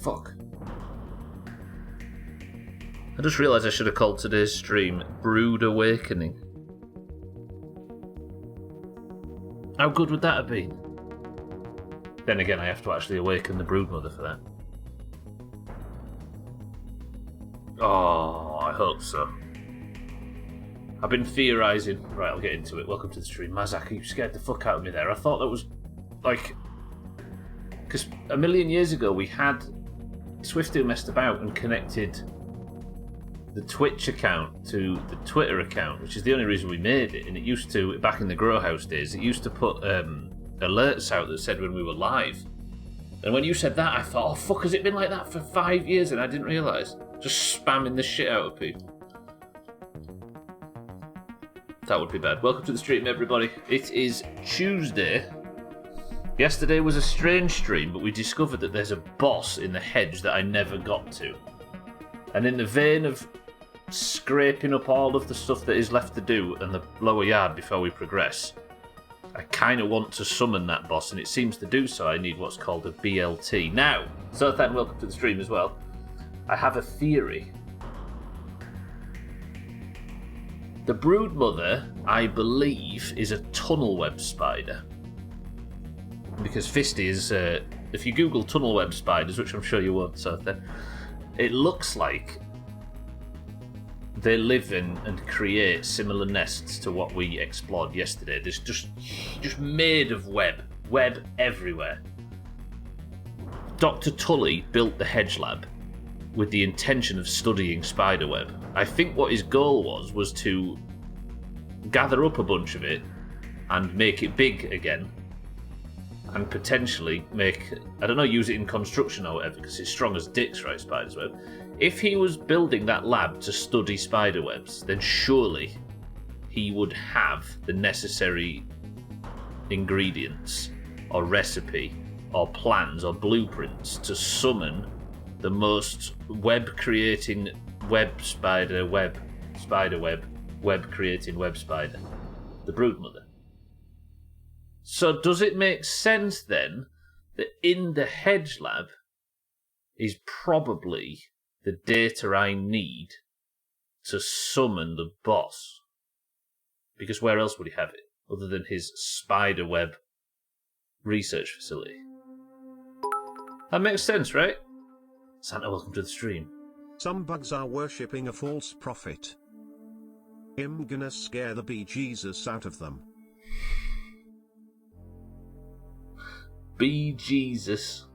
Fuck. I just realised I should have called today's stream Brood Awakening. How good would that have been? Then again, I have to actually awaken the broodmother for that. Oh, I hope so. I've been theorising. Right, I'll get into it. Welcome to the stream. Mazak, you scared the fuck out of me there. I thought that was, like... Because a million years ago, we had... Swifty messed about and connected the Twitch account to the Twitter account, which is the only reason we made it. And it used to, back in the Grow House days, it used to put alerts out that said when we were live. And when you said that, I thought, oh fuck, has it been like that for 5 years? And I didn't realise. Just spamming the shit out of people. That would be bad. Welcome to the stream, everybody. It is Tuesday. Yesterday was a strange stream, but we discovered that there's a boss in the hedge that I never got to. And in the vein of scraping up all of the stuff that is left to do in the lower yard before we progress, I kind of want to summon that boss, and it seems to do so. I need what's called a BLT. Now, Sothan, welcome to the stream as well. I have a theory. The broodmother, I believe, is a tunnel web spider. Because Fisty is, if you Google tunnel web spiders, which I'm sure you won't, Sothan, it looks like they live in and create similar nests to what we explored yesterday. There's just made of web everywhere. Dr. Tully built the hedge lab with the intention of studying spiderweb. I think what his goal was to gather up a bunch of it and make it big again, and potentially make, I don't know, use it in construction or whatever, because it's strong as dicks, right, spider's web. If he was building that lab to study spiderwebs, then surely he would have the necessary ingredients or recipe or plans or blueprints to summon the most web-creating web creating web spider, the broodmother. So does it make sense then that in the hedge lab is probably the data I need to summon the boss? Because where else would he have it other than his spiderweb research facility? That makes sense, right? Santa, welcome to the stream. Some bugs are worshipping a false prophet. I'm gonna scare the bejesus out of them. Bejesus.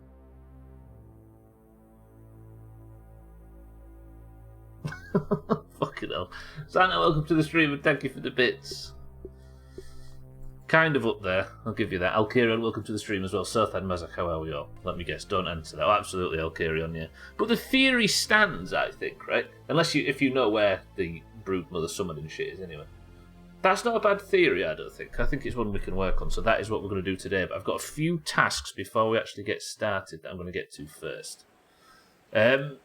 Fucking hell. Santa, welcome to the stream and thank you for the bits. Kind of up there, I'll give you that. Alkirion, welcome to the stream as well. Sothan, Mazak, how are we all? Let me guess, don't answer that. Oh, absolutely, Alkirion, yeah. But the theory stands, I think, right? If you know where the broodmother summoning shit is, anyway. That's not a bad theory, I don't think. I think it's one we can work on, so that is what we're going to do today. But I've got a few tasks before we actually get started that I'm going to get to first. I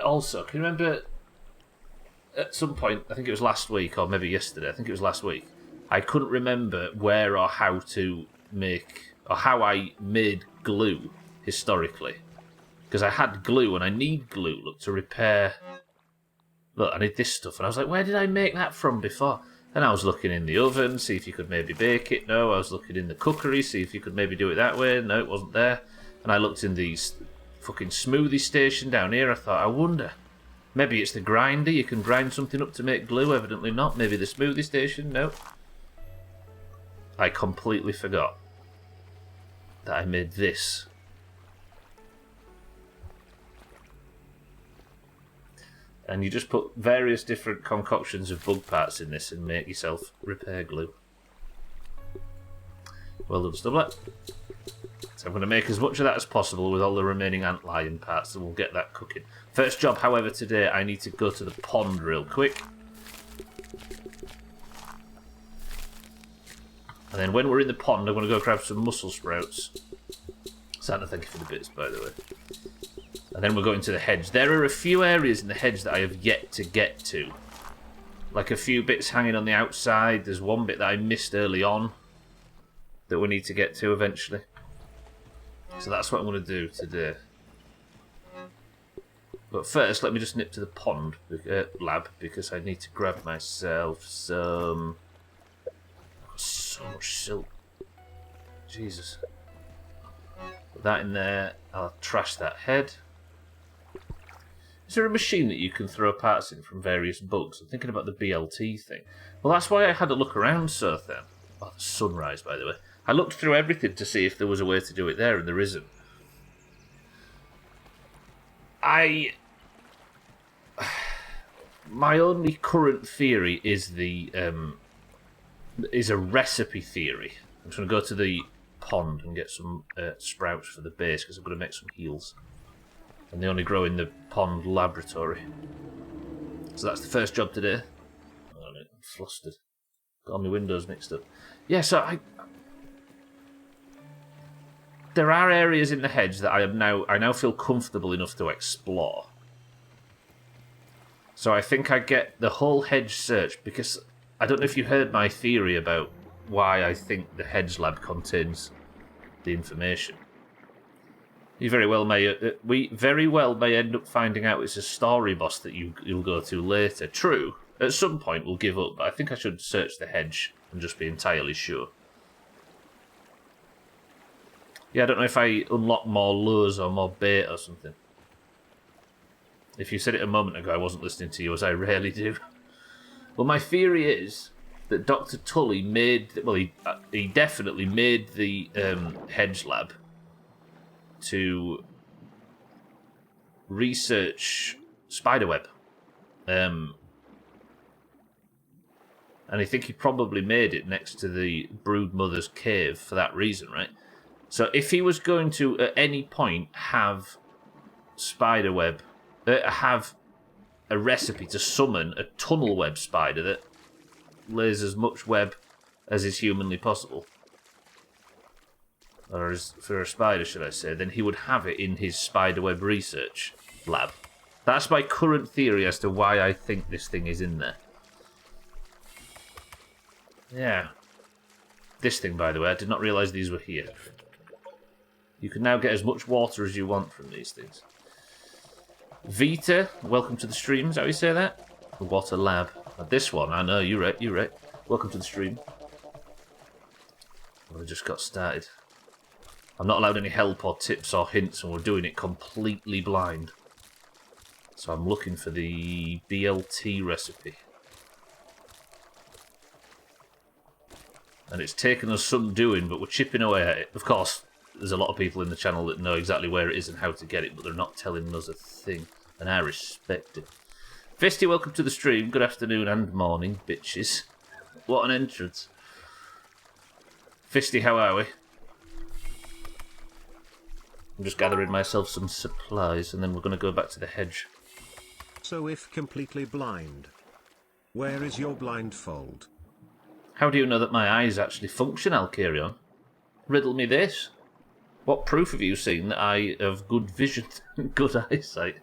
also, can you remember at some point, I think it was last week, or maybe yesterday, I think it was last week, I couldn't remember where or how to make, or how I made glue historically. Because I had glue, and I need glue, look, to repair... Look, I need this stuff. And I was like, where did I make that from before? And I was looking in the oven, see if you could maybe bake it. No, I was looking in the cookery, see if you could maybe do it that way. No, it wasn't there. And I looked in the fucking smoothie station down here. I thought, I wonder, maybe it's the grinder. You can grind something up to make glue. Evidently not. Maybe the smoothie station. No. I completely forgot that I made this. And you just put various different concoctions of bug parts in this and make yourself repair glue. Well done, Stubbler. So I'm going to make as much of that as possible with all the remaining antlion parts, and we'll get that cooking. First job, however, today, I need to go to the pond real quick. And then when we're in the pond, I'm going to go grab some mussel sprouts. Santa, thank you for the bits, by the way. And then we'll go into the hedge. There are a few areas in the hedge that I have yet to get to. Like a few bits hanging on the outside. There's one bit that I missed early on that we need to get to eventually. So that's what I'm going to do today. But first, let me just nip to the pond lab because I need to grab myself some. So much silk. Jesus. Put that in there. I'll trash that head. Is there a machine that you can throw parts in from various bugs? I'm thinking about the BLT thing. Well, that's why I had a look around, so then. Oh, the sunrise, by the way. I looked through everything to see if there was a way to do it there, and there isn't. My only current theory is is a recipe theory. I'm just going to go to the pond and get some sprouts for the base because I'm going to make some heals. And they only grow in the pond laboratory. So that's the first job today. Oh, I'm flustered. Got all my windows mixed up. Yeah, so there are areas in the hedge that I now feel comfortable enough to explore. So I think I get the whole hedge searched because I don't know if you heard my theory about why I think the hedge lab contains the information. You very well may. We very well may end up finding out it's a story boss that you'll go to later. True, at some point we'll give up, but I think I should search the hedge and just be entirely sure. Yeah, I don't know if I unlock more lures or more bait or something. If you said it a moment ago, I wasn't listening to you, as I rarely do. Well, my theory is that Dr. Tully made. Well, he definitely made the hedge lab to research spiderweb. And I think he probably made it next to the Broodmother's cave for that reason, right? So if he was going to, at any point, have spiderweb, have a recipe to summon a tunnel web spider that lays as much web as is humanly possible, or as for a spider, should I say, then he would have it in his spiderweb research lab. That's my current theory as to why I think this thing is in there. Yeah. This thing, by the way, I did not realise these were here. You can now get as much water as you want from these things. Vita, welcome to the stream, is that how you say that? The water lab. This one, I know, you're right. Welcome to the stream. We just got started. I'm not allowed any help or tips or hints, and we're doing it completely blind. So I'm looking for the BLT recipe. And it's taken us some doing, but we're chipping away at it. Of course, there's a lot of people in the channel that know exactly where it is and how to get it, but they're not telling us a thing. And I respect it. Fisty, welcome to the stream. Good afternoon and morning, bitches. What an entrance. Fisty, how are we? I'm just gathering myself some supplies, and then we're going to go back to the hedge. So if completely blind, where is your blindfold? How do you know that my eyes actually function, Alcarion? Riddle me this. What proof have you seen that I have good vision and good eyesight?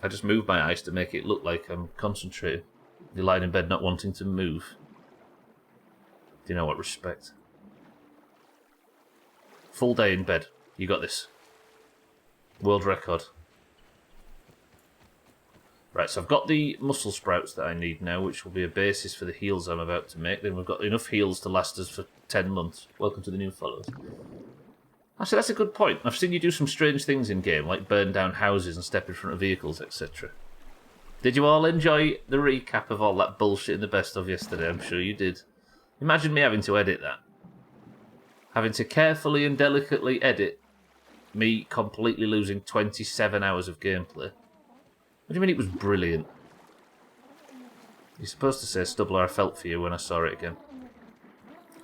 I just move my eyes to make it look like I'm concentrating. You're lying in bed not wanting to move. Do you know what? Respect. Full day in bed. You got this. World record. Right, so I've got the muscle sprouts that I need now, which will be a basis for the heals I'm about to make. Then we've got enough heals to last us for 10 months. Welcome to the new followers. Actually, that's a good point. I've seen you do some strange things in-game, like burn down houses and step in front of vehicles, etc. Did you all enjoy the recap of all that bullshit in the best of yesterday? I'm sure you did. Imagine me having to edit that. Having to carefully and delicately edit me completely losing 27 hours of gameplay. What do you mean it was brilliant? You're supposed to say, Stubbler, I felt for you when I saw it again.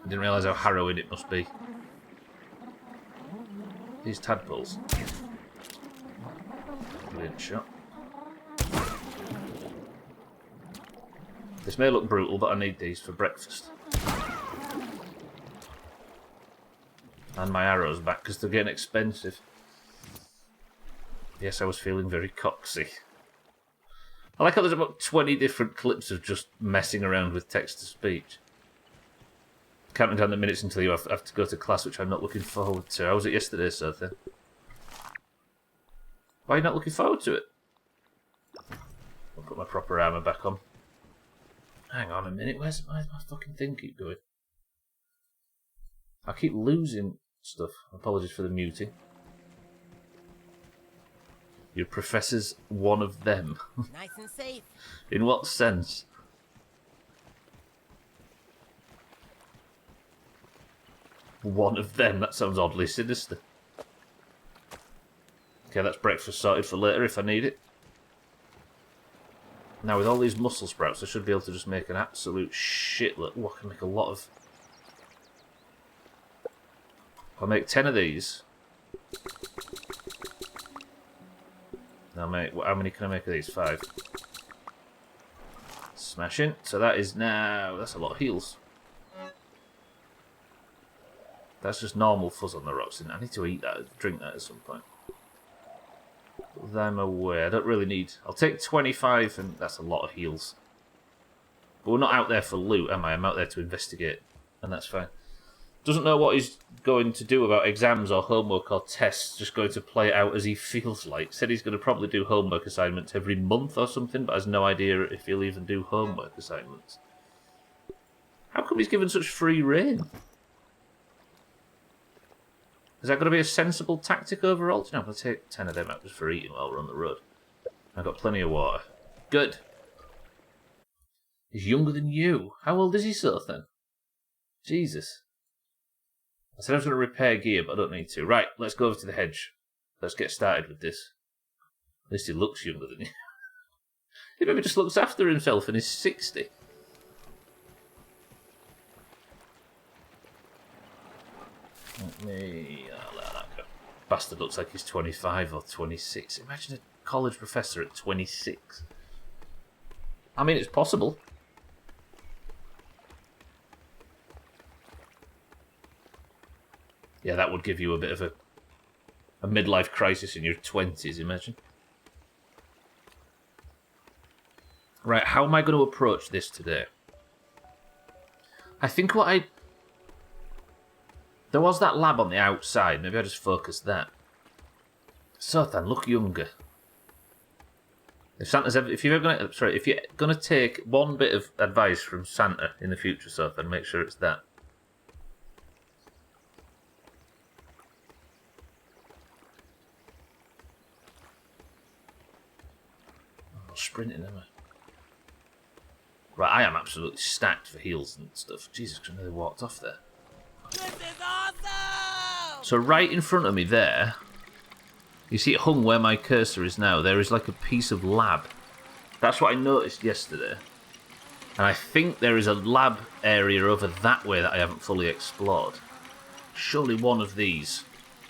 I didn't realise how harrowing it must be. These tadpoles. Brilliant shot. This may look brutal, but I need these for breakfast. And my arrows back, because they're getting expensive. Yes, I was feeling very coxy. I like how there's about 20 different clips of just messing around with text-to-speech. counting down the minutes until you have to go to class, which I'm not looking forward to. How was it yesterday, sir? Then? Why are you not looking forward to it? I'll put my proper armour back on. Hang on a minute, where's my fucking thing keep going? I keep losing stuff. Apologies for the muting. Your professor's one of them. Nice and safe. In what sense? One of them? That sounds oddly sinister. Okay, that's breakfast sorted for later if I need it. Now with all these muscle sprouts, I should be able to just make an absolute shitload. Ooh, I can make a lot of... I'll make 10 of these. Now, mate, how many can I make of these? 5. Smashing. So that is now... That's a lot of heals. That's just normal fuzz on the rocks, isn't it? I need to eat that, drink that at some point. Put them away. I don't really need... I'll take 25, and that's a lot of heals. But we're not out there for loot, am I? I'm out there to investigate, and that's fine. Doesn't know what he's going to do about exams or homework or tests, just going to play it out as he feels like. Said he's going to probably do homework assignments every month or something, but has no idea if he'll even do homework assignments. How come he's given such free rein? Is that going to be a sensible tactic overall? You know, I'm going to take 10 of them out just for eating while we're on the road. I've got plenty of water. Good. He's younger than you. How old is he, sir, then? Jesus. I said I was going to repair gear, but I don't need to. Right, let's go over to the hedge. Let's get started with this. At least he looks younger than you. He maybe just looks after himself and he's 60. Let me... let that go. Bastard looks like he's 25 or 26. Imagine a college professor at 26. I mean, it's possible. Yeah, that would give you a bit of a midlife crisis in your 20s, imagine. Right, how am I going to approach this today? I think what I... There was that lab on the outside. Maybe I just focus that. Sothan, look younger. If Santa's ever, if you're gonna take one bit of advice from Santa in the future, Sothan, make sure it's that. I'm not sprinting, am I? Right, I am absolutely stacked for heals and stuff. Jesus, I nearly walked off there. This is awesome! So right in front of me there, you see it hung where my cursor is now. There is like a piece of lab. That's what I noticed yesterday. And I think there is a lab area over that way that I haven't fully explored. Surely one of these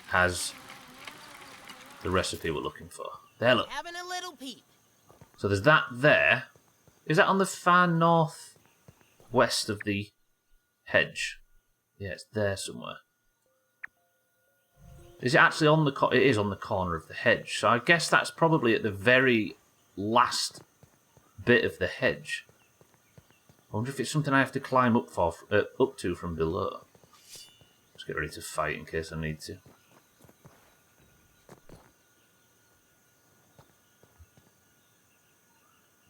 has the recipe we're looking for. There, look. Having a little peep. So there's that there. Is that on the far north west of the hedge? Yeah, it's there somewhere. Is it actually on the... It is on the corner of the hedge. So I guess that's probably at the very last bit of the hedge. I wonder if it's something I have to climb up to from below. Let's get ready to fight in case I need to.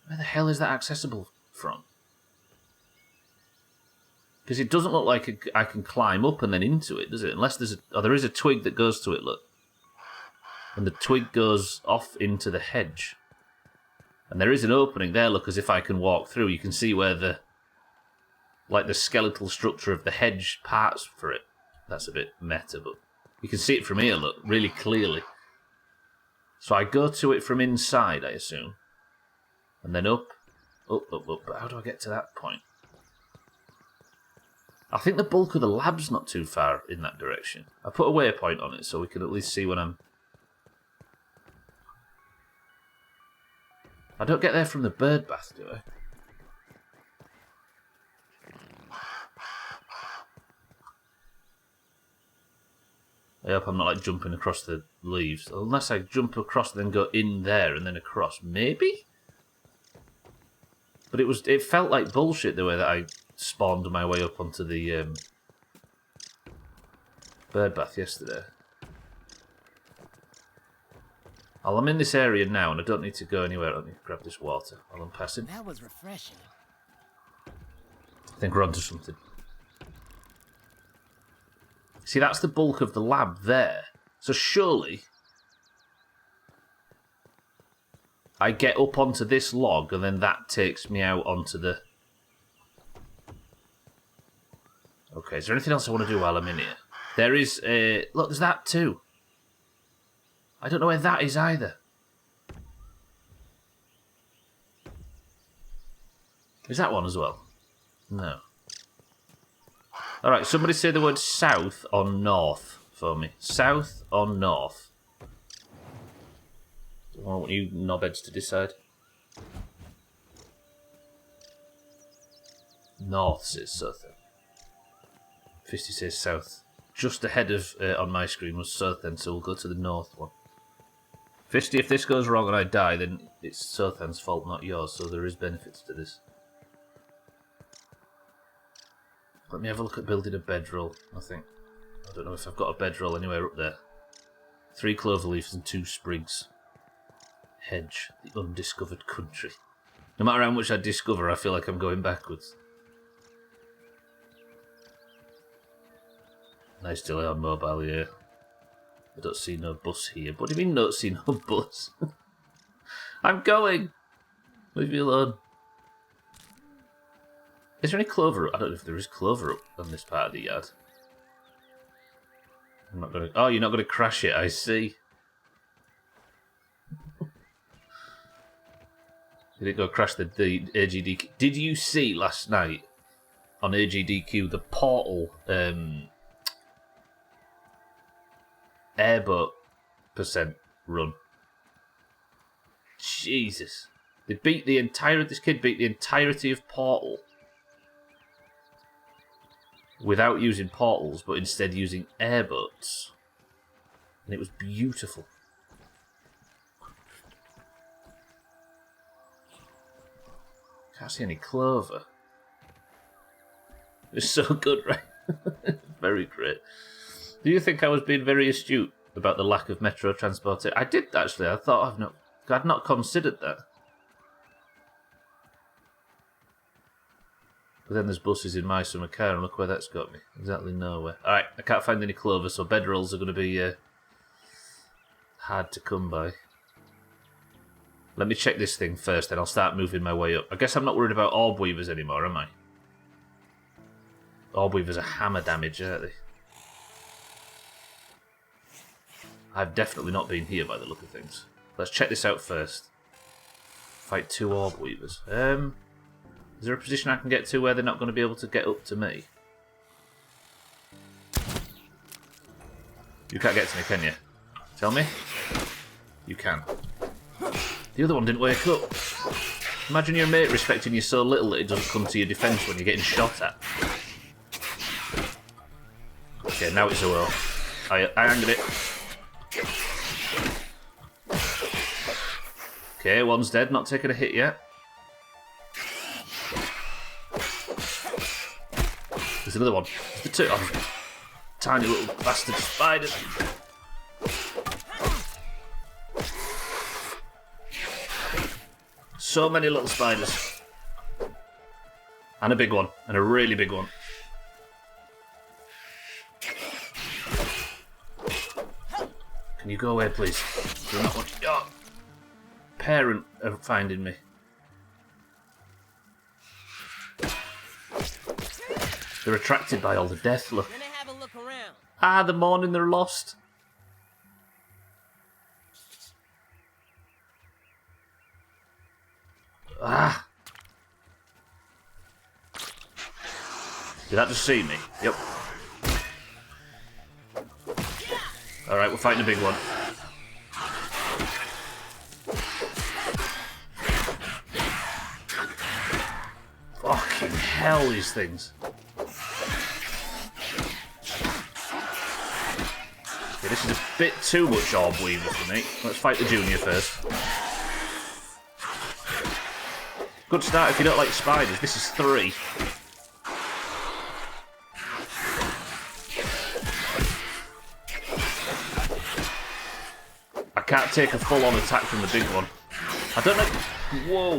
Where the hell is that accessible from? Because it doesn't look like I can climb up and then into it, does it? Unless there's there is a twig that goes to it, look. And the twig goes off into the hedge. And there is an opening there, look, as if I can walk through. You can see where the skeletal structure of the hedge parts for it. That's a bit meta, but you can see it from here, look, really clearly. So I go to it from inside, I assume. And then up. But how do I get to that point? I think the bulk of the lab's not too far in that direction. I put a waypoint on it so we can at least see when I'm... I don't get there from the bird bath, do I? I hope I'm not like jumping across the leaves. Unless I jump across and then go in there and then across. Maybe? But it felt like bullshit the way that I spawned my way up onto the bird bath yesterday. I'm in this area now, and I don't need to go anywhere. Let me grab this water while I'm passing. That was refreshing. I think we're onto something. See, that's the bulk of the lab there. So surely I get up onto this log, and then that takes me out onto the... Okay, is there anything else I want to do while I'm in here? There is a... Look, there's that too. I don't know where that is either. Is that one as well? No. Alright, somebody say the word south or north for me. South or north? I want you knobheads to decide. North says south. Fisty says south. Just ahead of, on my screen, was south then, so we'll go to the north one. Fisty, if this goes wrong and I die, then it's Sothan's fault, not yours, so there is benefits to this. Let me have a look at building a bedroll, I think. I don't know if I've got a bedroll anywhere up there. 3 clover leaves and 2 sprigs. Hedge, the undiscovered country. No matter how much I discover, I feel like I'm going backwards. Nice delay on mobile here. I don't see no bus here. What do you mean don't see no bus? I'm going! Leave me alone. Is there any clover? I don't know if there is clover up on this part of the yard. I'm not gonna... Oh, you're not gonna crash it, I see. Did it go crash the AGDQ? Did you see last night on AGDQ the Portal airboat percent run? Jesus. They beat the entire... This kid beat the entirety of Portal without using portals, but instead using airboats. And it was beautiful. Can't see any clover. It's so good, right? Very great. Do you think I was being very astute about the lack of metro transport? I did, actually. I thought I'd not considered that. But then there's buses in my summer car, and look where that's got me. Exactly nowhere. Alright, I can't find any clover, so bedrolls are going to be hard to come by. Let me check this thing first, then I'll start moving my way up. I guess I'm not worried about orb weavers anymore, am I? Orb weavers are hammer damage, aren't they? I've definitely not been here by the look of things. Let's check this out first. Fight 2 orb weavers. Is there a position I can get to where they're not going to be able to get up to me? You can't get to me, can you? Tell me? You can. The other one didn't wake up. Imagine your mate respecting you so little that it doesn't come to your defence when you're getting shot at. Okay, now it's a whirl. I angered it. Okay, one's dead, not taking a hit yet. There's another one. There's the 2. Oh, tiny little bastard spiders. So many little spiders. And a big one. And a really big one. Can you go away, please? Do not want your parent are finding me. They're attracted by all the death, look. Gonna have a look around. Ah, the morning they're lost. Ah. Did that just see me? Yep. Alright, we're fighting a big one. Fucking hell, these things. Okay, this is a bit too much orb weaver for me. Let's fight the junior first. Good start if you don't like spiders. This is 3. can't take a full-on attack from the big one. I don't know... Whoa.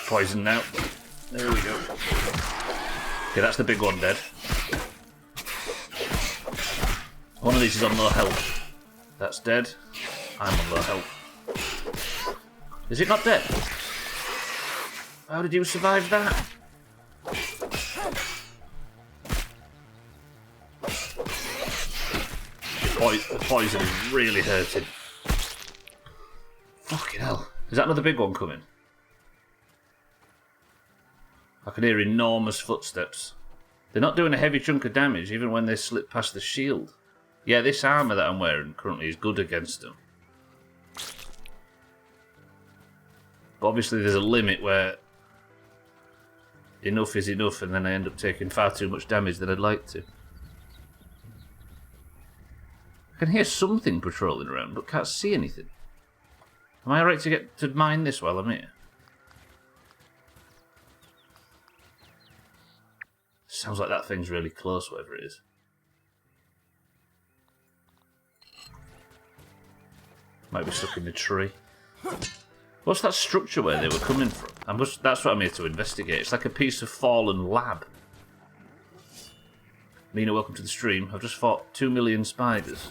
Poison now. There we go. Okay, that's the big one dead. One of these is on low health. That's dead. I'm on low health. Is it not dead? How did you survive that? The poison is really hurting. Fucking hell. Is that another big one coming? I can hear enormous footsteps. They're not doing a heavy chunk of damage even when they slip past the shield. Yeah, this armour that I'm wearing currently is good against them. But obviously there's a limit where enough is enough and then I end up taking far too much damage than I'd like to. I can hear something patrolling around but can't see anything. Am I alright to get to mine this while I'm here? Sounds like that thing's really close, whatever it is. Might be stuck in the tree. What's that structure where they were coming from? That's what I'm here to investigate. It's like a piece of fallen lab. Mina, welcome to the stream. I've just fought 2 million spiders.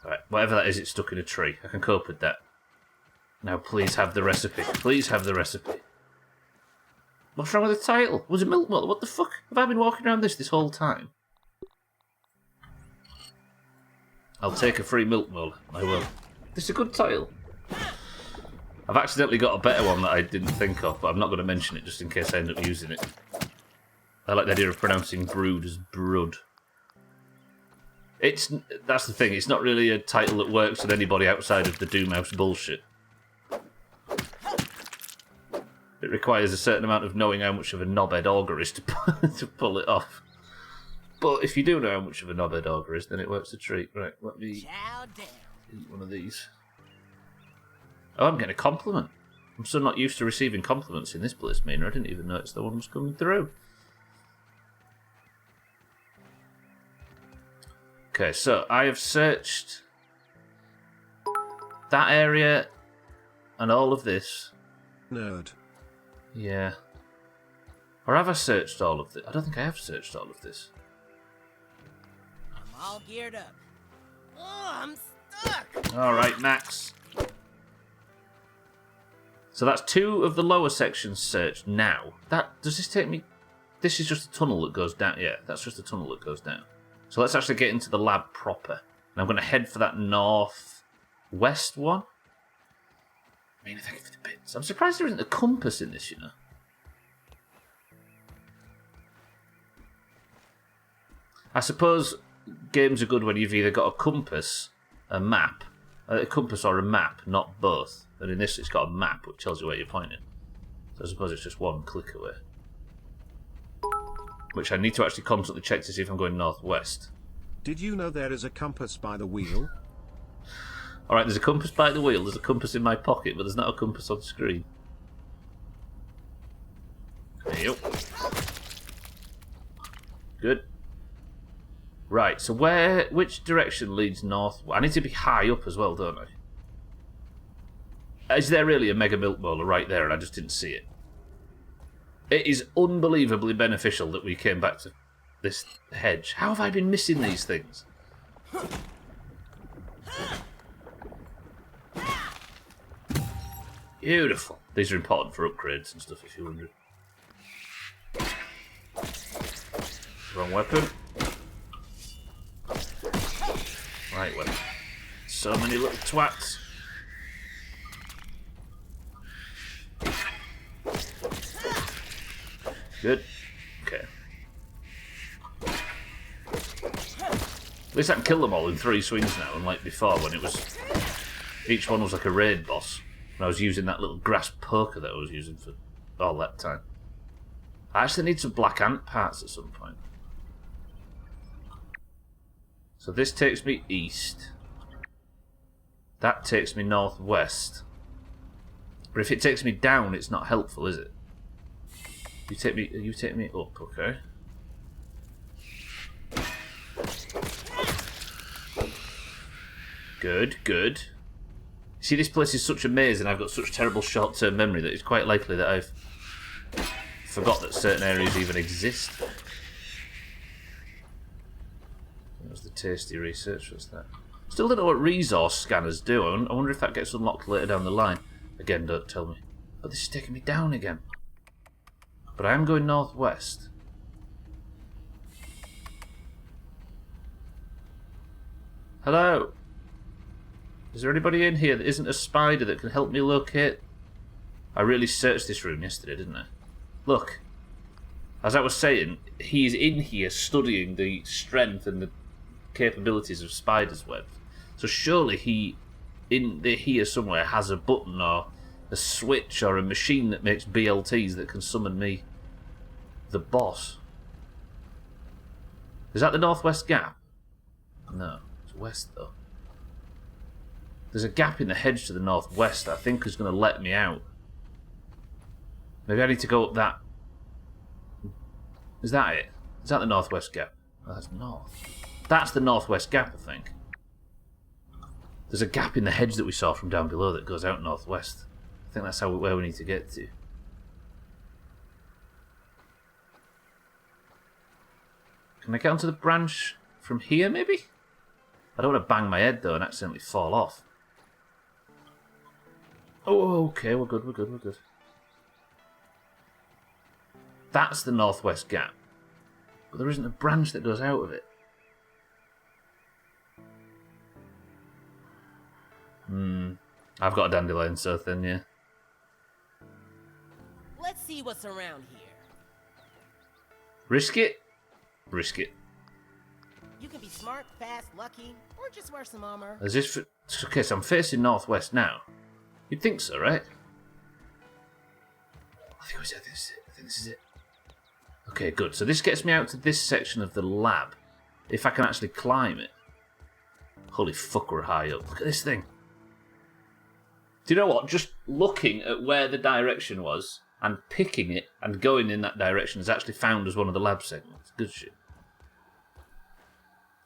Alright, whatever that is, it's stuck in a tree. I can cope with that. Now please have the recipe. Please have the recipe. What's wrong with the title? Was it milk molar? What the fuck? Have I been walking around this whole time? I'll take a free milk molar. I will. This is a good title. I've accidentally got a better one that I didn't think of, but I'm not going to mention it just in case I end up using it. I like the idea of pronouncing brood as brood. That's the thing, it's not really a title that works with anybody outside of the Doomhaus bullshit. It requires a certain amount of knowing how much of a knobhead augur is to pull it off. But if you do know how much of a knobhead augur is, then it works a treat. Right, let me eat one of these. Oh, I'm getting a compliment. I'm so not used to receiving compliments in this place, Mina. I didn't even notice the one was coming through. Okay, so I have searched that area and all of this. Nerd. Yeah. Or have I searched all of this? I don't think I have searched all of this. I'm all geared up. Oh, I'm stuck. Alright, Max. So that's 2 of the lower sections searched now. Does this take me... This is just a tunnel that goes down. Yeah, that's just a tunnel that goes down. So let's actually get into the lab proper. And I'm going to head for that north-west one. I mean, thank you for the bits. I'm surprised there isn't a compass in this, you know. I suppose games are good when you've either got a compass, a map, a compass or a map, not both. And in this, it's got a map which tells you where you're pointing. So I suppose it's just one click away. Which I need to actually constantly check to see if I'm going northwest. Did you know there is a compass by the wheel? Alright, there's a compass by the wheel, there's a compass in my pocket, but there's not a compass on the screen. There you go. Good. Right, so which direction leads north? I need to be high up as well, don't I? Is there really a mega milk molar right there and I just didn't see it? It is unbelievably beneficial that we came back to this hedge. How have I been missing these things? Beautiful. These are important for upgrades and stuff, if you're wondering. Wrong weapon. Right weapon. So many little twats. Good. Okay. At least I can kill them all in 3 swings now, unlike before when it was... Each one was like a raid boss. And I was using that little grass poker that I was using for all that time. I actually need some black ant parts at some point. So this takes me east. That takes me northwest. But if it takes me down, it's not helpful, is it? You take me up, okay. Good, good. See, this place is such a maze and I've got such terrible short-term memory that it's quite likely that I've forgot that certain areas even exist. That was the tasty research, what's that? Still don't know what resource scanners do. I wonder if that gets unlocked later down the line. Again, don't tell me. Oh, this is taking me down again. But I am going northwest. Hello? Is there anybody in here that isn't a spider that can help me locate? I really searched this room yesterday, didn't I? Look. As I was saying, he's in here studying the strength and the capabilities of spiders' webs. So surely he, in here somewhere, has a button or a switch or a machine that makes BLTs that can summon me, the boss. Is that the Northwest Gap? No, it's west though. There's a gap in the hedge to the northwest that I think is going to let me out. Maybe I need to go up that. Is that it? Is that the Northwest Gap? Oh, that's north. That's the Northwest Gap, I think. There's a gap in the hedge that we saw from down below that goes out northwest. I think that's where we need to get to. Can I get onto the branch from here, maybe? I don't want to bang my head, though, and accidentally fall off. Oh, okay, we're good, we're good, we're good. That's the Northwest Gap. But there isn't a branch that goes out of it. I've got a dandelion so thin, yeah. Let's see what's around here. Risk it? Risk it. You can be smart, fast, lucky, or just wear some armor. As if... Okay, so I'm facing northwest now. You'd think so, right? I think this is it. Okay, good. So this gets me out to this section of the lab. If I can actually climb it. Holy fuck, we're high up. Look at this thing. Do you know what? Just looking at where the direction was and picking it and going in that direction is actually found as one of the lab segments. Good shit.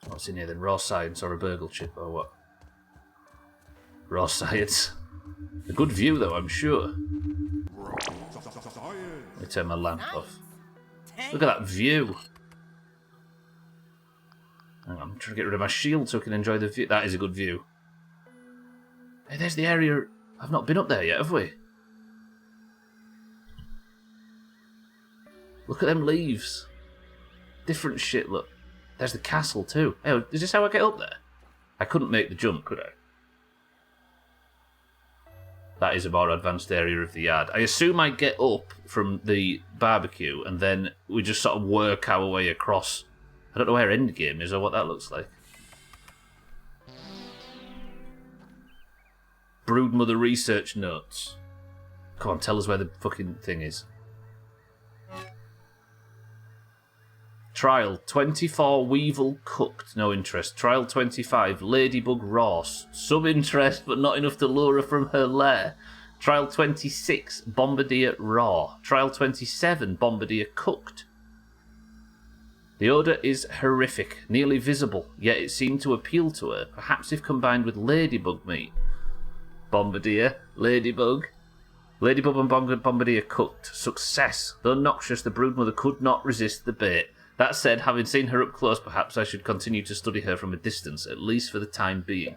What's in here then? Raw science or a burgle chip or what? Raw science. A good view though, I'm sure. Let me turn my lamp off. Look at that view. Hang on, I'm trying to get rid of my shield so I can enjoy the view. That is a good view. Hey, there's the area. I've not been up there yet, have we? Look at them leaves. Different shit, look. There's the castle too. Hey, is this how I get up there? I couldn't make the jump, could I? That is a more advanced area of the yard. I assume I get up from the barbecue and then we just sort of work our way across. I don't know where endgame is or what that looks like. Broodmother research notes. Come on, tell us where the fucking thing is. Trial 24 Weevil cooked, no interest. Trial 25 Ladybug raw, some interest but not enough to lure her from her lair. Trial 26 Bombardier raw. Trial 27 Bombardier cooked. The odour is horrific, nearly visible, yet it seemed to appeal to her, perhaps if combined with ladybug meat. Bombardier, ladybug. Ladybug and Bombardier cooked. Success. Though noxious, the broodmother could not resist the bait. That said, having seen her up close, perhaps I should continue to study her from a distance, at least for the time being.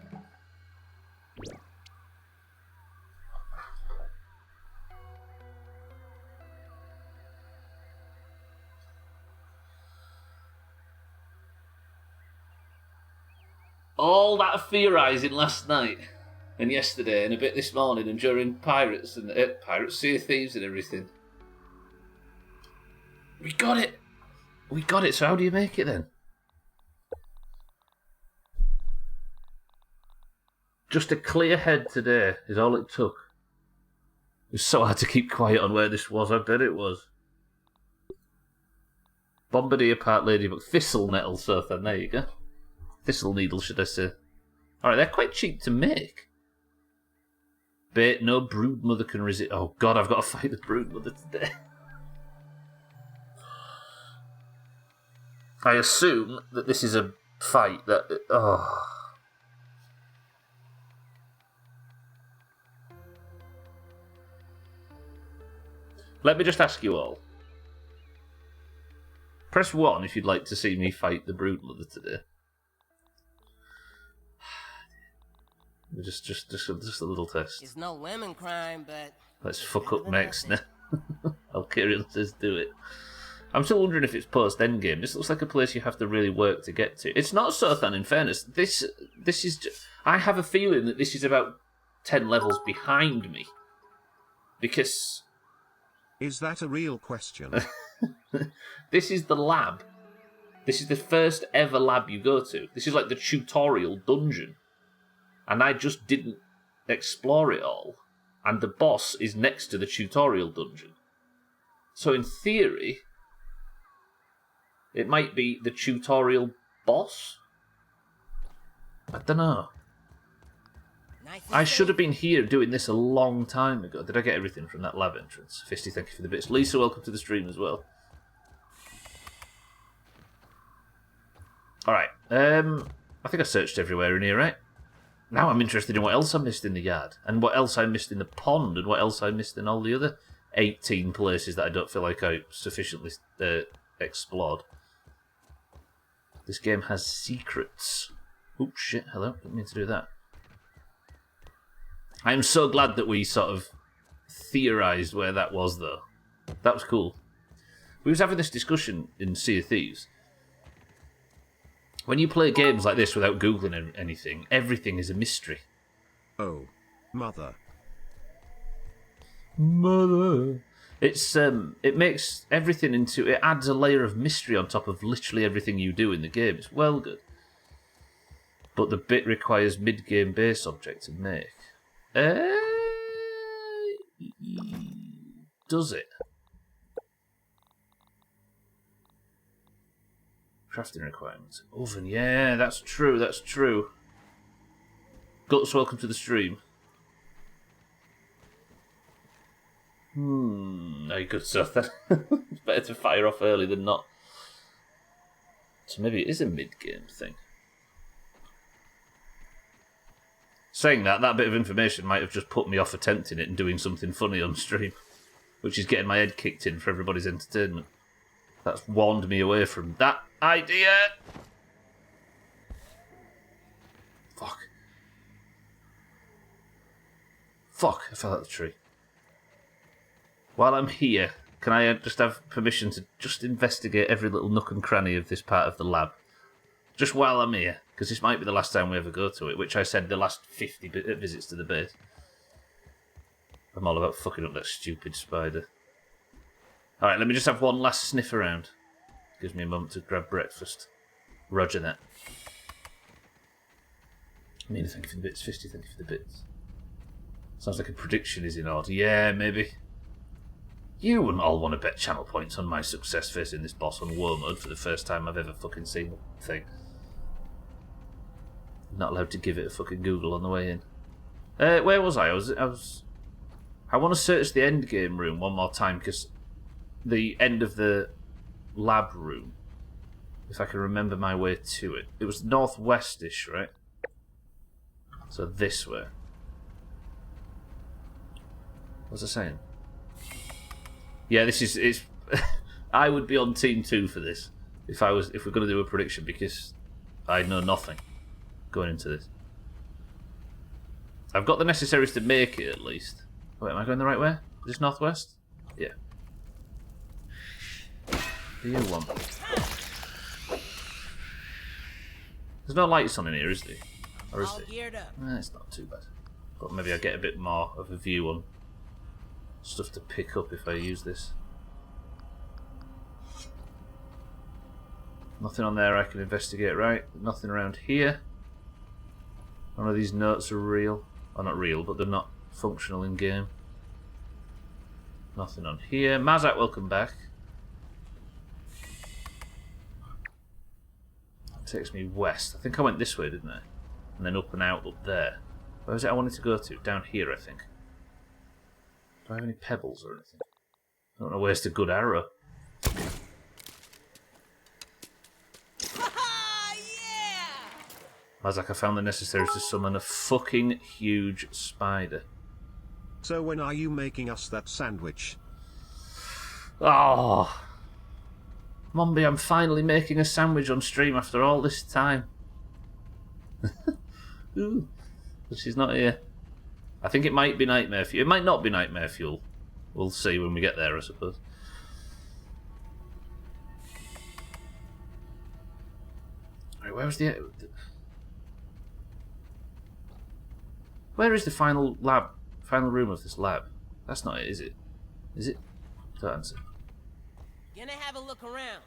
All that theorising last night and yesterday and a bit this morning and during Pirates and Pirates, Sea of Thieves and everything. We got it! We got it, so how do you make it then? Just a clear head today is all it took. It was so hard to keep quiet on where this was, I bet it was. Bombardier part ladybug. Thistle nettle, so then there you go. Thistle needle, should I say. Alright, they're quite cheap to make. Bait, no broodmother can resist. Oh god, I've got to fight the broodmother today. I assume that this is a fight that... Oh. Let me just ask you all. Press 1 if you'd like to see me fight the broodmother today. Just a little test. It's no lemon crime, but... Let's fuck up Max now. I'll carry on, just do it. I'm still wondering if it's post-endgame. This looks like a place you have to really work to get to. It's not Sothan, in fairness. This is just... I have a feeling that this is about 10 levels behind me. Because... Is that a real question? This is the lab. This is the first ever lab you go to. This is like the tutorial dungeon. And I just didn't explore it all. And the boss is next to the tutorial dungeon. So in theory, it might be the tutorial boss? I don't know. I should have been here doing this a long time ago. Did I get everything from that lab entrance? Fisty, thank you for the bits. Lisa, welcome to the stream as well. Alright, I think I searched everywhere in here, right? Now I'm interested in what else I missed in the yard, and what else I missed in the pond, and what else I missed in all the other 18 places that I don't feel like I sufficiently explored. This game has secrets. Oops, shit, hello, didn't mean to do that. I'm so glad that we sort of theorised where that was, though. That was cool. We was having this discussion in Sea of Thieves. When you play games like this without Googling anything, everything is a mystery. Oh, mother. Mother. It's it makes everything into... It adds a layer of mystery on top of literally everything you do in the game. It's well good. But the bit requires mid-game base object to make. Does it? Crafting requirements. Oven, yeah, that's true, that's true. Guts, welcome to the stream. No, good stuff then. It's better to fire off early than not. So maybe it is a mid-game thing. Saying that bit of information might have just put me off attempting it and doing something funny on stream, which is getting my head kicked in for everybody's entertainment. That's warned me away from that idea. Fuck. Fuck, I fell out of the tree. While I'm here, can I just have permission to just investigate every little nook and cranny of this part of the lab? Just while I'm here, because this might be the last time we ever go to it, which I said the last 50 visits to the base. I'm all about fucking up that stupid spider. Alright, let me just have one last sniff around. Gives me a moment to grab breakfast. Roger that. Mina, thank you for the bits. Fisty, thank you for the bits. Sounds like a prediction is in order. Yeah, maybe. You wouldn't all want to bet channel points on my success facing this boss on war mode for the first time I've ever fucking seen the thing. Not allowed to give it a fucking Google on the way in. Where was I? I want to search the end game room one more time, because the end of the lab room, if I can remember my way to it. It was northwestish, right? So this way. What's I saying? Yeah, this is... It's. I would be on team 2 for this if we're going to do a prediction, because I know nothing going into this. I've got the necessaries to make it, at least. Wait, am I going the right way? Is this northwest? Yeah. Do you want? There's no lights on in here, is there? Or is there? It's not too bad. But maybe I get a bit more of a view on stuff to pick up if I use this. Nothing on there I can investigate, right? Nothing around here. None of these notes are real. Oh, not real, but they're not functional in game. Nothing on here. Mazak, welcome back. That takes me west. I think I went this way, didn't I? And then up and out up there. Where was it I wanted to go to? Down here, I think. Do I have any pebbles or anything? I don't want to waste a good arrow. Mazak, I found the necessary to summon a fucking huge spider. So when are you making us that sandwich? Oh, Mombi, I'm finally making a sandwich on stream after all this time. Ooh, but she's not here. I think it might be Nightmare Fuel. It might not be Nightmare Fuel. We'll see when we get there, I suppose. Right, where is the final lab? Final room of this lab? That's not it, is it? Is it? Don't answer. Gonna have a look around.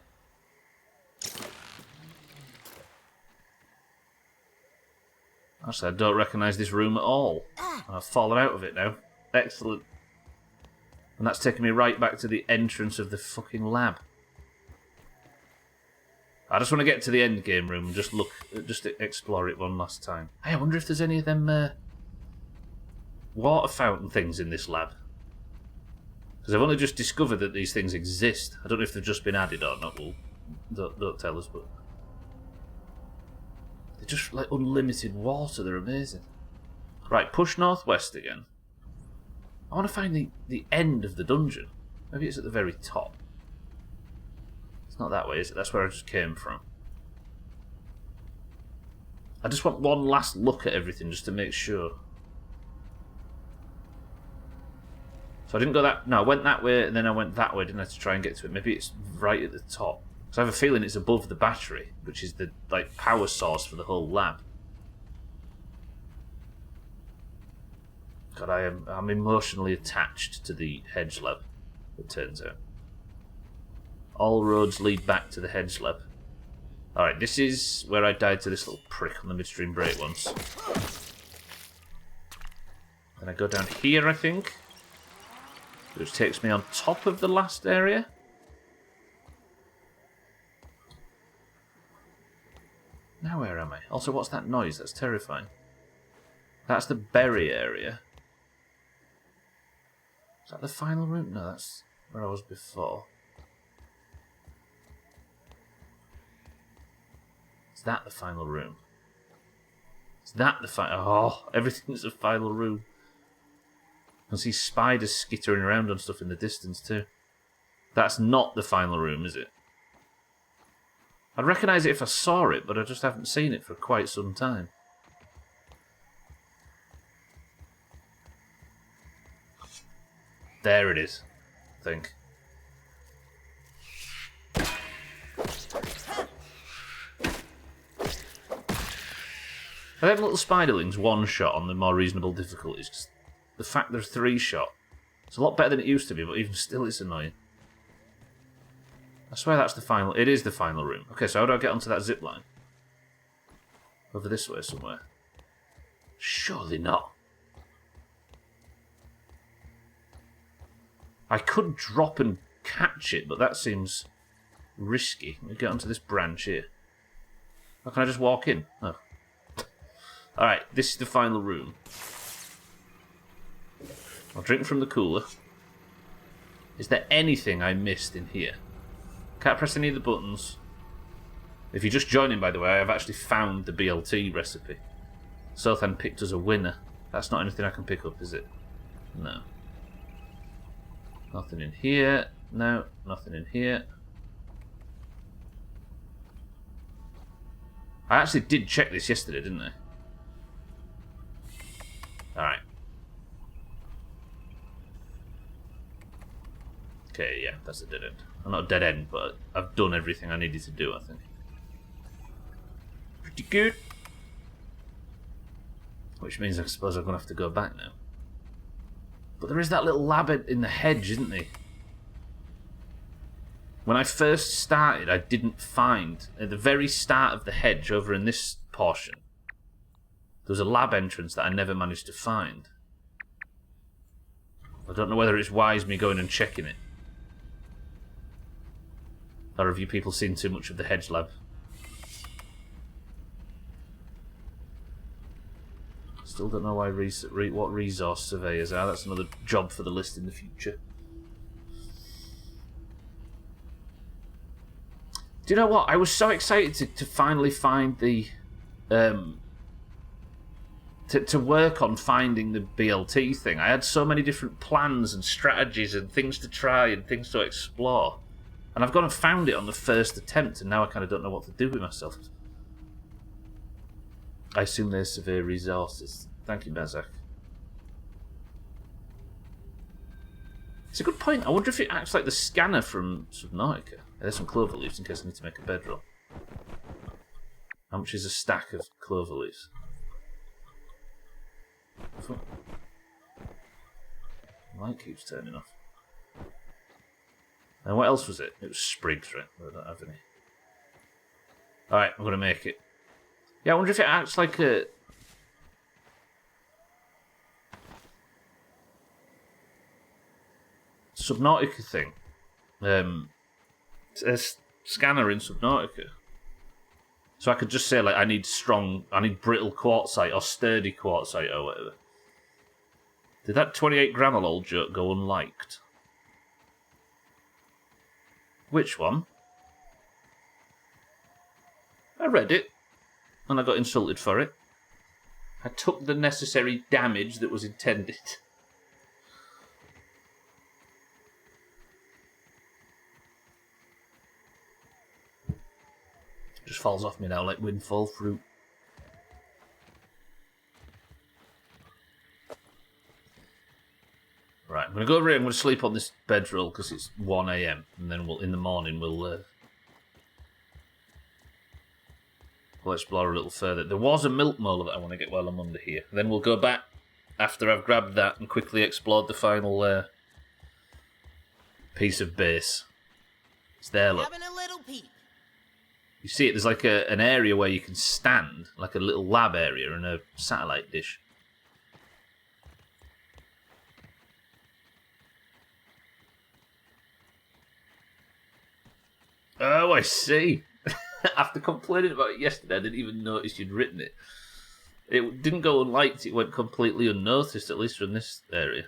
Actually, I don't recognise this room at all. I've fallen out of it now. Excellent. And that's taken me right back to the entrance of the fucking lab. I just want to get to the end game room and just explore it one last time. Hey, I wonder if there's any of them water fountain things in this lab. Because I've only just discovered that these things exist. I don't know if they've just been added or not. Well, don't tell us, but they're just like unlimited water. They're amazing. Right, push northwest again. I want to find the end of the dungeon. Maybe it's at the very top. It's not that way, is it? That's where I just came from. I just want one last look at everything just to make sure. So I didn't go that... No, I went that way and then I went that way, didn't I, to try and get to it. Maybe it's right at the top. So I have a feeling it's above the battery, which is the power source for the whole lab. God, I'm emotionally attached to the hedge lab, it turns out. All roads lead back to the hedge lab. Alright, this is where I died to this little prick on the midstream break once. Then I go down here, I think, which takes me on top of the last area. Now where am I? Also, what's that noise? That's terrifying. That's the berry area. Is that the final room? No, that's where I was before. Is that the final room? Is that the final... Oh, everything's a final room. I can see spiders skittering around and stuff in the distance too. That's not the final room, is it? I'd recognise it if I saw it, but I just haven't seen it for quite some time. There it is, I think. Are them little spiderlings one shot on the more reasonable difficulties? 'Cause the fact they're 3-shot, it's a lot better than it used to be, but even still it's annoying. I swear that's the final... It is the final room. Okay, so how do I get onto that zip line? Over this way somewhere. Surely not. I could drop and catch it, but that seems risky. Let me get onto this branch here. Or can I just walk in? Oh. Alright, this is the final room. I'll drink from the cooler. Is there anything I missed in here? Can't press any of the buttons. If you're just joining, by the way, I have actually found the BLT recipe. Sothan picked us a winner. That's not anything I can pick up, is it? No. Nothing in here. No, nothing in here. I actually did check this yesterday, didn't I? Alright. Okay, yeah, that's a dead end. Well, not a dead end, but I've done everything I needed to do, I think. Pretty good. Which means I suppose I'm going to have to go back now. But there is that little lab in the hedge, isn't there? When I first started, I didn't find... At the very start of the hedge, over in this portion, there was a lab entrance that I never managed to find. I don't know whether it's wise me going and checking it. Or have you people seen too much of the hedge lab? Still don't know why what resource surveyors are. That's another job for the list in the future. Do you know what? I was so excited to finally find the... To work on finding the BLT thing. I had so many different plans and strategies and things to try and things to explore. And I've gone and found it on the first attempt, and now I kind of don't know what to do with myself. I assume there's severe resources. Thank you, Bezak. It's a good point. I wonder if it acts like the scanner from Subnautica. There's some clover leaves in case I need to make a bedroll. How much is a stack of clover leaves? The light keeps turning off. And what else was it? It was sprigs, right? I don't have any. Alright, I'm going to make it. Yeah, I wonder if it acts like a... Subnautica thing. A scanner in Subnautica. So I could just say, like, I need brittle quartzite or sturdy quartzite or whatever. Did that 28 grammalol joke go unliked? Which one? I read it, and I got insulted for it. I took the necessary damage that was intended. Just falls off me now like windfall fruit. Right, I'm going to go over here. I'm going to sleep on this bedroll because it's 1 AM, and then in the morning we'll explore a little further. There was a milk molar that I want to get while I'm under here. Then we'll go back after I've grabbed that and quickly explored the final piece of base. It's there, look. Having a little peep. You see it, there's like an area where you can stand, like a little lab area and a satellite dish. Oh, I see. After complaining about it yesterday, I didn't even notice you'd written it. It didn't go unliked, it went completely unnoticed, at least from this area.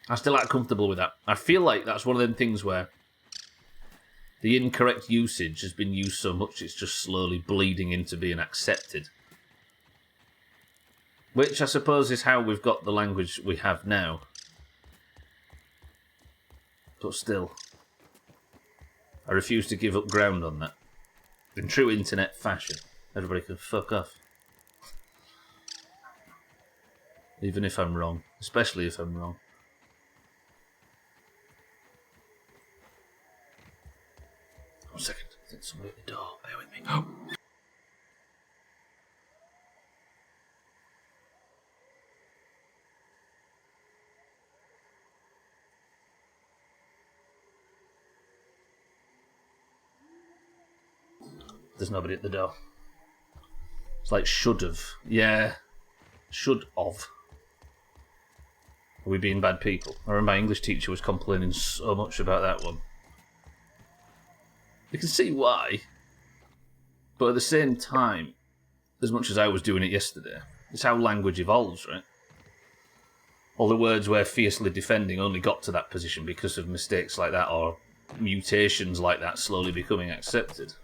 I'm still not comfortable with that. I feel like that's one of them things where the incorrect usage has been used so much it's just slowly bleeding into being accepted. Which I suppose is how we've got the language we have now. But still, I refuse to give up ground on that. In true internet fashion, everybody can fuck off. Even if I'm wrong. Especially if I'm wrong. One second. I think somebody at the door. Bear with me. Oh. There's nobody at the door. It's like should have. Yeah. Should have. Are we being bad people? I remember my English teacher was complaining so much about that one. You can see why. But at the same time, as much as I was doing it yesterday, it's how language evolves, right? All the words we're fiercely defending only got to that position because of mistakes like that or mutations like that slowly becoming accepted.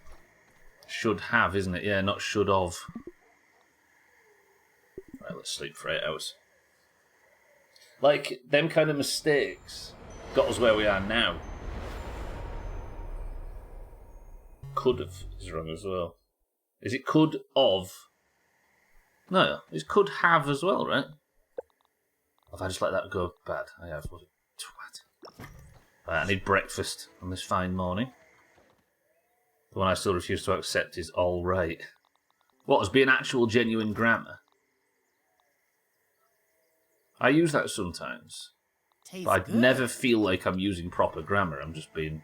Should have, isn't it? Yeah, not should of. Right, let's sleep for 8 hours. Like, them kind of mistakes got us where we are now. Could have is wrong as well. Is it could of? No, it's could have as well, right? Have I just let that go bad? I have. What a twat. Right, I need breakfast on this fine morning. The one I still refuse to accept is all right. What, as being actual genuine grammar? I use that sometimes. But I'd never feel like I'm using proper grammar. I'm just being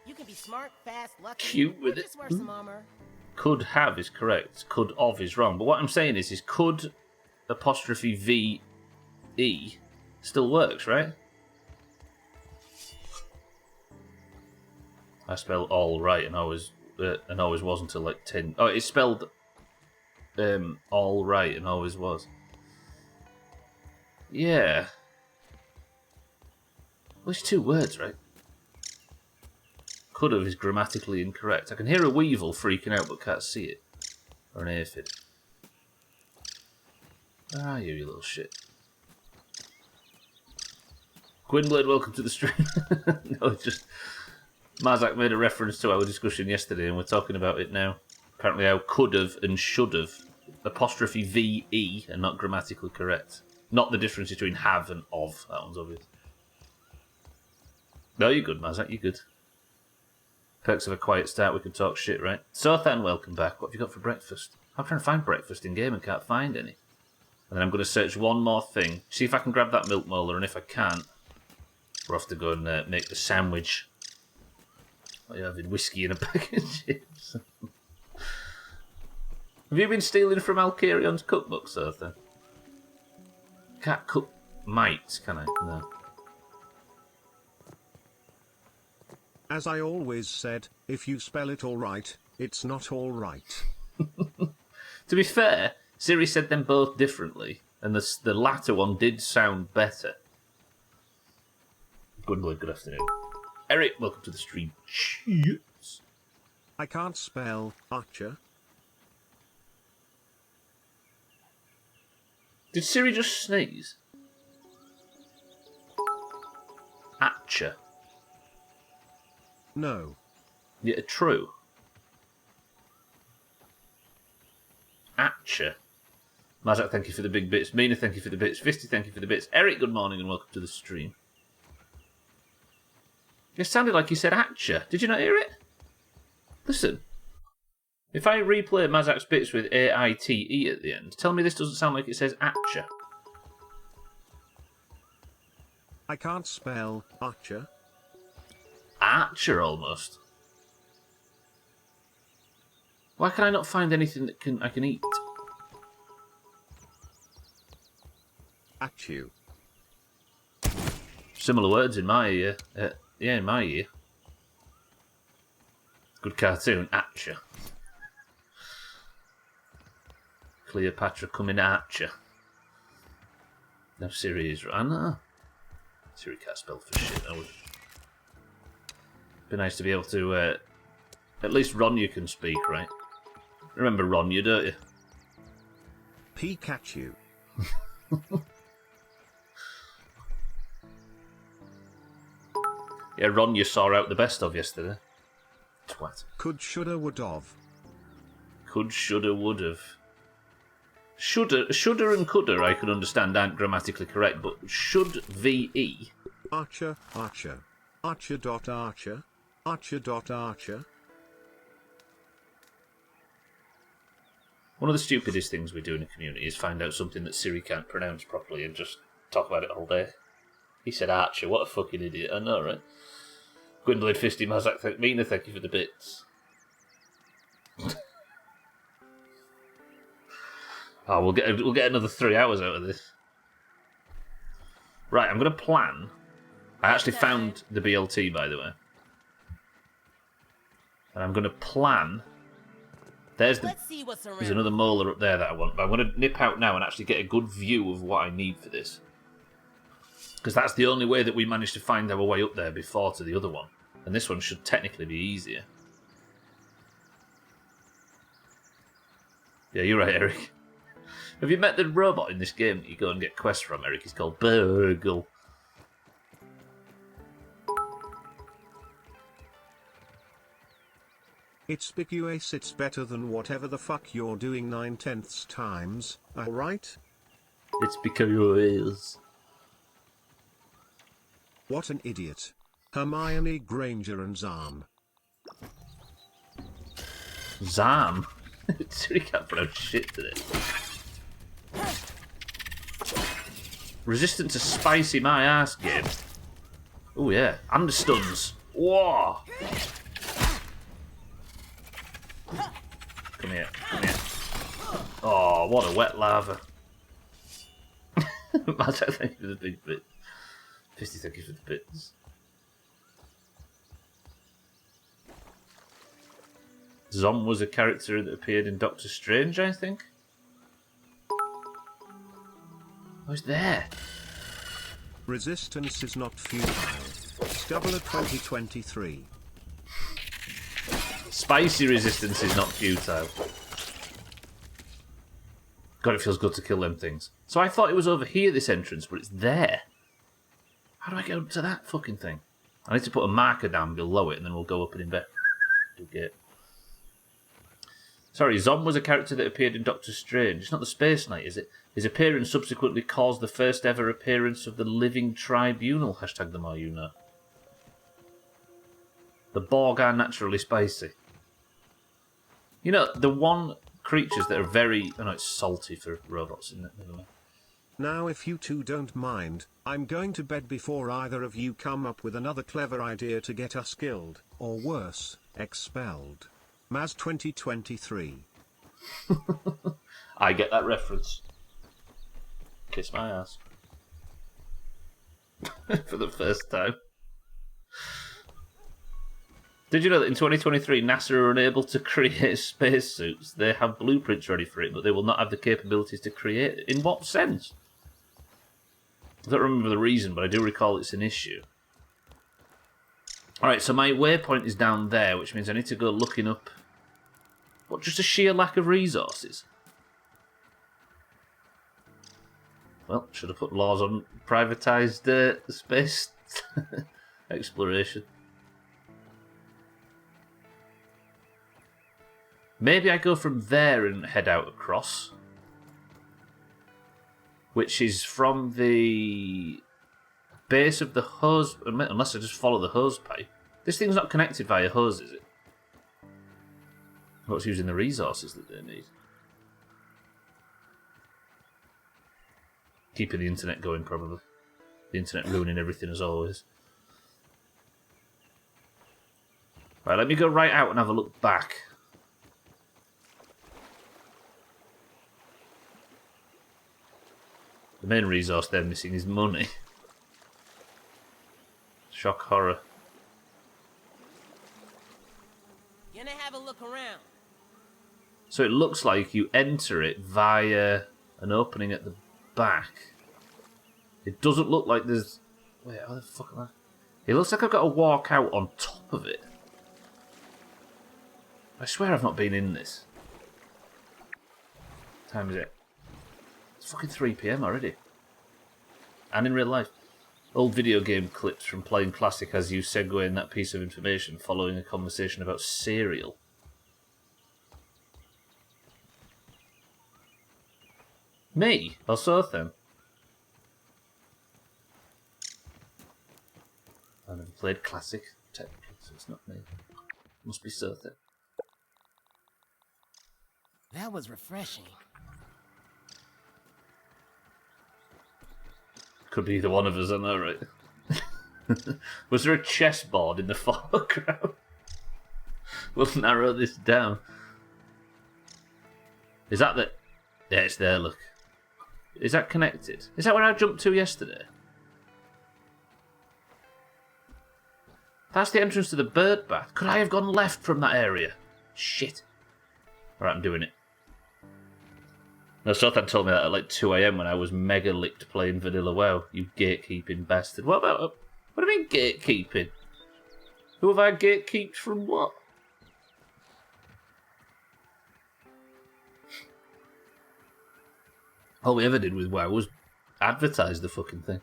You can be smart, fast, lucky, cute with or it. just wear some armor. Could have is correct. Could of is wrong. But what I'm saying is could apostrophe V-E still works, right? I spell all right and always was until like 10. Oh, it's spelled all right and always was. Yeah. Well, it's 2 words, right? Could have is grammatically incorrect. I can hear a weevil freaking out but can't see it. Or an aphid. Where are you, you little shit? Gwynblade, welcome to the stream. No, it's just... Marzak made a reference to our discussion yesterday and we're talking about it now. Apparently how could have and should have. Apostrophe V-E and not grammatically correct. Not the difference between have and of. That one's obvious. No, you're good, Marzak, you're good. Perks of a quiet start, we can talk shit, right? Sothan, welcome back. What have you got for breakfast? I'm trying to find breakfast in game and can't find any. And then I'm going to search one more thing. See if I can grab that milk molar, and if I can't, we'll have to go and make the sandwich. What are you having? Whiskey in a bag of chips. Have you been stealing from Alcarion's cookbook, Sothan? Can't cook mites, can I? No. As I always said, if you spell it all right, it's not all right. To be fair, Siri said them both differently, and the latter one did sound better. Good afternoon. Eric, welcome to the stream. Cheers. I can't spell Archer. Did Siri just sneeze? Atcha. No. Yeah, true. Atcha. Mazak, thank you for the big bits. Mina, thank you for the bits. Fisty, thank you for the bits. Eric, good morning and welcome to the stream. It sounded like you said Atcha. Did you not hear it? Listen. If I replay Mazak's bits with A-I-T-E at the end, tell me this doesn't sound like it says Atcha. I can't spell Archer. Archer, almost. Why can I not find anything that I can eat? At you. Similar words in my ear. Yeah, in my ear. Good cartoon, Atcha. Cleopatra coming at you. No, Siri is right. I know. Siri can't spell for shit, I would. Be nice to be able to, at least Ronya can speak, right? Remember Ronya, don't you? Pikachu. Yeah, Ronya saw out the best of yesterday. Twat. Could, shoulda, would of. Could, shoulda, would have. Shoulda and coulda I can understand aren't grammatically correct, but should VE? Archer, Archer. Archer dot Archer. Archer dot Archer. One of the stupidest things we do in a community is find out something that Siri can't pronounce properly and just talk about it all day. He said Archer, what a fucking idiot, I know, right? Gwynblade Fisty Mazak, Mina, thank you for the bits. Oh, we'll get another 3 hours out of this. Right, I'm going to plan. I actually found the BLT, by the way. And I'm going to plan. There's another molar up there that I want. But I'm going to nip out now and actually get a good view of what I need for this. Because that's the only way that we managed to find our way up there before to the other one. And this one should technically be easier. Yeah, you're right, Eric. Have you met the robot in this game that you go and get quests from, Eric? He's called Burgle. It's Spiculace, it's better than whatever the fuck you're doing 9/10 times, alright? It's because... What an idiot. Hermione Granger and Zam. Zam? He can't pronounce shit today. Resistant to spicy my ass game. Oh yeah, understuns. Whoa! Come here, come here. Oh, what a wet lava. Matt, thank you for the big bit. Fisty, thank you for the bits. Zom was a character that appeared in Doctor Strange, I think. Oh, it's there. Resistance is not futile. Stubbler 2023. Spicy resistance is not futile. God, it feels good to kill them things. So I thought it was over here, this entrance, but it's there. How do I get up to that fucking thing? I need to put a marker down below it, and then we'll go up and investigate. Sorry, Zom was a character that appeared in Doctor Strange. It's not the Space Knight, is it? His appearance subsequently caused the first ever appearance of the Living Tribunal. Hashtag the more you know. The Borg are naturally spicy. You know, the one creatures that are very... Oh no, it's salty for robots, isn't it? Never mind. Now if you two don't mind, I'm going to bed before either of you come up with another clever idea to get us killed, or worse, expelled. Maz 2023. I get that reference. Kiss my ass. For the first time. Did you know that in 2023 NASA are unable to create spacesuits? They have blueprints ready for it, but they will not have the capabilities to create it. In what sense? I don't remember the reason, but I do recall it's an issue. Alright, so my waypoint is down there, which means I need to go looking up... What, just a sheer lack of resources? Well, should have put laws on privatised space exploration. Maybe I go from there and head out across. Which is from the base of the hose... Unless I just follow the hose pipe. This thing's not connected via hose, is it? What's using the resources that they need? Keeping the internet going, probably. The internet ruining everything as always. Right, let me go right out and have a look back. The main resource they're missing is money. Shock horror. Gonna have a look around. So it looks like you enter it via an opening at the back. It doesn't look like there's... Wait, how the fuck am I... It looks like I've got to walk out on top of it. I swear I've not been in this. What time is it? It's fucking 3 PM already. And in real life. Old video game clips from playing Classic as you segue in that piece of information following a conversation about cereal. Me? Or Sothan? I've never played Classic, technically, so it's not me. Must be Sothan. That was refreshing. Could be either one of us, I know, right? Was there a chessboard in the foreground? We'll narrow this down. Is that the... Yeah, it's there, look. Is that connected? Is that where I jumped to yesterday? That's the entrance to the bird bath. Could I have gone left from that area? Shit. Alright, I'm doing it. No, Sothan told me that at like 2 AM when I was mega licked playing Vanilla WoW. You gatekeeping bastard. What about... What do you mean gatekeeping? Who have I gatekeeped from what? All we ever did with WoW was advertise the fucking thing.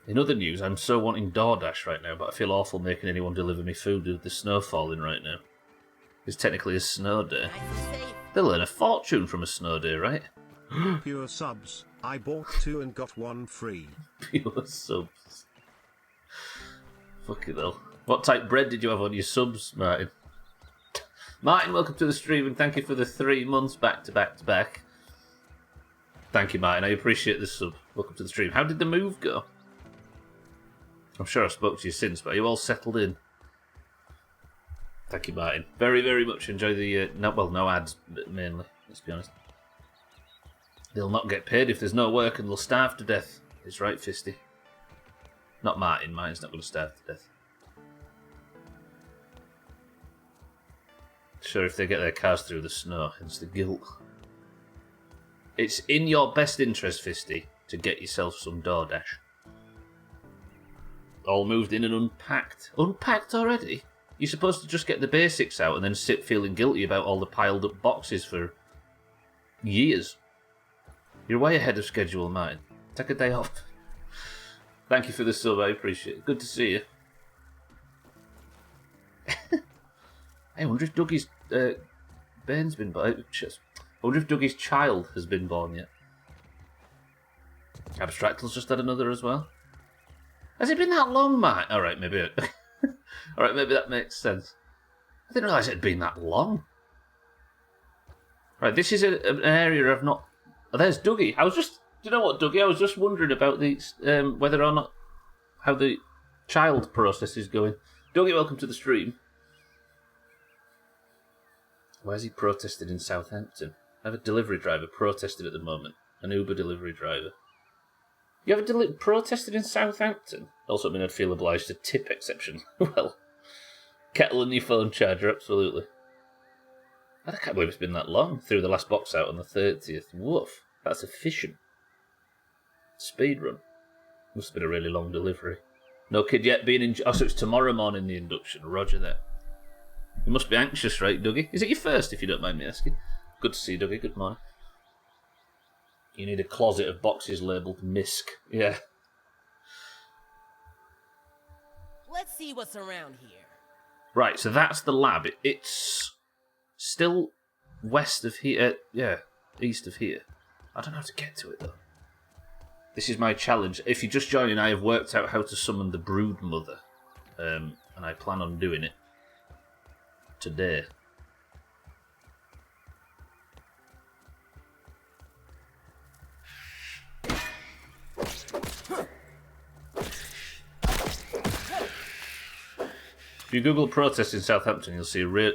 In other news, I'm so wanting DoorDash right now, but I feel awful making anyone deliver me food with the snow falling right now. It's technically a snow day. Nice and safe. They'll earn a fortune from a snow day, right? Pure subs. I bought 2 and got 1 free. Pure subs. Fucking hell. What type bread did you have on your subs, Martin? Martin, welcome to the stream and thank you for the 3 months back to back to back. Thank you, Martin. I appreciate the sub. Welcome to the stream. How did the move go? I'm sure I've spoke to you since, but are you all settled in? Thank you, Martin. Very, very much. Enjoy the... no ads, mainly. Let's be honest. They'll not get paid if there's no work and they'll starve to death. It's right, Fisty. Not Martin. Martin's not going to starve to death. Sure, if they get their cars through the snow, hence the guilt. It's in your best interest, Fisty, to get yourself some DoorDash. All moved in and unpacked. Unpacked already? You're supposed to just get the basics out and then sit feeling guilty about all the piled up boxes for years. You're way ahead of schedule, mine. Take a day off. Thank you for the sub, I appreciate it. Good to see you. I wonder if Dougie's Bane's been born. I wonder if Dougie's child has been born yet. Abstractal's just had another as well. Has it been that long, Matt? Alright, maybe. Alright, maybe that makes sense. I didn't realise it had been that long. Right, this is an area I've not... Oh, there's Dougie. Do you know what, Dougie? I was just wondering about the whether or not... how the child process is going. Dougie, welcome to the stream. Where's he protested in Southampton? I have a delivery driver protested at the moment. An Uber delivery driver. You have protested in Southampton? Also, I mean, I'd feel obliged to tip exception. Well, kettle and your phone charger, absolutely. I can't believe it's been that long. Threw the last box out on the 30th. Woof. That's efficient. Speed run. Must have been a really long delivery. No kid yet being in... Oh, so it's tomorrow morning, the induction. Roger that. You must be anxious, right, Dougie? Is it your first, if you don't mind me asking? Good to see you, Dougie. Good morning. You need a closet of boxes labelled MISC. Yeah. Let's see what's around here. Right, so that's the lab. It's still west of here. East of here. I don't know how to get to it, though. This is my challenge. If you're just joining, I have worked out how to summon the Brood Mother. And I plan on doing it today. If you Google protests in Southampton, you'll see a real...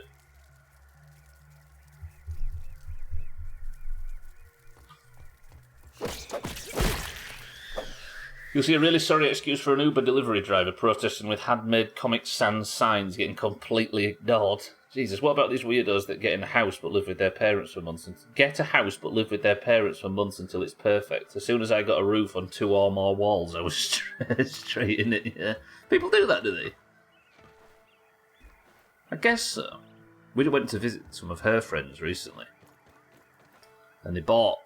You'll see a really sorry excuse for an Uber delivery driver protesting with handmade Comic Sans signs getting completely ignored. Jesus, what about these weirdos that get in a house but live with their parents for months? Get a house but live with their parents for months until it's perfect. As soon as I got a roof on 2 or more walls, I was straight in it, yeah. People do that, do they? I guess so. We went to visit some of her friends recently. And they bought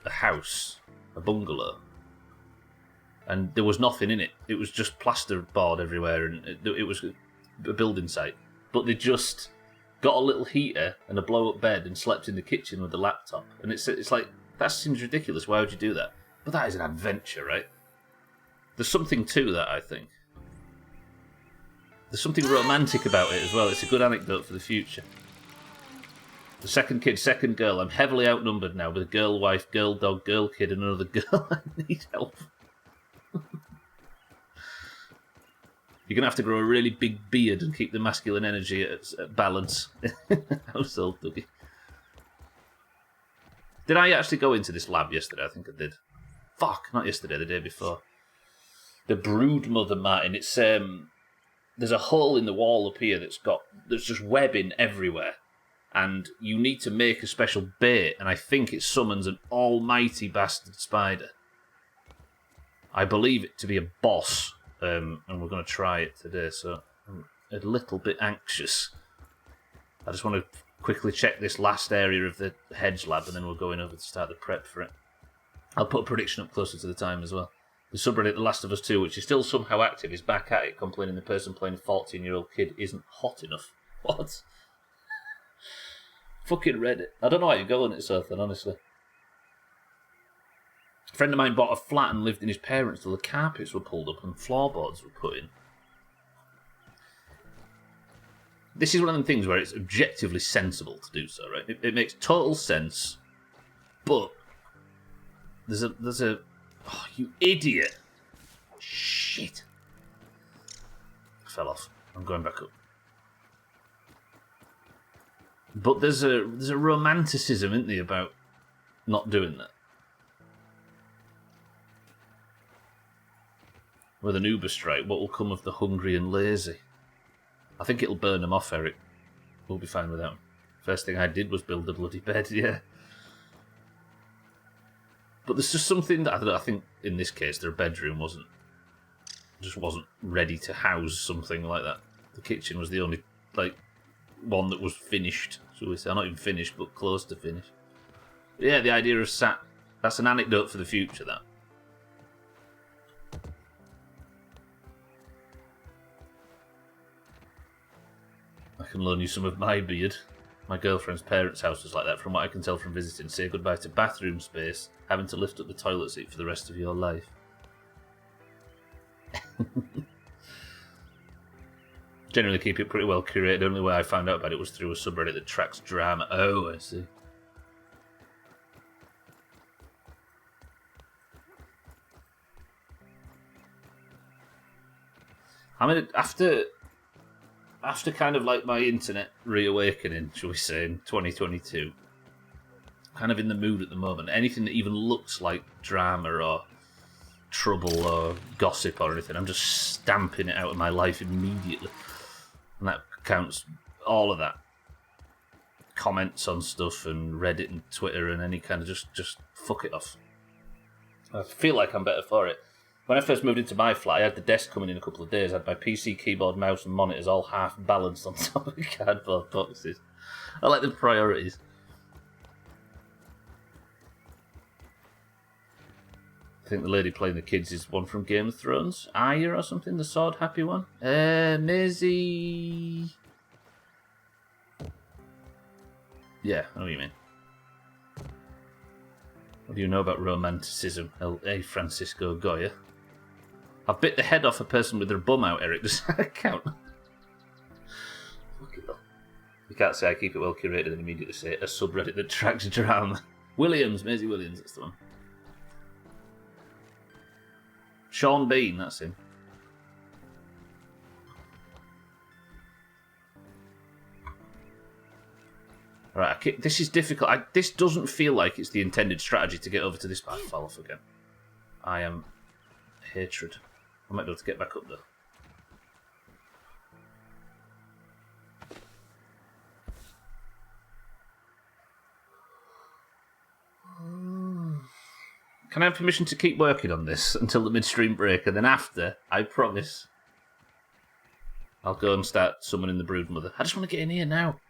a house, a bungalow. And there was nothing in it. It was just plasterboard everywhere, and it was a building site. But they just got a little heater and a blow-up bed and slept in the kitchen with the laptop. And it's like, that seems ridiculous. Why would you do that? But that is an adventure, right? There's something to that, I think. There's something romantic about it as well. It's a good anecdote for the future. The second kid, second girl. I'm heavily outnumbered now with a girl wife, girl dog, girl kid, and another girl. I need help. You're going to have to grow a really big beard and keep the masculine energy at balance. Household, Dougie. Did I actually go into this lab yesterday? I think I did. Fuck, not yesterday, the day before. The Brood Mother, Martin. It's there's a hole in the wall up here there's just webbing everywhere. And you need to make a special bait, and I think it summons an almighty bastard spider. I believe it to be a boss. And we're going to try it today, so I'm a little bit anxious. I just want to quickly check this last area of the hedge lab, and then we're going over to start the prep for it. I'll put a prediction up closer to the time as well. The subreddit The Last of Us 2, which is still somehow active, is back at it, complaining the person playing a 14-year-old kid isn't hot enough. What? Fucking Reddit. I don't know how you go on it, Sothan, honestly. A friend of mine bought a flat and lived in his parents till the carpets were pulled up and floorboards were put in. This is one of them things where it's objectively sensible to do so, right? It makes total sense, but there's a... Oh, you idiot! Shit! I fell off. I'm going back up. But there's a romanticism, isn't there, about not doing that. With an Uber strike, what will come of the hungry and lazy? I think it'll burn them off, Eric. We'll be fine with that. First thing I did was build a bloody bed, yeah. But there's just something that I think in this case their bedroom wasn't ready to house something like that. The kitchen was the only one that was finished, shall we say? Not even finished, but close to finished. But yeah, the idea of that's an anecdote for the future, that. I can loan you some of my beard. My girlfriend's parents' house was like that, from what I can tell from visiting. Say goodbye to bathroom space, having to lift up the toilet seat for the rest of your life. Generally keep it pretty well curated. The only way I found out about it was through a subreddit that tracks drama. Oh, I see. I mean, after kind of like my internet reawakening, shall we say, in 2022, kind of in the mood at the moment. Anything that even looks like drama or trouble or gossip or anything, I'm just stamping it out of my life immediately. And that counts all of that. Comments on stuff and Reddit and Twitter and any kind of just fuck it off. I feel like I'm better for it. When I first moved into my flat, I had the desk coming in a couple of days. I had my PC, keyboard, mouse and monitors all half balanced on top of cardboard boxes. I like the priorities. I think the lady playing the kids is one from Game of Thrones. Arya or something, the sword happy one. Maisie. Yeah, I know what you mean. What do you know about romanticism, L.A. Francisco Goya? I bit the head off a person with their bum out, Eric. Does that count? Fuck it up. You can't say I keep it well curated and immediately say a subreddit that tracks drama. Williams, Maisie Williams, that's the one. Sean Bean, that's him. Alright, this is difficult. This doesn't feel like it's the intended strategy to get over to this part. Fall off again. I am hatred. I might be able to get back up there. Can I have permission to keep working on this until the midstream break, and then after, I promise, I'll go and start summoning the Broodmother. I just want to get in here now.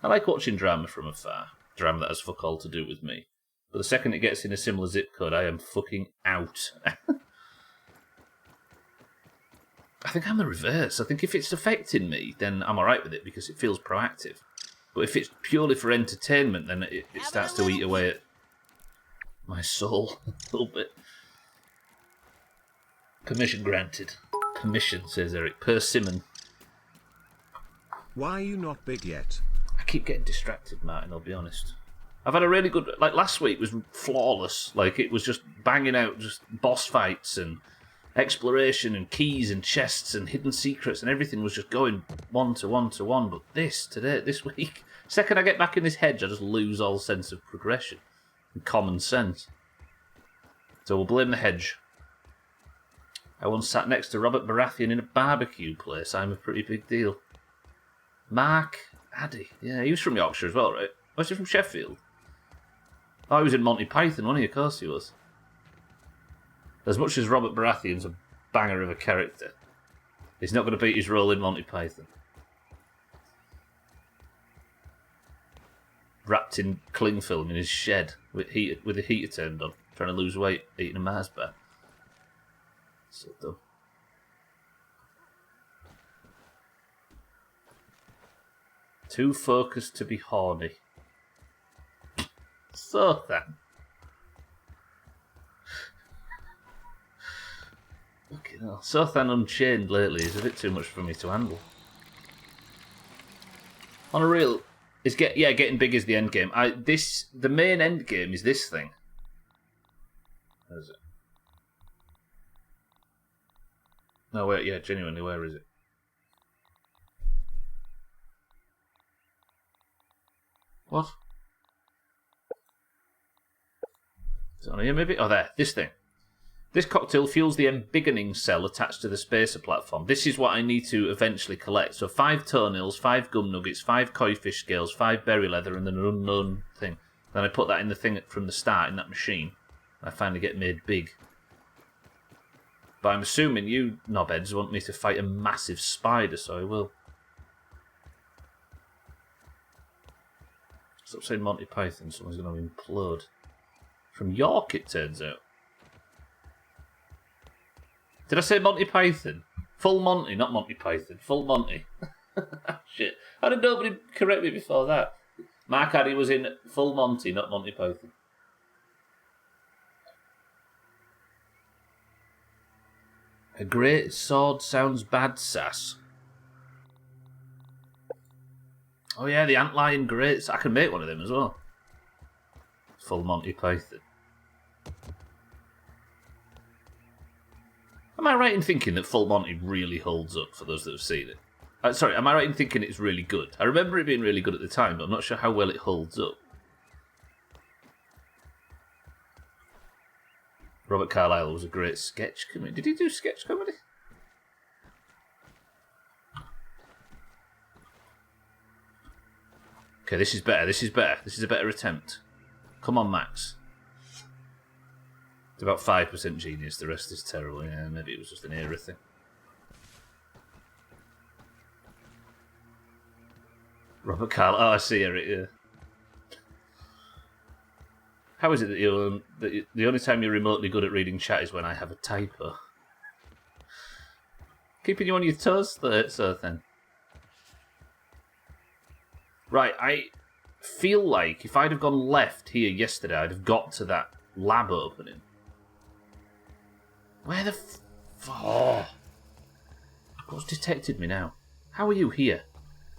I like watching drama from afar. Drama that has fuck all to do with me. But the second it gets in a similar zip code, I am fucking out. I think I'm the reverse. I think if it's affecting me, then I'm alright with it because it feels proactive. But if it's purely for entertainment, then it starts to eat away at my soul a little bit. Permission granted. Permission, says Eric. Persimmon. Why are you not big yet? I keep getting distracted, Martin, I'll be honest. I've had a really good... Like, last week was flawless. Like, it was just banging out just boss fights and exploration and keys and chests and hidden secrets and everything was just going one to one to one. But this week, second I get back in this hedge, I just lose all sense of progression and common sense. So we'll blame the hedge. I once sat next to Robert Baratheon in a barbecue place. I'm a pretty big deal. Mark Addy. Yeah, he was from Yorkshire as well, right? Was he from Sheffield? Oh, he was in Monty Python, wasn't he? Of course he was. As much as Robert Baratheon's a banger of a character, he's not going to beat his role in Monty Python. Wrapped in cling film in his shed with the heater turned on, trying to lose weight, eating a Mars bar. So dumb. Too focused to be horny. So then. Fucking hell. Sothan Unchained lately is a bit too much for me to handle. On a real, getting big is the end game. The main end game is this thing. Where is it? No, wait, yeah, genuinely, where is it? What? Is it on here maybe? Oh, there, this thing. This cocktail fuels the embiggening cell attached to the spacer platform. This is what I need to eventually collect. So 5 toenails, 5 gum nuggets, 5 koi fish scales, 5 berry leather, and then an unknown thing. Then I put that in the thing from the start in that machine. I finally get made big. But I'm assuming you knobheads want me to fight a massive spider, so I will. Stop saying Monty Python, someone's going to implode. From York, it turns out. Did I say Monty Python? Full Monty, not Monty Python. Full Monty. Shit. How did nobody correct me before that? Mark Addy was in Full Monty, not Monty Python. A great sword sounds bad, sass. Oh yeah, the antlion greats. I can make one of them as well. Full Monty Python. Am I right in thinking that Full Monty really holds up for those that have seen it? Sorry, am I right in thinking it's really good? I remember it being really good at the time, but I'm not sure how well it holds up. Robert Carlyle was a great sketch comedy. Did he do sketch comedy? Okay, this is better. This is better. This is a better attempt. Come on, Max. It's about 5% genius. The rest is terrible. Yeah, maybe it was just an era thing. Robert Carlyle. Oh, I see, Eric. Yeah. How is it that the only time you're remotely good at reading chat is when I have a typo? Keeping you on your toes, so then. Right, I feel like if I'd have gone left here yesterday, I'd have got to that lab opening. Where the oh. What's detected me now? How are you here?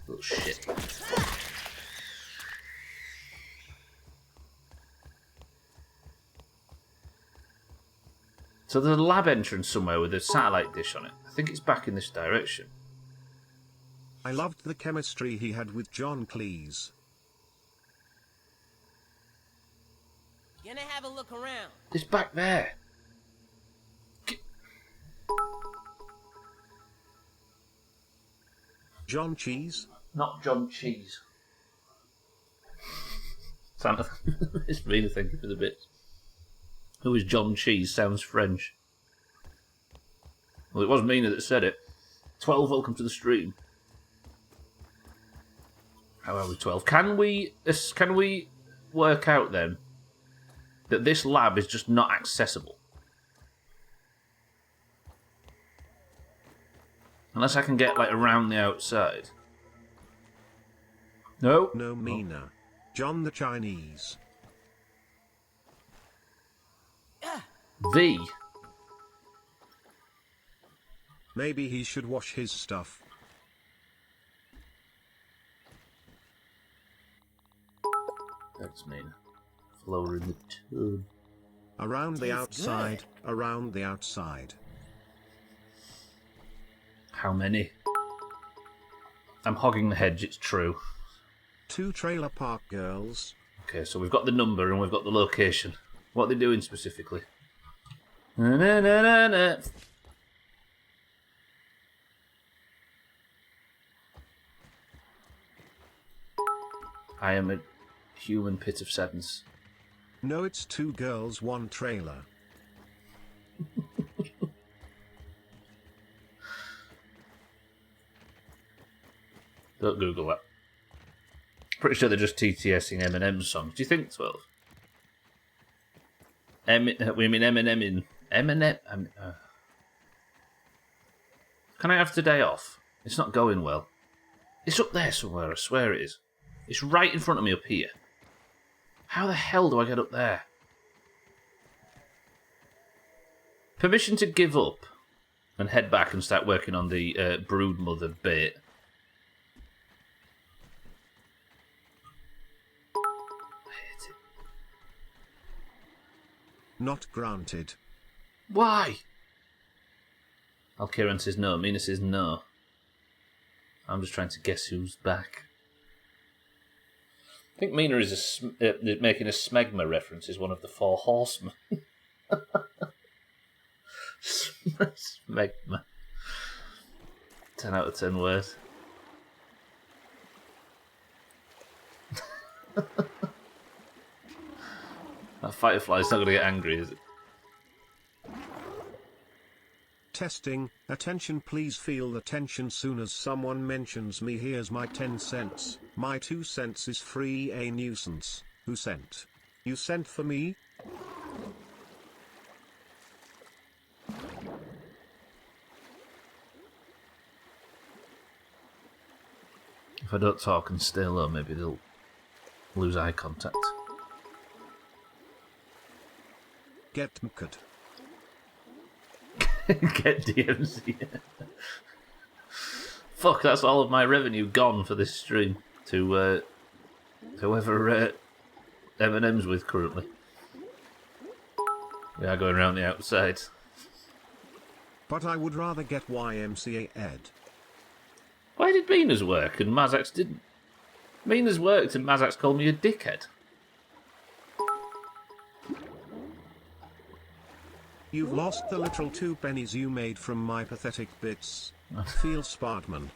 Little shit. So there's a lab entrance somewhere with a satellite dish on it. I think it's back in this direction. I loved the chemistry he had with John Cleese. Gonna have a look around. It's back there. John Cheese? Not John Cheese. Santa. It's really thinking for the bits. Who is John Cheese? Sounds French. Well, it wasn't Mina that said it. 12, welcome to the stream. How are we, 12? Can we work out then that this lab is just not accessible? Unless I can get like around the outside. No? No, Mina. John the Chinese. V. Maybe he should wash his stuff. That's mean. Flower in the tube. Around the Tastes outside, good. around the outside. How many? I'm hogging the hedge, it's true. 2 trailer park girls. Okay, so we've got the number and we've got the location. What are they doing specifically? Na, na, na, na, na. I am a human pit of sadness. No, it's 2 girls, 1 trailer. Don't Google that. Pretty sure they're just TTSing Eminem's songs. Do you think, 12? We mean Eminem in... Eminem... Can I have today off? It's not going well. It's up there somewhere, I swear it is. It's right in front of me up here. How the hell do I get up there? Permission to give up and head back and start working on the broodmother bait. I hate it. Not granted. Why? Alkiran says no. Mina says no. I'm just trying to guess who's back. I think Mina is making a smegma reference. Is one of the 4 horsemen. Smegma. 10 out of 10 words. That firefly's not going to get angry, is it? Testing, attention, please feel the tension soon as someone mentions me. Here's my 10 cents. My 2 cents is free, a nuisance. Who sent? You sent for me? If I don't talk and stay low, maybe they'll lose eye contact. Get mked. Get DMC. Fuck, that's all of my revenue gone for this stream to whoever M&M's with currently. We are going around the outside. But I would rather get YMCA Ed. Why did Mina's work and Mazax didn't? Mina's worked and Mazax called me a dickhead. You've lost the literal 2 pennies you made from my pathetic bits. Feel Spartman.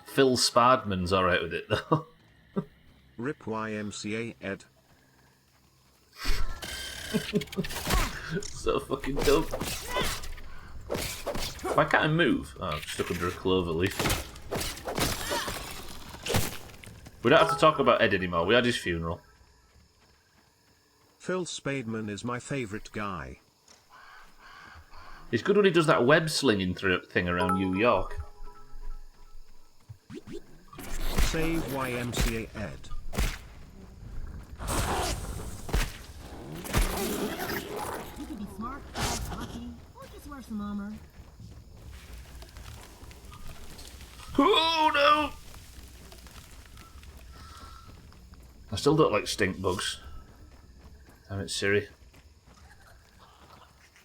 Phil Spardman's alright with it though. Rip YMCA Ed. So fucking dumb. Why can't I move? Oh, I'm stuck under a clover leaf. We don't have to talk about Ed anymore. We had his funeral. Phil Spademan is my favourite guy. It's good when he does that web slinging thing around New York. Save YMCA Ed. You can be smart, fast, lucky, or just wear some armor. Oh no! I still don't like stink bugs. Damn it, Siri.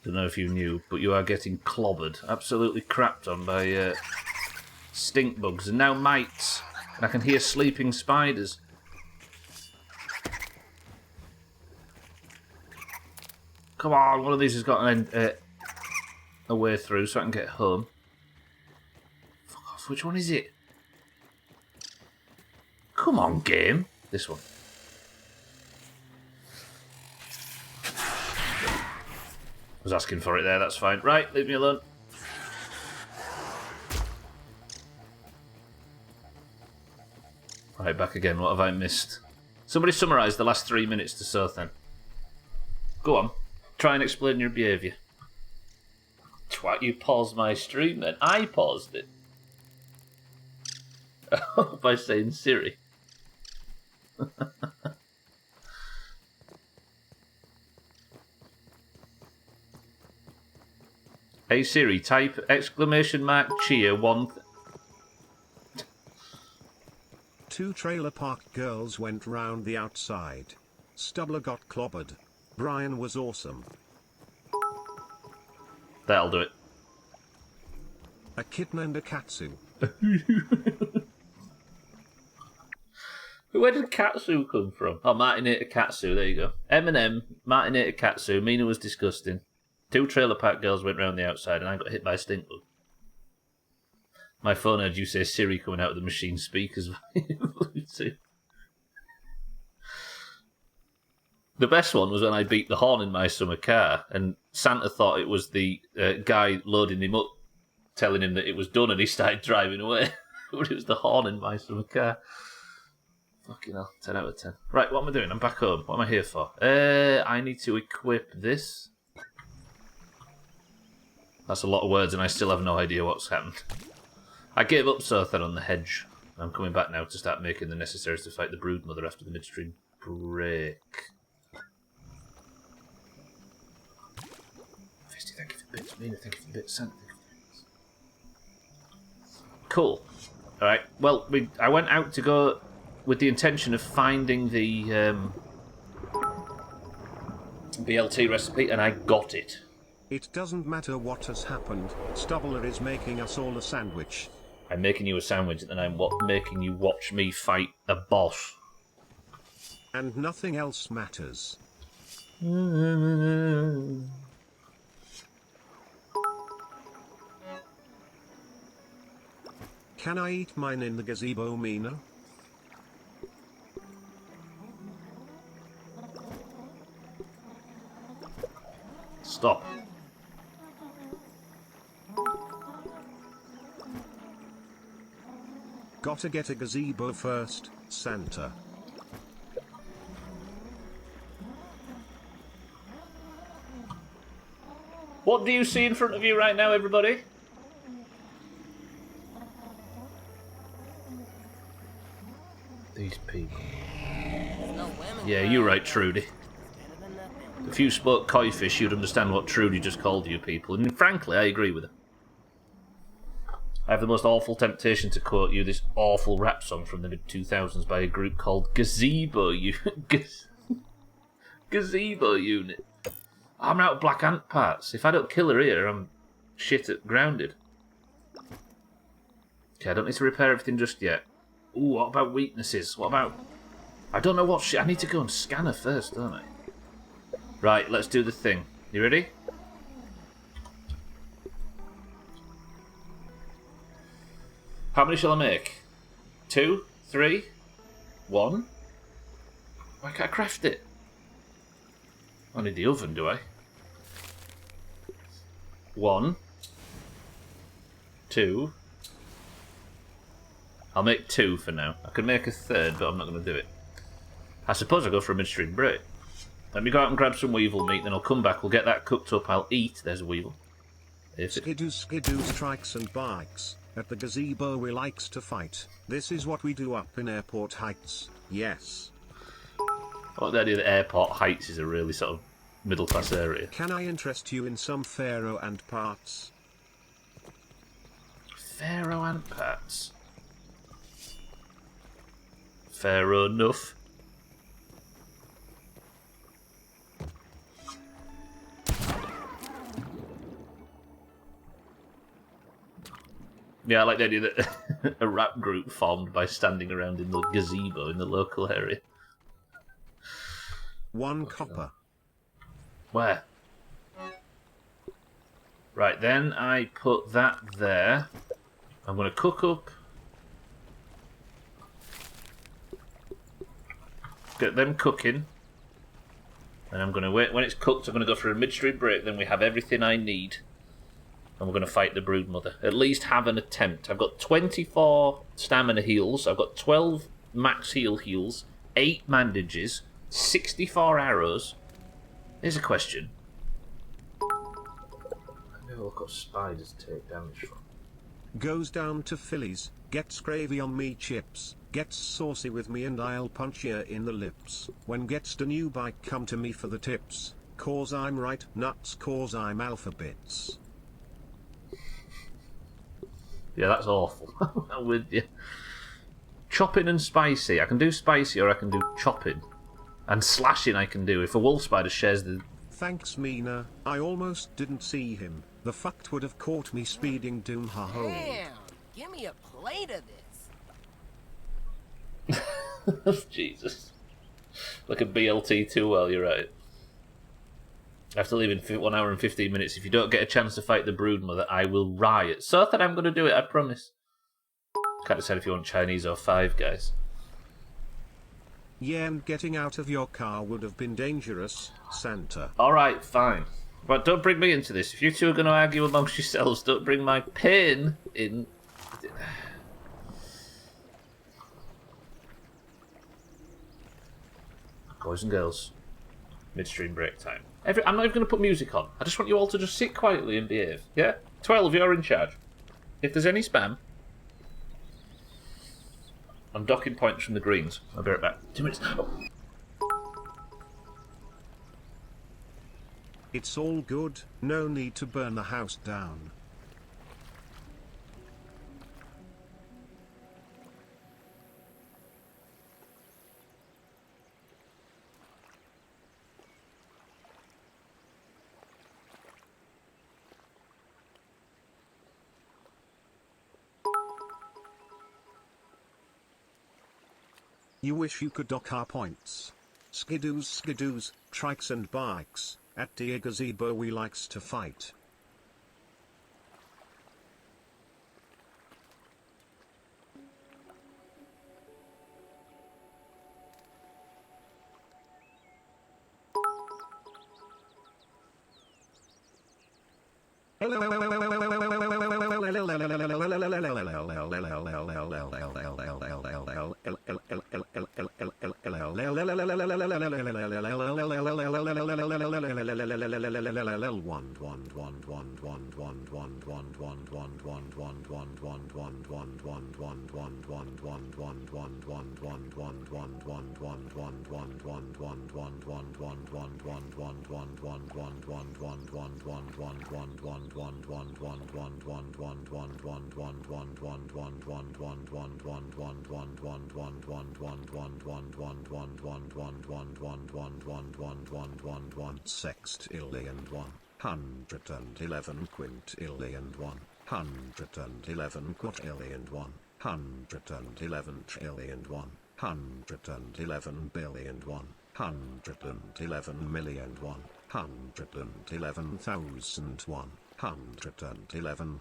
Don't know if you knew, but you are getting clobbered, absolutely crapped on by stink bugs and now mites. And I can hear sleeping spiders. Come on, one of these has got a way through so I can get home. Fuck off, which one is it? Come on, game. This one. I was asking for it there, that's fine. Right, leave me alone. Right, back again. What have I missed? Somebody summarise the last 3 minutes to Sothan. Go on. Try and explain your behaviour. Twat, you paused my stream then. I paused it. By saying Siri. Hey Siri, type !cheer 1. 2 trailer park girls went round the outside. Stubbler got clobbered. Brian was awesome. That'll do it. A kitten and a katsu. Where did Katsu come from? Oh, Martinator Katsu, there you go. Eminem, Martinator Katsu, Mina was disgusting. 2 trailer park girls went round the outside and I got hit by a stink bug. My phone heard you say Siri coming out of the machine speakers. The best one was when I beat the horn in my summer car and Santa thought it was the guy loading him up, telling him that it was done and he started driving away. But it was the horn in my summer car. Fucking hell, 10 out of 10. Right, what am I doing? I'm back home. What am I here for? I need to equip this. That's a lot of words and I still have no idea what's happened. I gave up Sothan on the hedge. I'm coming back now to start making the necessaries to fight the Broodmother after the midstream break. Fisty, thank you for the bits. Mina, thank you for the bits. Santa, thank you for the bits. Cool. Alright, well, I went out to go with the intention of finding the BLT recipe and I got it. It doesn't matter what has happened, Stubbler is making us all a sandwich. I'm making you a sandwich and then I'm making you watch me fight a boss. and nothing else matters. Can I eat mine in the gazebo, Mina? Stop. Gotta get a gazebo first, Santa. What do you see in front of you right now, everybody? These people. Yeah, you're right, Trudy. If you spoke koi-fish, you'd understand what Trudy just called you people, and frankly, I agree with her. I have the most awful temptation to quote you this awful rap song from the mid-2000s by a group called Gazebo Gazebo Unit. I'm out of black ant parts. If I don't kill her here, I'm shit at grounded. Okay, I don't need to repair everything just yet. Ooh, what about weaknesses? What about... I don't know what shit... I need to go and scan her first, don't I? Right, let's do the thing. You ready? How many shall I make? 2? 3? 1? Why can't I craft it? I need the oven, do I? 1. 2. I'll make 2 for now. I could make a third, but I'm not going to do it. I suppose I'll go for a midstream break. Let me go out and grab some weevil meat, then I'll come back, we'll get that cooked up, I'll eat. There's a weevil. Skidoo strikes and bikes. At the gazebo we likes to fight. This is what we do up in Airport Heights. Yes. What the idea that Airport Heights is a really sort of middle class area. Can I interest you in some pharaoh ant parts? Pharaoh ant parts. Pharaoh enough. Yeah, I like the idea that a rap group formed by standing around in the gazebo in the local area. 1 copper. Where? Right, then I put that there. I'm going to cook up. Get them cooking. And I'm going to wait. When it's cooked, I'm going to go for a midstream break. Then we have everything I need. And we're going to fight the broodmother. At least have an attempt. I've got 24 stamina heals. I've got 12 max heals. 8 bandages. 64 arrows. Here's a question. Maybe look up spiders to take damage from. Goes down to Phillies, gets gravy on me chips, gets saucy with me and I'll punch ya in the lips. When gets the new bike come to me for the tips, cause I'm right, nuts cause I'm alphabets. Yeah, that's awful. I'm with you. Chopping and spicy. I can do spicy or I can do chopping. And slashing I can do. If a wolf spider shares the... Thanks Mina, I almost didn't see him. The fucked would have caught me speeding Doomhaus. Damn, give me a plate of this. Jesus. Like a BLT too well, you're right. I have to leave in 1 hour and 15 minutes. If you don't get a chance to fight the broodmother, I will riot. So that I'm going to do it, I promise. Can't decide if you want Chinese or Five Guys. Yeah, and getting out of your car would have been dangerous, Santa. Alright, fine. But don't bring me into this. If you two are going to argue amongst yourselves, don't bring my pain in. Boys and girls, midstream break time. I'm not even going to put music on. I just want you all to just sit quietly and behave. Yeah? 12, you're in charge. If there's any spam, I'm docking points from the greens. I'll be right back. 2 minutes. Oh. It's all good, no need to burn the house down. You wish you could dock our points. Skidoos, trikes and bikes, at dear gazebo we likes to fight. Sextillion 111 quintillion 111 quadrillion 111 trillion 111 billion 111 million 111,000 111.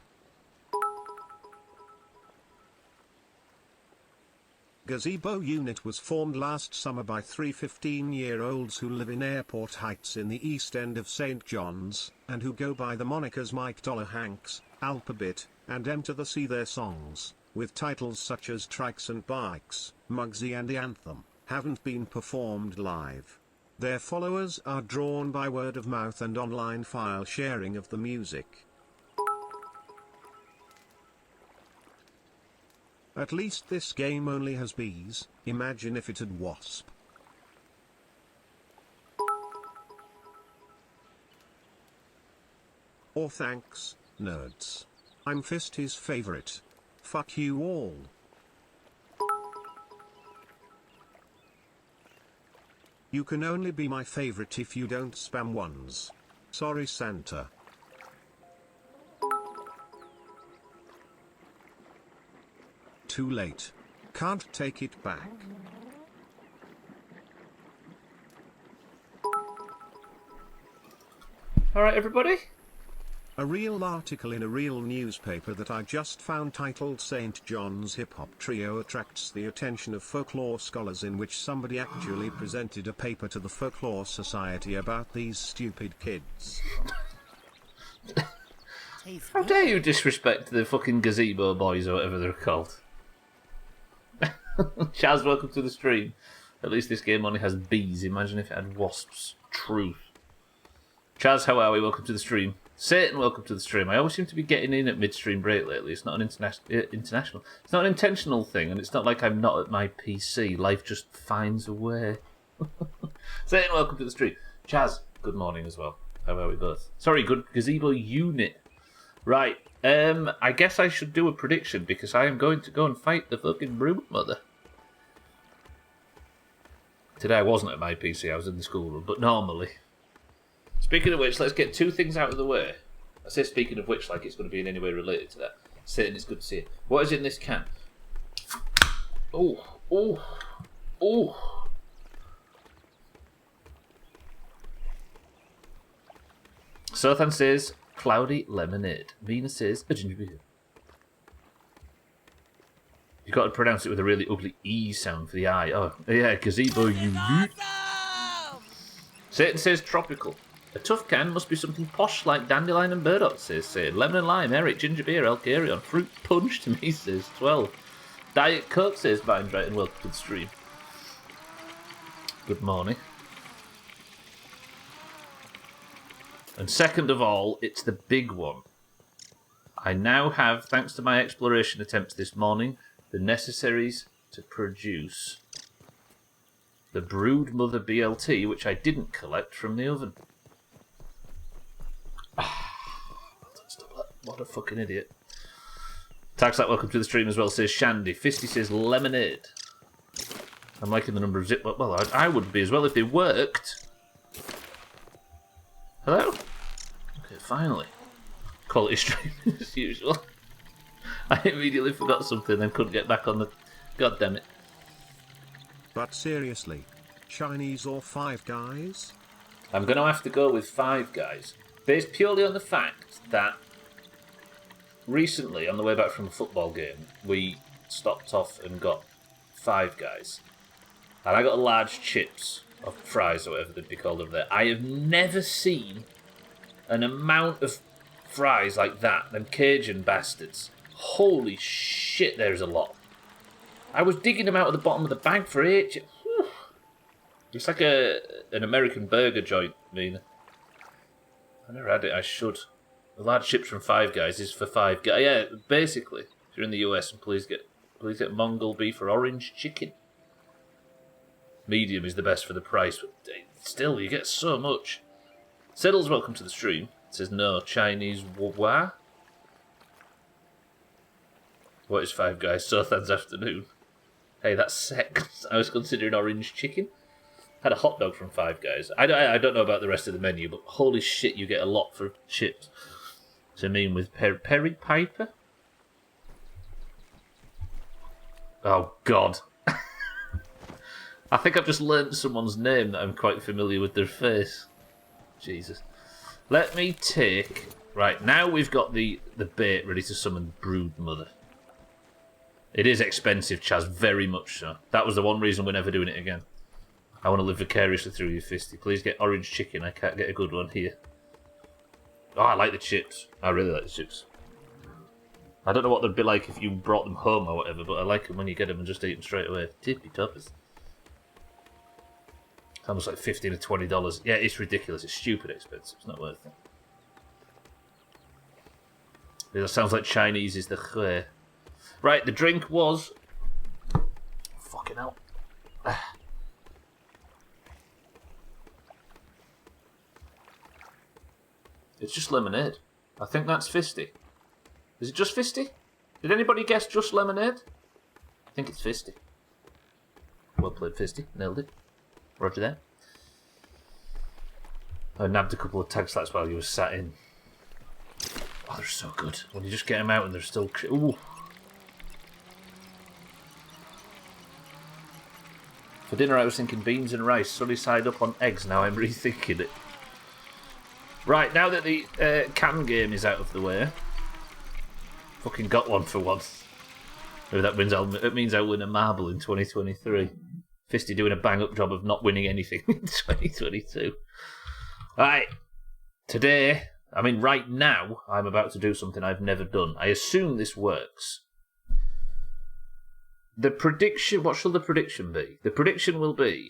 Gazebo unit was formed last summer by three 15-year-olds who live in Airport Heights in the East End of St. John's, and who go by the monikers Mike Dollar Hanks, Alphabet, and Enter the Sea. Their songs, with titles such as Trikes and Bikes, Mugsy and The Anthem, haven't been performed live. Their followers are drawn by word of mouth and online file sharing of the music. At least this game only has bees, imagine if it had wasp. Or thanks, nerds. I'm Fisty's favorite. Fuck you all. You can only be my favorite if you don't spam ones. Sorry Santa. Too late. Can't take it back. Alright, everybody? A real article in a real newspaper that I just found titled St. John's Hip Hop Trio attracts the attention of folklore scholars, in which somebody actually presented a paper to the Folklore Society about these stupid kids. How dare you disrespect the fucking gazebo boys or whatever they're called? Chaz, welcome to the stream. At least this game only has bees. Imagine if it had wasps. Truth. Chaz, how are we? Welcome to the stream. Satan, welcome to the stream. I always seem to be getting in at midstream break lately. It's not an international. It's not an intentional thing, and it's not like I'm not at my PC. Life just finds a way. Satan, welcome to the stream. Chaz, good morning as well. How are we both? Sorry, good gazebo unit. Right. I guess I should do a prediction because I am going to go and fight the fucking brood mother. Today I wasn't at my PC, I was in the schoolroom, but normally. Speaking of which, let's get two things out of the way. I say speaking of which like it's going to be in any way related to that. Satan, it's good to see you. What is in this can? Oh, oh, oh. Sothan says, cloudy lemonade. Mina says, a ginger beer. You've got to pronounce it with a really ugly E sound for the I. Oh, yeah, gazebo unit. Satan says, tropical. A tough can must be something posh like dandelion and burdock, says Satan. Lemon and lime, Eric, ginger beer, Elkarion. Fruit punch to me, says 12. Diet Coke, says Bindright, and welcome to the stream. Good morning. And second of all, it's the big one. I now have, thanks to my exploration attempts this morning, the necessaries to produce the Brood Mother BLT, which I didn't collect from the oven. What a fucking idiot. Tags that welcome to the stream as well, says Shandy. Fisty says lemonade. I'm liking the number of zip. Well, I would be as well if they worked. Hello? Okay, finally. Quality stream as usual. I immediately forgot something and couldn't get back on the... God damn it. But seriously, Chinese or Five Guys? I'm going to have to go with Five Guys, based purely on the fact that recently, on the way back from a football game, we stopped off and got Five Guys. And I got large chips, or fries, or whatever they'd be called over there. I have never seen an amount of fries like that, them Cajun bastards. Holy shit, there's a lot. I was digging them out of the bottom of the bag for ages. It's like an American burger joint, I mean. I never had it, I should. The large chips from Five Guys is for Five Guys. Yeah, basically, if you're in the US, and please get Mongol beef or orange chicken. Medium is the best for the price, but still, you get so much. Siddle's welcome to the stream. It says no, Chinese wah. What is Five Guys? Sothan's afternoon. Hey, that's sex. I was considering orange chicken. Had a hot dog from Five Guys. I don't know about the rest of the menu, but holy shit, you get a lot for chips. So I mean with Perry Piper? Oh, God. I think I've just learnt someone's name that I'm quite familiar with their face. Jesus. Let me take... Right, now we've got the bait ready to summon Brood Mother. It is expensive, Chaz, very much so. That was the one reason we're never doing it again. I want to live vicariously through you, Fisty. Please get orange chicken. I can't get a good one here. Oh, I like the chips. I really like the chips. I don't know what they'd be like if you brought them home or whatever, but I like them when you get them and just eat them straight away. Tippy toppers. It's almost like $15 or $20. Yeah, it's ridiculous. It's stupid expensive. It's not worth it. It sounds like Chinese is the khe. Right, the drink was... Fucking hell. It's just lemonade. I think that's Fisty. Is it just Fisty? Did anybody guess just lemonade? I think it's Fisty. Well played, Fisty. Nailed it. Roger that. I nabbed a couple of tag slats while you were sat in. Oh, they're so good. When you just get them out and they're still... Ooh. For dinner I was thinking beans and rice, sunny side up on eggs. Now I'm rethinking it. Right, now that the can game is out of the way, fucking got one for once. Maybe that means I'll win a marble in 2023. Fisty doing a bang-up job of not winning anything in 2022. Right, today, I mean right now, I'm about to do something I've never done. I assume this works. The prediction, what shall the prediction be? The prediction will be,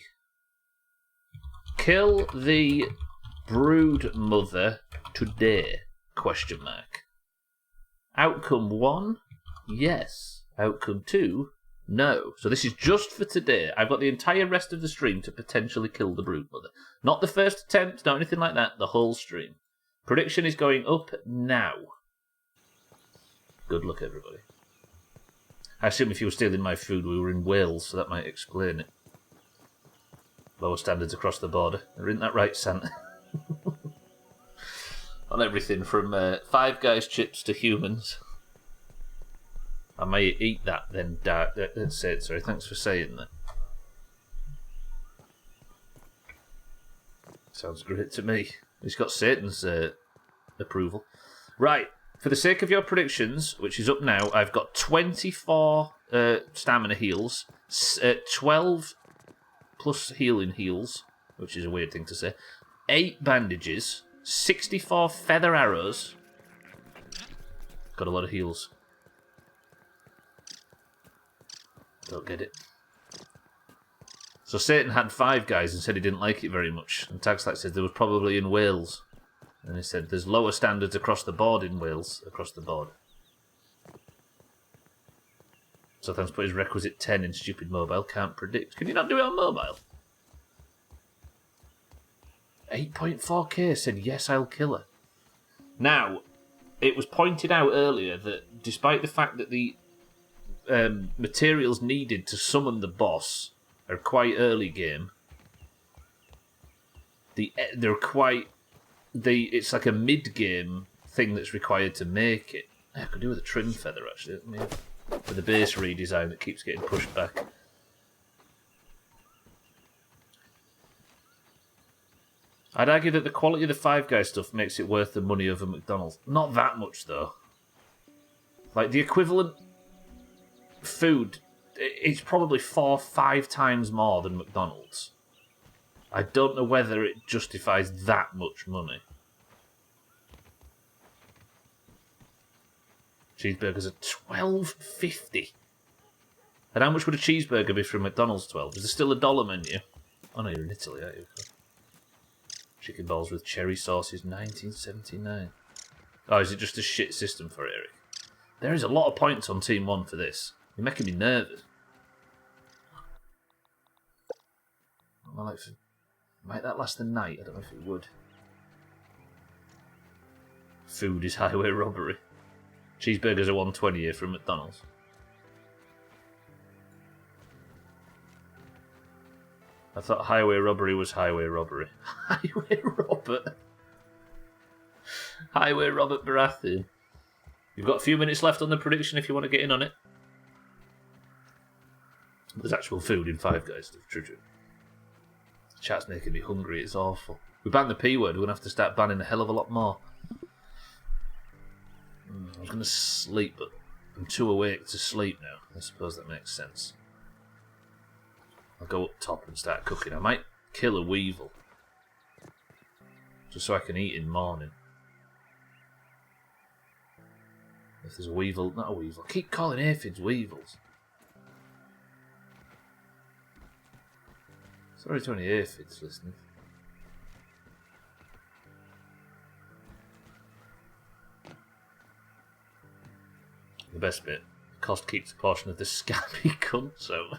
kill the Brood Mother today? Question mark. Outcome 1, yes. Outcome 2, no. So this is just for today. I've got the entire rest of the stream to potentially kill the Brood Mother. Not the first attempt, not anything like that, the whole stream. Prediction is going up now. Good luck, everybody. I assume if you were stealing my food, we were in Wales, so that might explain it. Lower standards across the border. Isn't that right, Santa? On everything from Five Guys chips to humans. I may eat that then, let's say it, sorry. Thanks for saying that. Sounds great to me. He's got Satan's approval. Right, for the sake of your predictions, which is up now, I've got 24 stamina heals, 12 plus healing heals, which is a weird thing to say, 8 bandages, 64 feather arrows. Got a lot of heals. Don't get it. So Satan had Five Guys and said he didn't like it very much. And Tagslack said there was probably in Wales. And he said there's lower standards across the board in Wales. Across the board. So thanks put his requisite 10 in stupid mobile. Can't predict. Can you not do it on mobile? 8.4k said yes, I'll kill her. Now, it was pointed out earlier that despite the fact that the materials needed to summon the boss are quite early game, it's like a mid-game thing that's required to make it. I could do with a trim feather, actually. For the base redesign that keeps getting pushed back. I'd argue that the quality of the Five Guys stuff makes it worth the money over McDonald's. Not that much, though. Like, the equivalent food, it's probably 4 or 5 times more than McDonald's. I don't know whether it justifies that much money. Cheeseburgers are $12.50. And how much would a cheeseburger be from McDonald's 12? Is there still a dollar menu? Oh no, you're in Italy, aren't you? Chicken balls with cherry sauces, 1979. Oh, is it just a shit system for it, Eric? There is a lot of points on Team 1 for this. You're making me nervous. Might that last the night? I don't know if it would. Food is highway robbery. Cheeseburgers are 120 here from McDonald's. I thought highway robbery was highway robbery. Highway Robert. Highway Robert Baratheon. You've got a few minutes left on the prediction if you want to get in on it. There's actual food in Five Guys stuff, true. The chat's making me hungry, it's awful. We banned the P word, we're going to have to start banning a hell of a lot more. I was going to sleep, but I'm too awake to sleep now. I suppose that makes sense. I'll go up top and start cooking. I might kill a weevil. Just so I can eat in morning. If there's a weevil... Not a weevil. I keep calling aphids weevils. Sorry to any aphids listening. The best bit. Cost keeps a portion of the scabby cunt, so...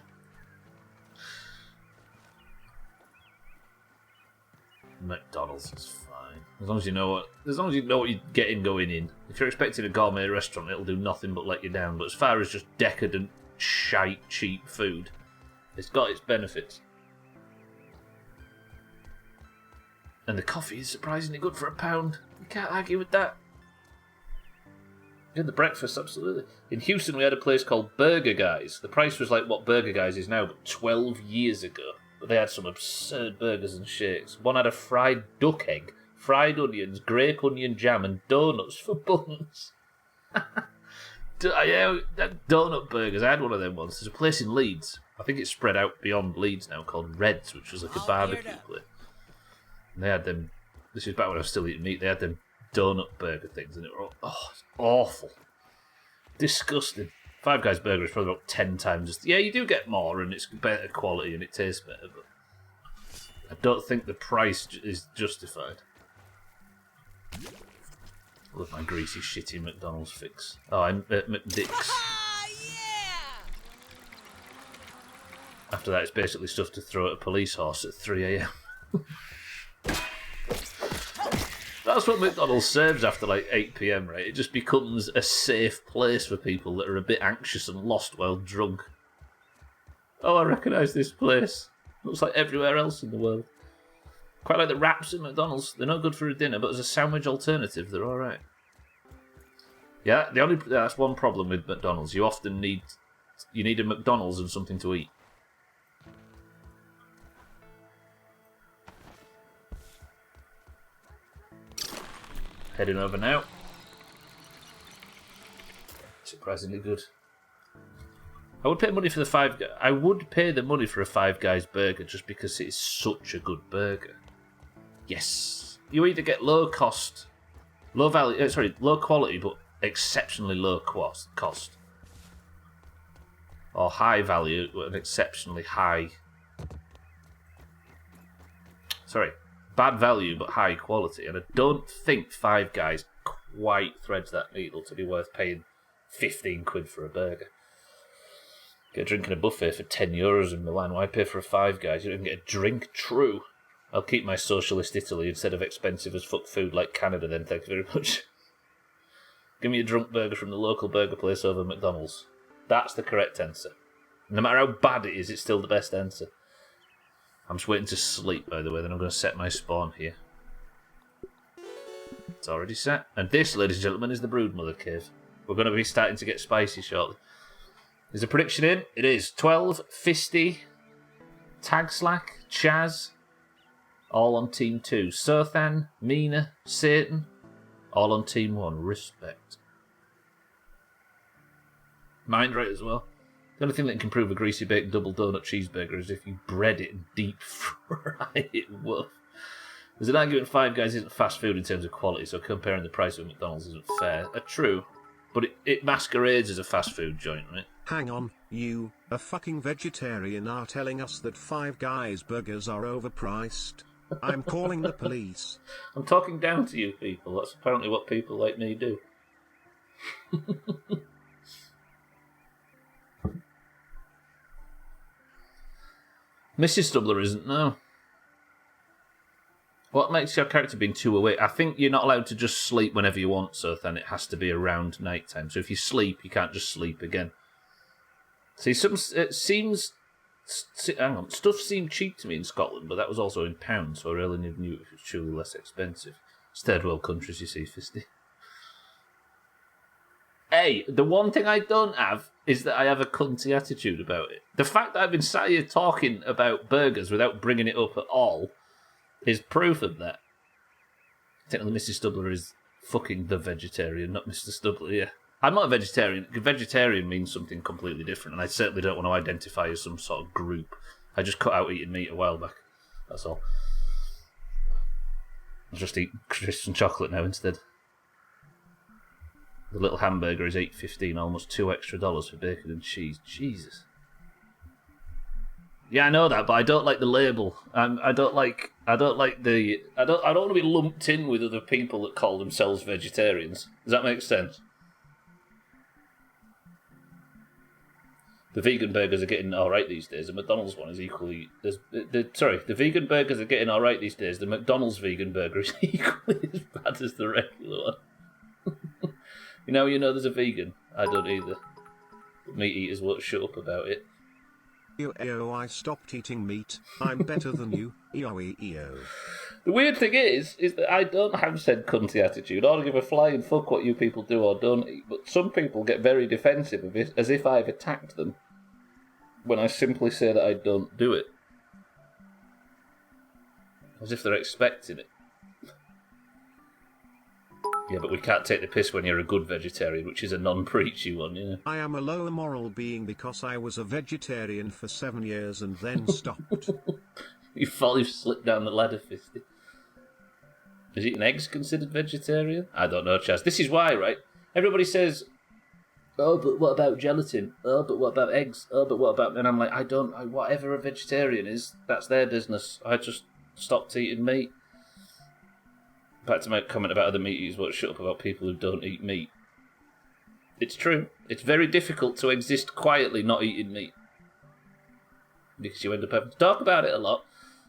McDonald's is fine. As long as you know what you're getting going in. If you're expecting a gourmet restaurant, it'll do nothing but let you down. But as far as just decadent, shite, cheap food, it's got its benefits. And the coffee is surprisingly good for £1. You can't argue with that. And the breakfast, absolutely. In Houston, we had a place called Burger Guys. The price was like what Burger Guys is now, but 12 years ago. But they had some absurd burgers and shakes. One had a fried duck egg, fried onions, grape onion jam, and donuts for buns. Yeah, donut burgers. I had one of them once. There's a place in Leeds. I think it's spread out beyond Leeds now, called Reds, which was like a barbecue place. And they had them. This is back when I was still eating meat. They had them donut burger things, and it were it's awful, disgusting. Five Guys burger is probably about 10 times. Yeah, you do get more, and it's better quality, and it tastes better. But I don't think the price is justified. I love my greasy, shitty McDonald's fix. Oh, I'm at McDick's. After that, it's basically stuff to throw at a police horse at 3 a.m. That's what McDonald's serves after like 8 p.m, right? It just becomes a safe place for people that are a bit anxious and lost while drunk. Oh, I recognise this place. Looks like everywhere else in the world. Quite like the wraps at McDonald's. They're not good for a dinner, but as a sandwich alternative, they're alright. Yeah, that's one problem with McDonald's. You often need a McDonald's and something to eat. Heading over now. Surprisingly good. I would pay money for the Five Guys. I would pay the money for a Five Guys burger just because it is such a good burger. Yes, you either get low quality, but exceptionally low cost, or high value but an exceptionally high. Bad value but high quality, and I don't think Five Guys quite threads that needle to be worth paying 15 quid for a burger. Get a drink in a buffet for €10 in Milan. Why pay for a Five Guys? You don't even get a drink. True. I'll keep my socialist Italy instead of expensive as fuck food like Canada then, thank you very much. Give me a drunk burger from the local burger place over McDonald's. That's the correct answer. No matter how bad it is, it's still the best answer. I'm just waiting to sleep, by the way, then I'm going to set my spawn here. It's already set. And this, ladies and gentlemen, is the Broodmother Cave. We're going to be starting to get spicy shortly. Is a prediction in? It is. 12, Fisty, Tag Slack, Chaz, All on Team 2. Sothan, Mina, Satan, all on Team 1. Respect. Mind right as well. The only thing that can improve a greasy baked double donut cheeseburger is if you bread it and deep fry it. Woof. There's an argument Five Guys isn't fast food in terms of quality, so comparing the price of McDonald's isn't fair. True, but it masquerades as a fast food joint, right? Hang on, you, a fucking vegetarian, are telling us that Five Guys burgers are overpriced? I'm calling the police. I'm talking down to you people. That's apparently what people like me do. Mrs. Stubbler isn't, no. What makes your character being too awake? I think you're not allowed to just sleep whenever you want, so then it has to be around night time. So if you sleep, you can't just sleep again. See, it seems... Hang on, stuff seemed cheap to me in Scotland, but that was also in pounds, so I really knew it was truly less expensive. It's third world countries, you see, Fisty. Hey, the one thing I don't have is that I have a cunty attitude about it. The fact that I've been sat here talking about burgers without bringing it up at all is proof of that. Technically, Mrs. Stubbler is fucking the vegetarian, not Mr. Stubbler, yeah. I'm not a vegetarian. Vegetarian means something completely different, and I certainly don't want to identify as some sort of group. I just cut out eating meat a while back. That's all. I'll just eat crisps and chocolate now instead. The little hamburger is $8.15, almost $2 extra for bacon and cheese. Jesus. Yeah, I know that, but I don't like the label. I don't want to be lumped in with other people that call themselves vegetarians. Does that make sense? The vegan burgers are getting alright these days. The McDonald's one is equally... the vegan burgers are getting alright these days. The McDonald's vegan burger is equally as bad as the regular one. You know there's a vegan? I don't either. But meat eaters won't shut up about it. Yo, I stopped eating meat. I'm better than you. Yo. The weird thing is that I don't have said cunty attitude. I don't give a flying fuck what you people do or don't eat. But some people get very defensive of it, as if I've attacked them, when I simply say that I don't do it. As if they're expecting it. Yeah, but we can't take the piss when you're a good vegetarian, which is a non-preachy one, yeah. I am a low moral being because I was a vegetarian for 7 years and then stopped. You've slipped down the ladder, Fisty. Is eating eggs considered vegetarian? I don't know, Chaz. This is why, right? Everybody says, oh, but what about gelatin? Oh, but what about eggs? Oh, but what about... And I'm like, whatever a vegetarian is, that's their business. I just stopped eating meat. Back to my comment about other meat eaters won't shut up about people who don't eat meat. It's true. It's very difficult to exist quietly not eating meat. Because you end up having to talk about it a lot.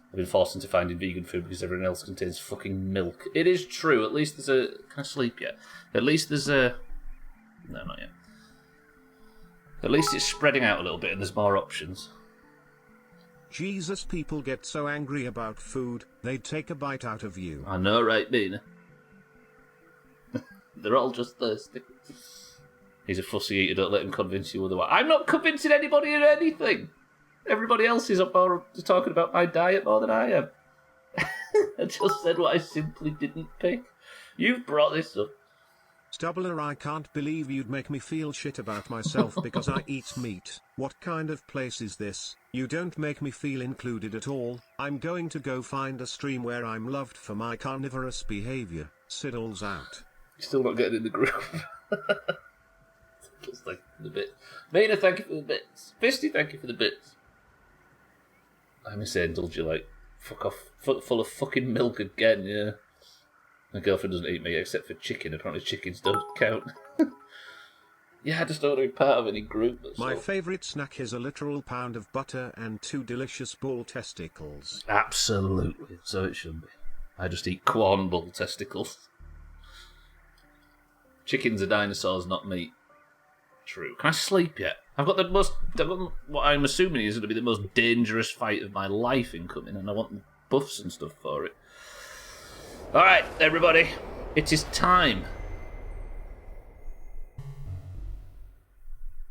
I've been forced into finding vegan food because everyone else contains fucking milk. It is true. At least there's a... Can I sleep yet? At least there's a... No, not yet. At least it's spreading out a little bit and there's more options. Jesus, people get so angry about food, they'd take a bite out of you. I know, right, Mina? They're all just thirsty. He's a fussy eater, don't let him convince you otherwise. I'm not convincing anybody of anything! Everybody else is up more talking about my diet more than I am. I just said what I simply didn't pick. You've brought this up. Stubbler, I can't believe you'd make me feel shit about myself because I eat meat. What kind of place is this? You don't make me feel included at all. I'm going to go find a stream where I'm loved for my carnivorous behavior. Siddles out. You're still not getting in the group. Just like the bit. Mina, thank you for the bits. Fisty, thank you for the bits. I miss Angel, you like, fuck off, full of fucking milk again, yeah. My girlfriend doesn't eat meat except for chicken. Apparently chickens don't count. Yeah, I just don't want to be part of any group. My favourite snack is a literal pound of butter and 2 delicious bull testicles. Absolutely, so it should be. I just eat corn bull testicles. Chickens are dinosaurs, not meat. True. Can I sleep yet? I've got what I'm assuming is going to be the most dangerous fight of my life incoming, and I want buffs and stuff for it. Alright, everybody. It is time.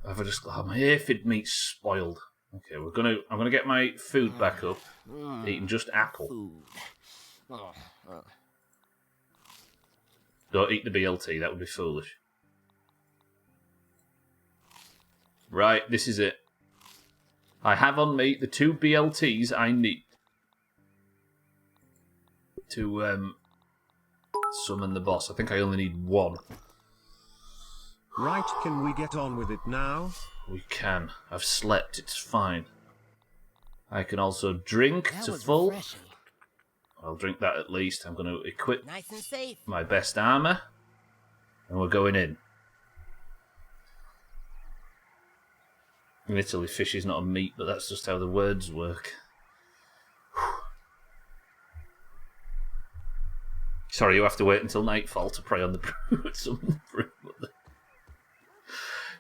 My aphid meat's spoiled. Okay, I'm gonna get my food back up. Eating just apple. Food. Don't eat the BLT, that would be foolish. Right, this is it. I have on me the 2 BLTs I need to summon the boss. I think I only need 1. Right, can we get on with it now? We can. I've slept, it's fine. I can also drink That to was full. refreshing. I'll drink that at least. I'm going to equip Nice and safe. my best armour. And we're going in. In Italy, fish is not a meat, but that's just how the words work. Sorry, you have to wait until nightfall to prey on the brutes.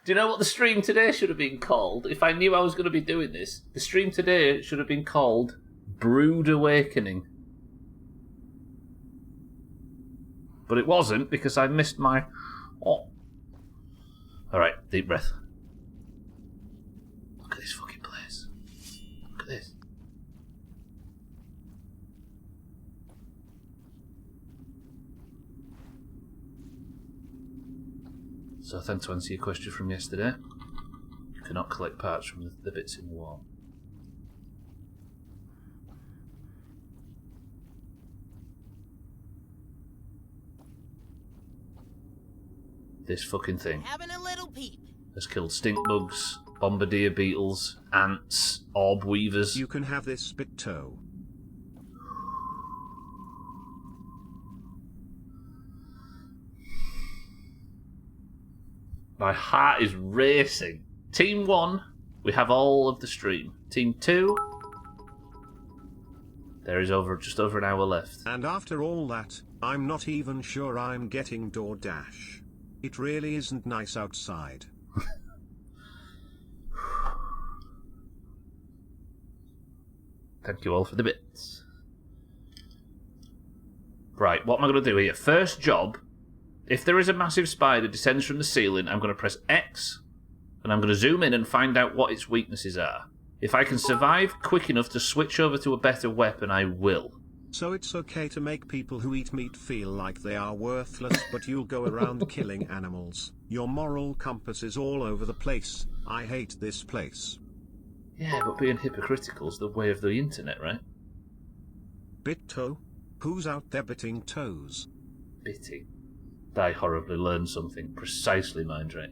Do you know what the stream today should have been called? If I knew I was going to be doing this, the stream today should have been called Brood Awakening. But it wasn't, because I missed my... Oh. Alright, deep breath. Look at this fucking place. Look at this. So thanks to answer your question from yesterday, you cannot collect parts from the bits in the wall. This fucking thing Having a little peep. has killed stink bugs, bombardier beetles, ants, orb weavers. You can have this spit toe. My heart is racing. Team 1, we have all of the stream. Team 2, there is just over an hour left. And after all that, I'm not even sure I'm getting DoorDash. It really isn't nice outside. Thank you all for the bits. Right, what am I going to do here? First job, if there is a massive spider descends from the ceiling, I'm going to press X, and I'm going to zoom in and find out what its weaknesses are. If I can survive quick enough to switch over to a better weapon, I will. So it's okay to make people who eat meat feel like they are worthless, but you'll go around killing animals. Your moral compass is all over the place. I hate this place. Yeah, but being hypocritical is the way of the internet, right? Bit toe? Who's out there bitting toes? Bitty. I horribly learned something. Precisely, mind right.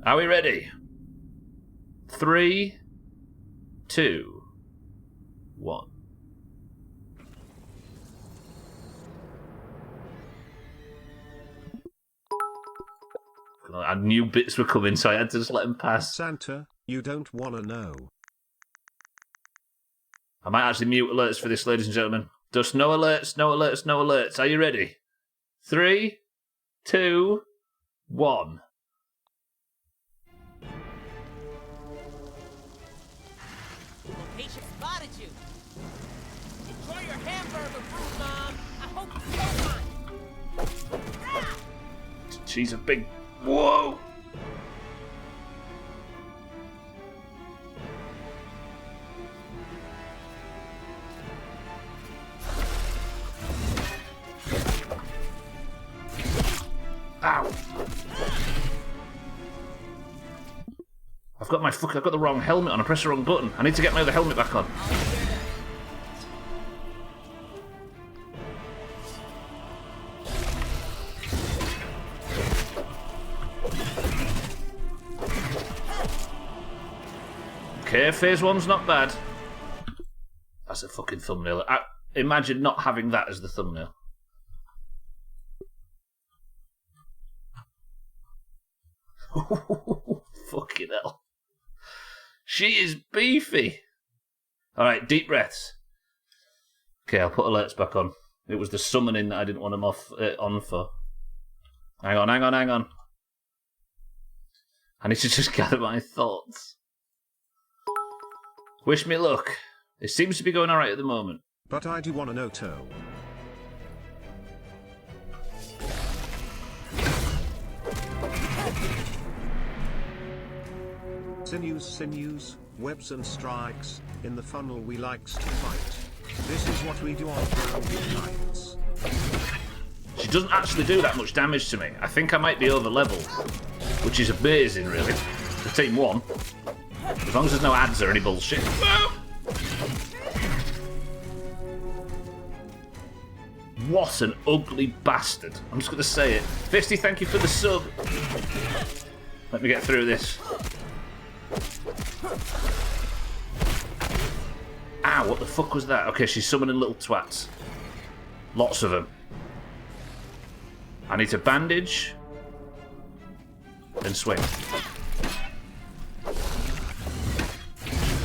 Are we ready? 3, 2, 1. I knew bits were coming, so I had to just let them pass. Santa, you don't wanna know. I might actually mute alerts for this, ladies and gentlemen. Just no alerts, no alerts, no alerts. Are you ready? 3, 2, 1. Location spotted you. Enjoy your hamburger, Fruit Mom. I hope you don't mind. Ah! She's a big... Whoa! Ow! I've got the wrong helmet on. I pressed the wrong button. I need to get my other helmet back on. Okay, phase 1's not bad. That's a fucking thumbnail. Imagine not having that as the thumbnail. Fucking hell. She is beefy. Alright, deep breaths. Okay, I'll put alerts back on. It was the summoning that I didn't want them on for. Hang on. I need to just gather my thoughts. Wish me luck. It seems to be going alright at the moment. But I do wanna know, Toe. Sinews, webs and strikes, in the funnel we likes to fight. This is what we do on grounded nights. She doesn't actually do that much damage to me. I think I might be over leveled, which is amazing, really. For Team 1. As long as there's no ads or any bullshit. What an ugly bastard. I'm just going to say it. Fisty, thank you for the sub. Let me get through this. Ow, what the fuck was that? Okay, she's summoning little twats. Lots of them. I need to bandage. And swing.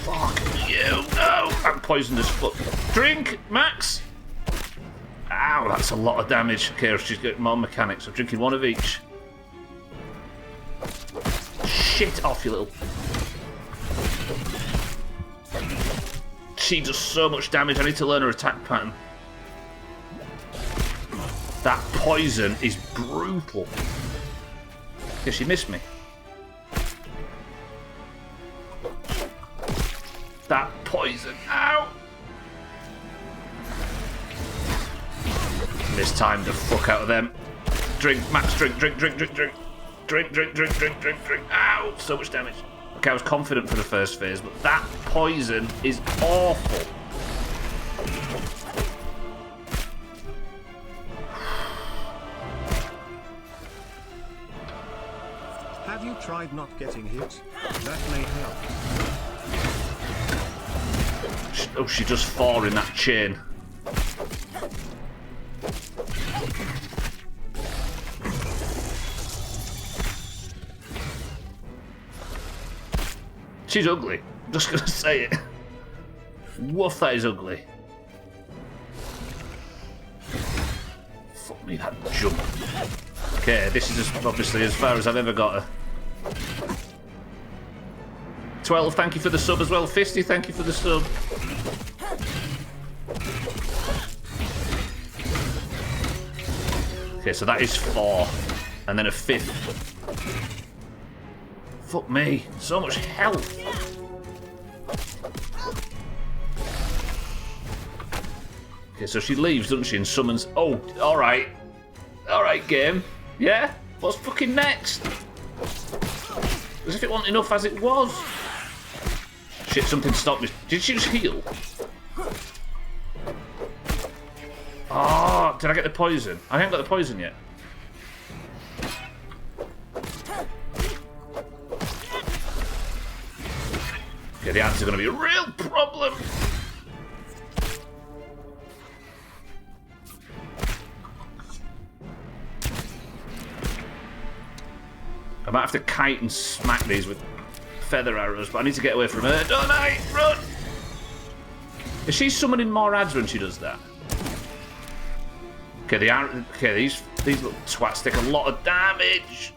Fuck you. No! I'm poisoned as fuck. Drink, Max! Ow, that's a lot of damage. Okay, she's got more mechanics. I'm drinking one of each. Shit off, you little... She does so much damage. I need to learn her attack pattern. That poison is brutal. Okay, she missed me. That poison. Ow! Mistimed the fuck out of them. Drink, Max, drink. Drink. Ow! So much damage. Okay, I was confident for the first phase, but that poison is awful. Have you tried not getting hit? That may help. Oh, she does 4 in that chain. She's ugly. I'm just gonna say it. Woof, that is ugly. Fuck me, that jump. Okay, this is obviously as far as I've ever got her. 12, thank you for the sub as well. Fisty, thank you for the sub. Okay, so that is 4. And then a 5th. Fuck me, so much health. Okay, so she leaves, doesn't she, and summons... Oh, alright. Alright, game. Yeah? What's fucking next? As if it wasn't enough as it was. Shit, something stopped me. Did she just heal? Oh, did I get the poison? I haven't got the poison yet. Okay, the ants are going to be a real problem. I might have to kite and smack these with feather arrows, but I need to get away from her. Don't I? Run! Is she summoning more ads when she does that? Okay, these little twats take a lot of damage.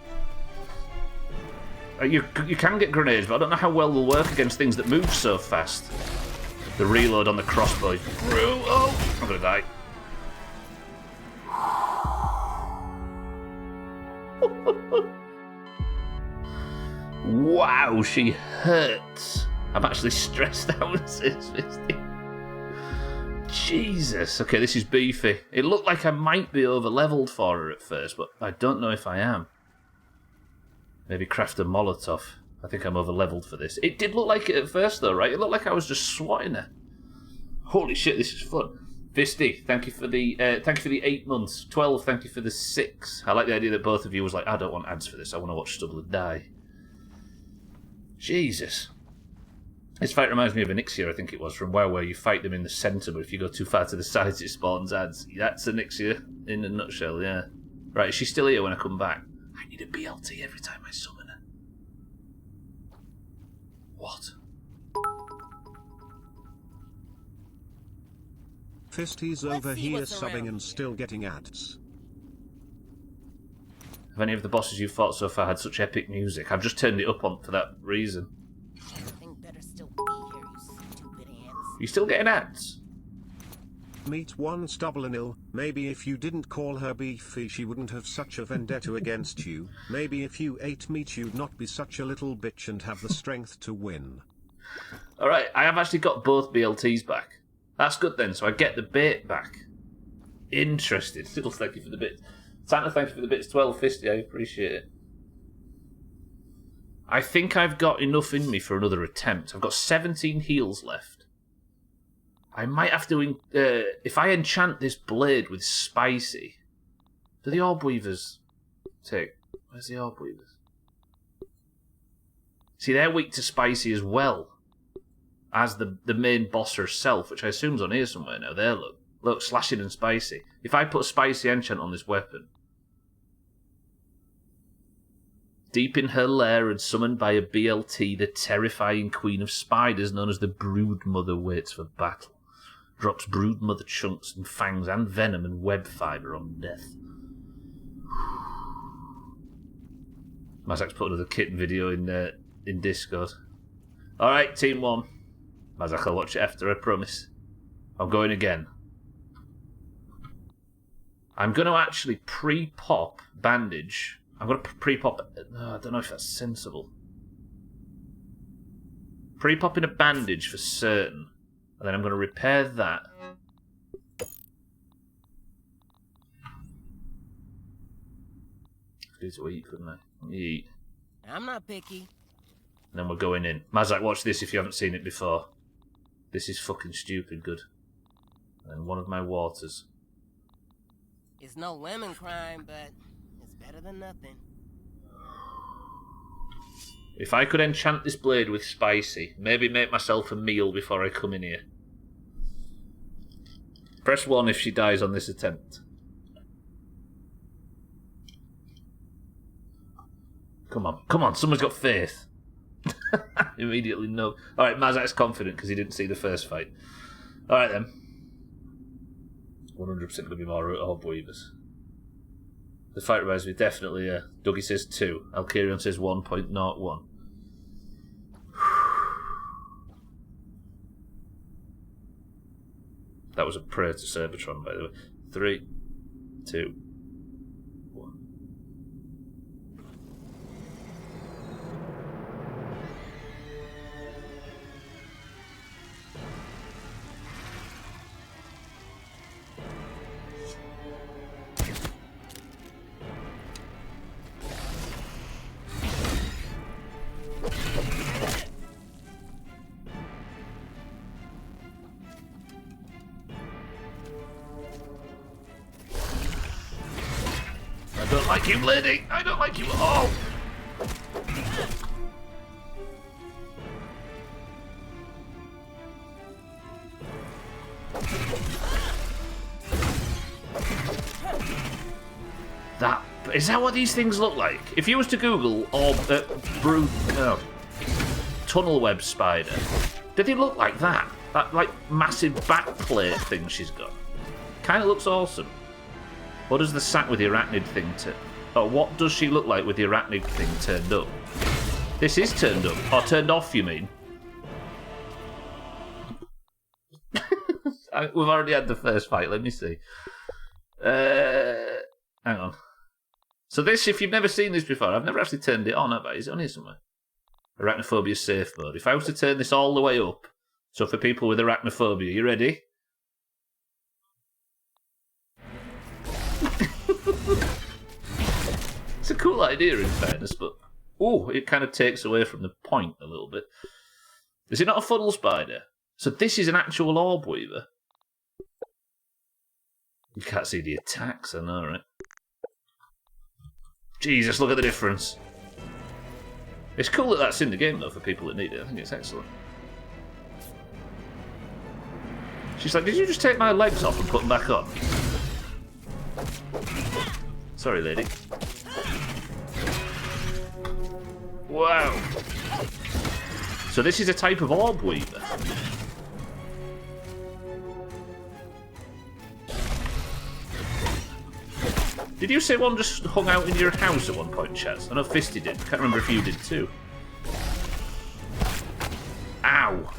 You can get grenades, but I don't know how well they'll work against things that move so fast. The reload on the crossbow is brutal. Oh, I'm gonna die. Wow, she hurts. I'm actually stressed out, says Fisty. Jesus. Okay, this is beefy. It looked like I might be over-leveled for her at first, but I don't know if I am. Maybe craft a Molotov. I think I'm over-leveled for this. It did look like it at first, though, right? It looked like I was just swatting her. Holy shit, this is fun. Fisty, thank you for the 8 months. 12, thank you for the 6. I like the idea that both of you was like, I don't want ads for this. I want to watch Stubbler die. Jesus. This fight reminds me of Onyxia, I think it was, from WoW, where you fight them in the centre, but if you go too far to the sides, it spawns ads. That's Onyxia in a nutshell, yeah. Right, is she still here when I come back? I need a BLT every time I summon her. What? Fisty's over here subbing and still getting ads. Have any of the bosses you've fought so far had such epic music? I've just turned it up on for that reason. Better still be here, you stupid ants. You still getting ads? Meet one Stubbler. Maybe if you didn't call her beefy, she wouldn't have such a vendetta against you. Maybe if you ate meat, you'd not be such a little bitch and have the strength to win. Alright, I have actually got both BLTs back. That's good then, so I get the bait back. Interesting. Still thank you for the bits. Santa, thank you for the bits. 12.50, I appreciate it. I think I've got enough in me for another attempt. I've got 17 heals left. I might have to... if I enchant this blade with spicy... Do the orb weavers take... Where's the orb weavers? See, they're weak to spicy as well as the main boss herself, which I assume's on here somewhere now. There, look. Look, slashing and spicy. If I put a spicy enchant on this weapon... Deep in her lair and summoned by a BLT, the terrifying queen of spiders known as the Broodmother waits for battle. Drops Broodmother chunks and fangs and venom and web fibre on death. Mazak's put another kitten video in Discord. Alright, Team 1. Mazak, I'll watch it after, I promise. I'm going again. I'm going to actually pre-pop bandage... I'm going to pre-pop... No, I don't know if that's sensible. Pre-popping a bandage for certain. And then I'm going to repair that. I could to eat, couldn't I? Let me eat. I'm not picky. And then we're going in. Mazak, watch this if you haven't seen it before. This is fucking stupid good. And one of my waters. It's no lemon crime, but... better than nothing. If I could enchant this blade with spicy, maybe make myself a meal before I come in here. Press 1 if she dies on this attempt. Come on, come on, someone's got faith. Immediately no. Alright, Mazak's confident because he didn't see the first fight. Alright then. 100% going to be more orb weavers. The fight reminds me, definitely, yeah. Dougie says 2. Alkarion says 1.01. That was a prayer to Cerbertron, by the way. 3, 2, 1. I don't like you, lady! I don't like you at all! That... Is that what these things look like? If you was to Google tunnel web spider, did they look like that? That, like, massive backplate thing she's got. Kinda looks awesome. What does the sack with the arachnid thing what does she look like with the arachnid thing turned up? This is turned up. Or turned off, you mean? We've already had the first fight, let me see. Hang on. So this, if you've never seen this before, I've never actually turned it on, have I? Is it on here somewhere? Arachnophobia safe mode. If I was to turn this all the way up, so for people with arachnophobia, you ready? It's a cool idea, in fairness, but it kind of takes away from the point a little bit. Is it not a funnel spider? So this is an actual orb weaver. You can't see the attacks, I know, right? Jesus, look at the difference. It's cool that that's in the game, though, for people that need it. I think it's excellent. She's like, did you just take my legs off and put them back on? Sorry, lady. Wow. So this is a type of orb weaver. Did you say one just hung out in your house at one point, Chaz? I know Fisty did. Can't remember if you did too. Ow.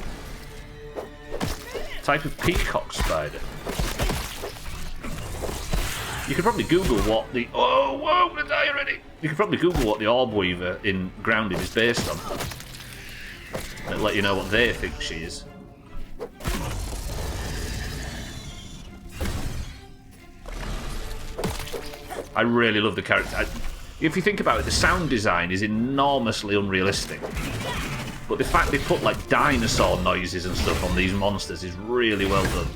Type of peacock spider. You could probably Google what the... Oh, whoa, I'm gonna die already! You could probably Google what the orb weaver in Grounded is based on. let you know what they think she is. I really love the character. If you think about it, the sound design is enormously unrealistic. But the fact they put like dinosaur noises and stuff on these monsters is really well done.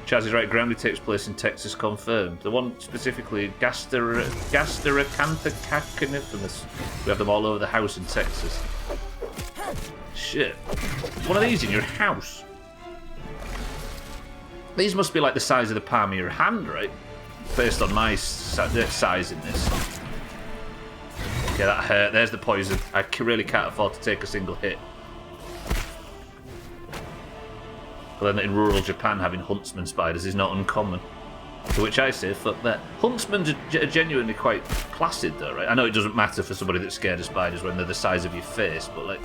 Chaz is right, Grounded takes place in Texas, confirmed. The one specifically, Gasteracanthocaconephilus. We have them all over the house in Texas. Shit. One of these in your house? These must be like the size of the palm of your hand, right? Based on my size in this. Okay, that hurt. There's the poison. I really can't afford to take a single hit. But then in rural Japan, having huntsman spiders is not uncommon. To which I say, fuck that. Huntsmen are genuinely quite placid, though, right? I know it doesn't matter for somebody that's scared of spiders when they're the size of your face, but like...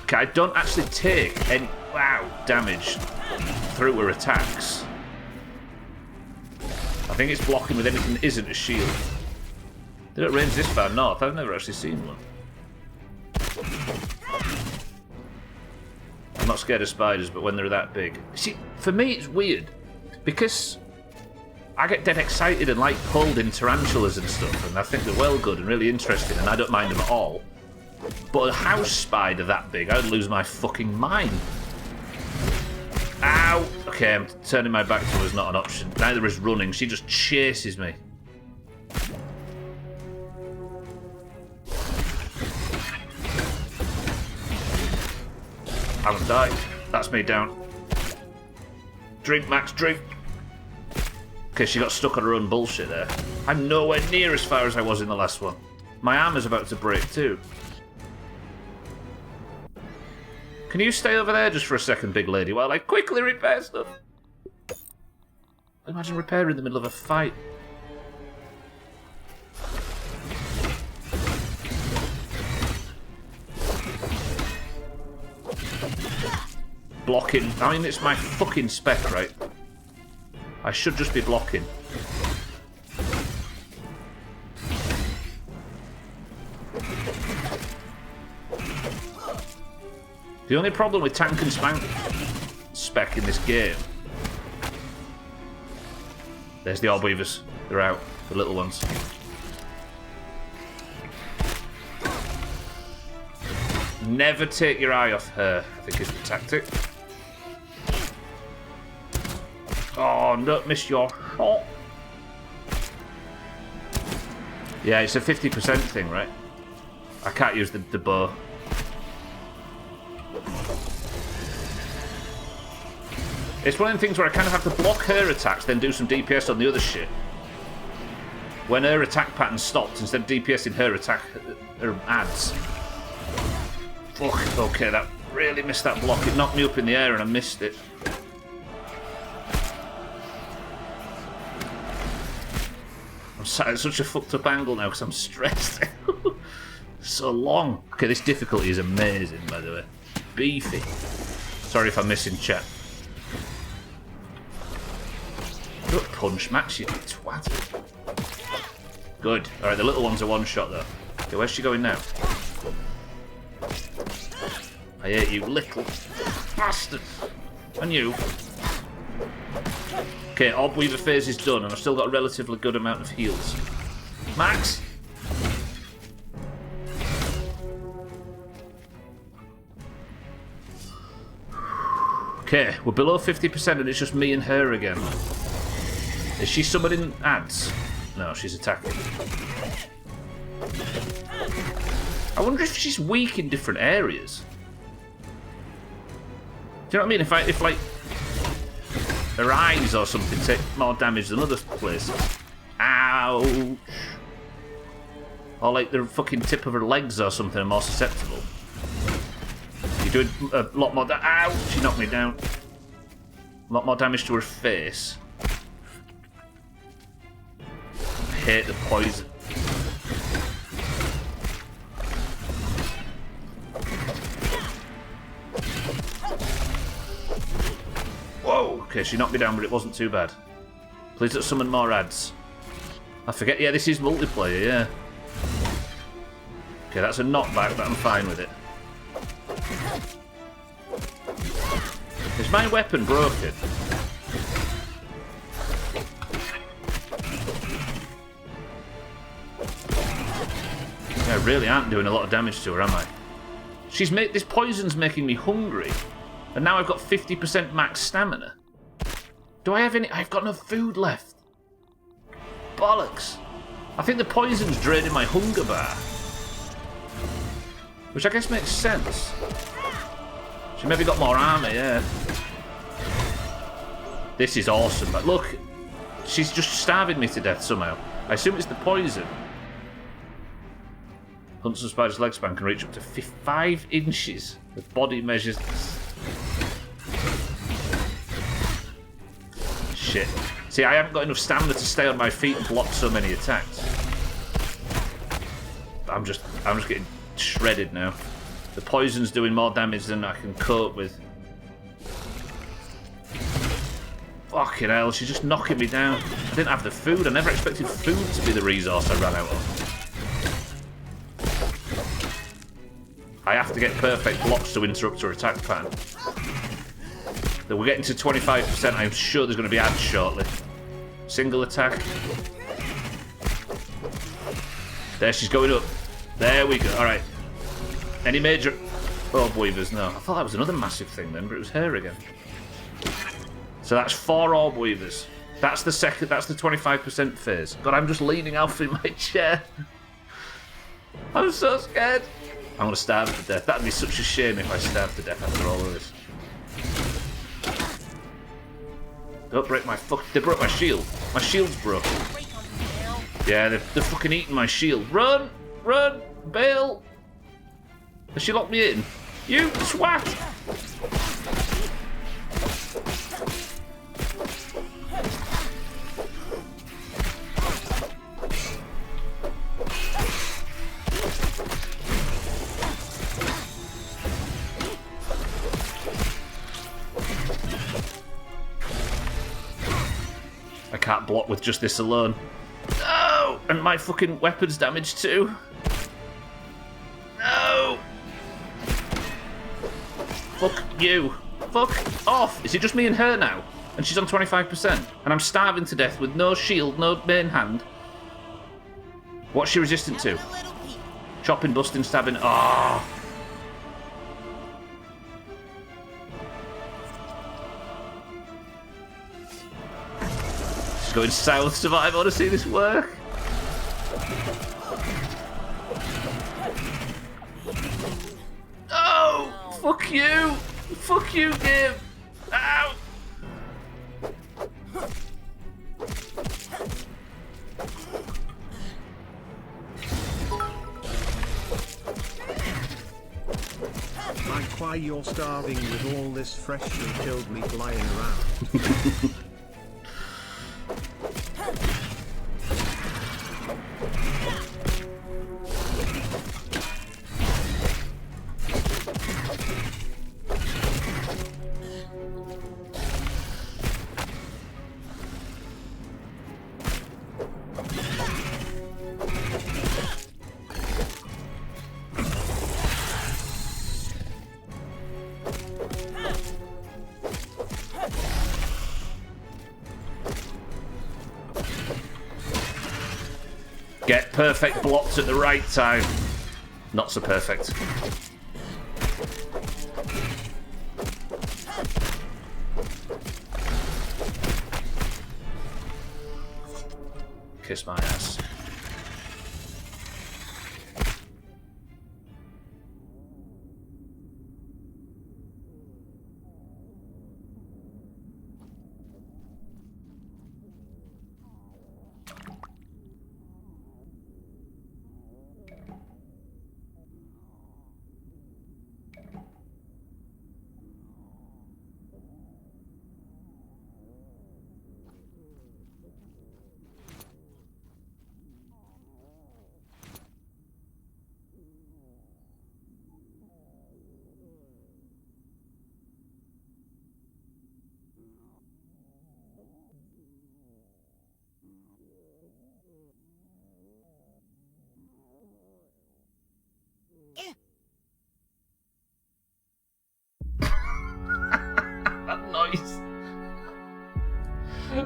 Okay, I don't actually take any... Wow, damage through her attacks. I think it's blocking with anything that isn't a shield. They don't range this far north. I've never actually seen one. I'm not scared of spiders, but when they're that big... See, for me it's weird. Because I get dead excited and like pulled in tarantulas and stuff, and I think they're well good and really interesting, and I don't mind them at all. But a house spider that big, I'd lose my fucking mind. Ow! Okay, I'm turning my back to her is not an option. Neither is running. She just chases me. I haven't died. That's me down. Drink, Max, drink. Okay, she got stuck on her own bullshit there. I'm nowhere near as far as I was in the last one. My arm is about to break too. Can you stay over there just for a second, big lady, while I quickly repair stuff? Imagine repairing in the middle of a fight. Blocking. I mean, it's my fucking spec, right? I should just be blocking. The only problem with tank and spank spec in this game... There's the orb weavers. They're out. The little ones. Never take your eye off her, I think is the tactic. Oh, don't miss your shot. Yeah, it's a 50% thing, right? I can't use the bow. It's one of the things where I kind of have to block her attacks, then do some DPS on the other shit. When her attack pattern stops, instead of DPSing her attack, her adds. Fuck, okay, that really missed that block. It knocked me up in the air and I missed it. I'm sat at such a fucked up angle now because I'm stressed. So long. Okay, this difficulty is amazing, by the way. Beefy. Sorry if I'm missing chat. Don't punch, Max, you twat. Good. Alright, the little one's a one-shot, though. Okay, where's she going now? I hate you, little bastard. And you. Okay, Orb Weaver phase is done, and I've still got a relatively good amount of heals. Max! Okay, we're below 50% and it's just me and her again. Is she summoning ads? No, she's attacking. I wonder if she's weak in different areas. Do you know what I mean? If like her eyes or something take more damage than other places. Ouch. Or like the fucking tip of her legs or something are more susceptible. You're doing a lot more damage. Ouch! She knocked me down. A lot more damage to her face. I hate the poison. Whoa! Okay, she knocked me down, but it wasn't too bad. Please don't summon more ads. I forget. Yeah, this is multiplayer, yeah. Okay, that's a knockback, but I'm fine with it. Is my weapon broken? Yeah, I really aren't doing a lot of damage to her, am I? This poison's making me hungry. And now I've got 50% max stamina. Do I have any... I've got no food left. Bollocks. I think the poison's draining my hunger bar. Which I guess makes sense. She maybe got more armor, yeah. This is awesome, but look. She's just starving me to death somehow. I assume it's the poison. Huntsman Spider's leg span can reach up to 5 inches with body measures. Shit. See, I haven't got enough stamina to stay on my feet and block so many attacks. I'm just getting shredded now. The poison's doing more damage than I can cope with. Fucking hell, she's just knocking me down. I didn't have the food. I never expected food to be the resource I ran out of. I have to get perfect blocks to interrupt her attack pattern. So we're getting to 25%. I'm sure there's going to be ads shortly. Single attack. There, she's going up. There we go. Alright. Any major orb weavers? No. I thought that was another massive thing then, but it was her again. So that's 4 orb weavers. That's the 25% phase. God, I'm just leaning off in my chair. I'm so scared. I'm going to starve to death. That'd be such a shame if I starved to death after all of this. Don't break my fuck. They broke my shield. My shield's broken. Yeah, they're fucking eating my shield. Run! Run! Bail! Has she locked me in? You swat! I can't block with just this alone. No! And my fucking weapon's damaged too. No! Fuck you. Fuck off. Is it just me and her now? And she's on 25%. And I'm starving to death with no shield, no main hand. What's she resistant to? Chopping, busting, stabbing. Ah. Oh. Going south, survive. I want to see this work. Oh, fuck you! Fuck you, game! Ow! Like why you're starving with all this fresh and killed meat lying around. Get perfect blocks at the right time. Not so perfect. Kiss my ass.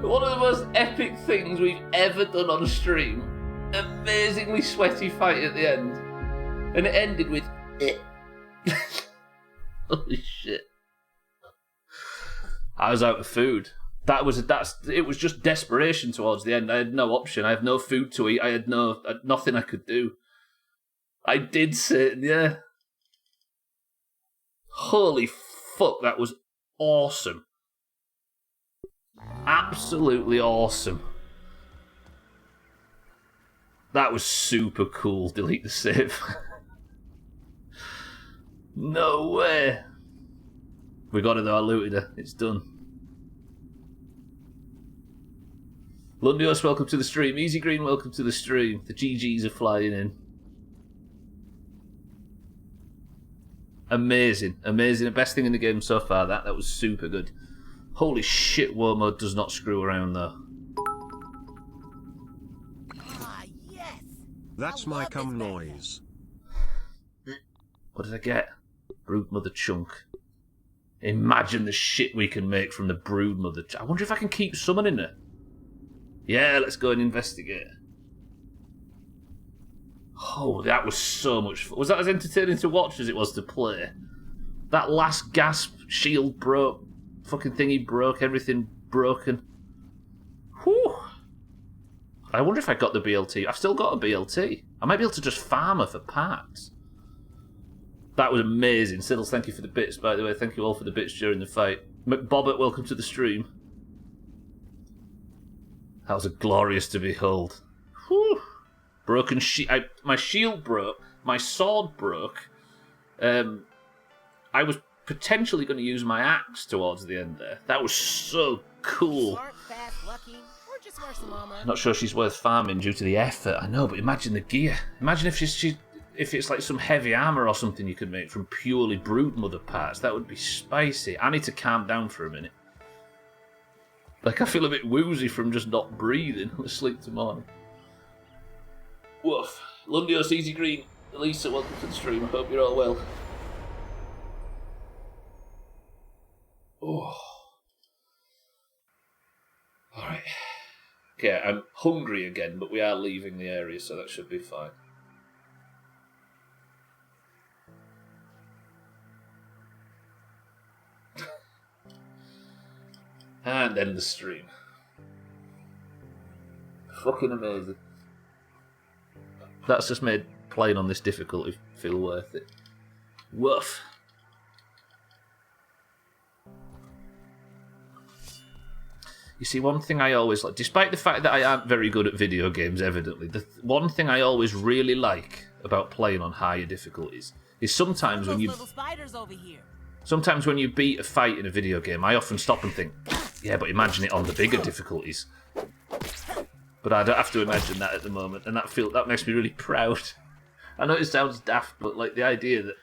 One of the most epic things we've ever done on a stream. Amazingly sweaty fight at the end. And it ended with holy shit. I was out of food. It was just desperation towards the end. I had no option. I had no food to eat. I had nothing I could do. I did sit, yeah. Holy fuck, that was awesome. Absolutely awesome. That was super cool. Delete the save. No way. We got it though, I looted her. It's done. Lundios, welcome to the stream. Easy Green, welcome to the stream. The GGs are flying in. Amazing. Amazing. The best thing in the game so far. That was super good. Holy shit, war mode does not screw around though. Ah, yes. That's I my love cum this noise. What did I get? Broodmother chunk. Imagine the shit we can make from the Broodmother. I wonder if I can keep summoning her. Yeah, let's go and investigate. Oh, that was so much fun. Was that as entertaining to watch as it was to play? That last gasp, shield broke, fucking thingy broke, everything broken. Whew. I wonder if I got the BLT. I've still got a BLT. I might be able to just farm her for parts. That was amazing. Siddles, thank you for the bits, by the way. Thank you all for the bits during the fight. McBobbert, welcome to the stream. That was a glorious to behold. Whew. Broken my shield broke. My sword broke. I was potentially going to use my axe towards the end there. That was so cool. Smart, fast, lucky, or just worth some armor. Not sure she's worth farming due to the effort. I know, but imagine the gear. Imagine if if it's like some heavy armor or something you could make from purely Broodmother parts. That would be spicy. I need to calm down for a minute. Like, I feel a bit woozy from just not breathing. Let's sleep tomorrow. Woof. Lundios, Easy Green, Elisa, welcome to the stream. I hope you're all well. Oh. Alright. Okay, I'm hungry again, but we are leaving the area, so that should be fine. And end the stream. Fucking amazing. That's just made playing on this difficulty feel worth it. Woof. You see, one thing I always like, despite the fact that I aren't very good at video games, evidently, the one thing I always really like about playing on higher difficulties is sometimes when Little spiders over here. sometimes when you beat a fight in a video game, I often stop and think, yeah, but imagine it on the bigger difficulties. But I don't have to imagine that at the moment, and that makes me really proud. I know it sounds daft, but like the idea that,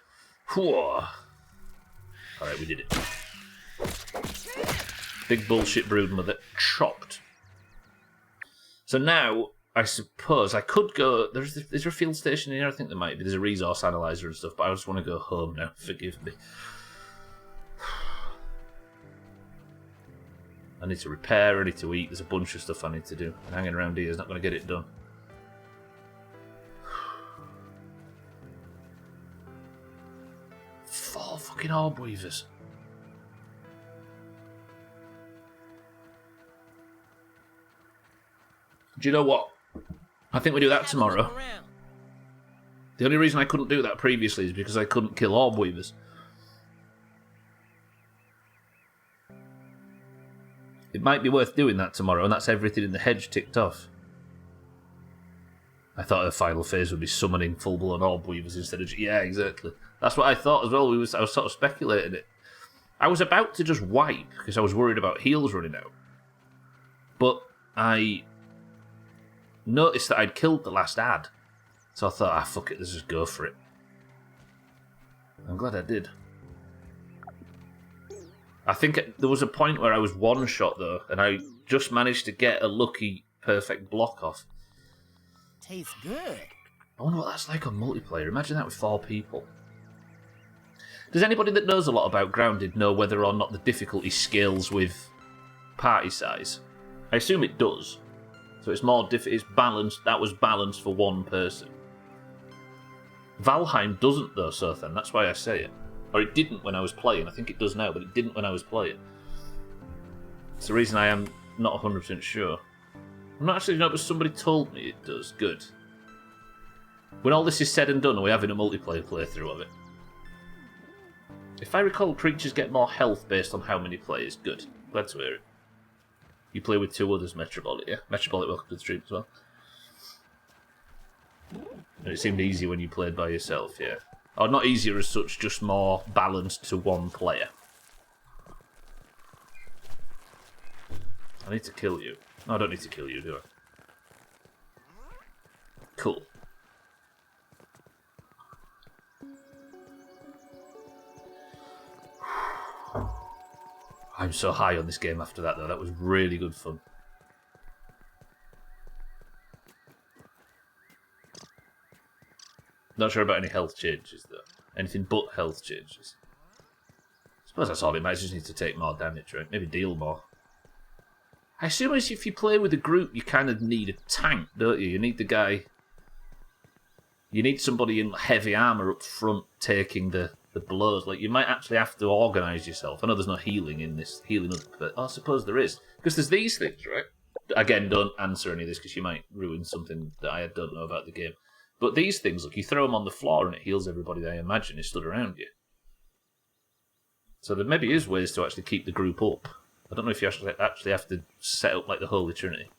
whoa. Alright, we did it. Big bullshit Broodmother chopped. So now, I suppose I could go. Is there a field station here? I think there might be. There's a resource analyzer and stuff, but I just want to go home now. Forgive me. I need to repair, I need to eat, there's a bunch of stuff I need to do. And hanging around here is not going to get it done. Four fucking orb weavers. Do you know what? I think we do that tomorrow. The only reason I couldn't do that previously is because I couldn't kill orb weavers. It might be worth doing that tomorrow, and that's everything in the hedge ticked off. I thought her final phase would be summoning full-blown orb weavers instead of... Yeah, exactly. That's what I thought as well. I was sort of speculating it. I was about to just wipe, because I was worried about heals running out. But I noticed that I'd killed the last ad. So I thought, fuck it, let's just go for it. I'm glad I did. I think there was a point where I was one shot though, and I just managed to get a lucky perfect block off. Tastes good. I wonder what that's like on multiplayer. Imagine that with 4 people. Does anybody that knows a lot about Grounded know whether or not the difficulty scales with party size? I assume it does. So it's more it's balanced. That was balanced for one person. Valheim doesn't though, Sothan. That's why I say it. Or it didn't when I was playing. I think it does now, but it didn't when I was playing. It's the reason I am not 100% sure. I'm not actually sure, but somebody told me it does. Good. When all this is said and done, are we having a multiplayer playthrough of it? If I recall, creatures get more health based on how many players. Good. Glad to hear it. You play with two others, Metrobolic, yeah? Metrobolic, welcome to the stream as well. And it seemed easier when you played by yourself, yeah. Or not easier as such, just more balanced to one player. I need to kill you. No, I don't need to kill you, do I? Cool. I'm so high on this game after that, though. That was really good fun. Not sure about any health changes, though. Anything but health changes. I suppose that's all it matters. You just need to take more damage, right? Maybe deal more. I assume if you play with a group, you kind of need a tank, don't you? You need the guy... You need somebody in heavy armour up front taking the blows. Like, you might actually have to organise yourself. I know there's no healing in this. Healing up, but I suppose there is. Because there's these things, right? Again, don't answer any of this because you might ruin something that I don't know about the game. But these things, look, you throw them on the floor and it heals everybody that I imagine is stood around you. So there maybe is ways to actually keep the group up. I don't know if you actually have to set up like the Holy Trinity.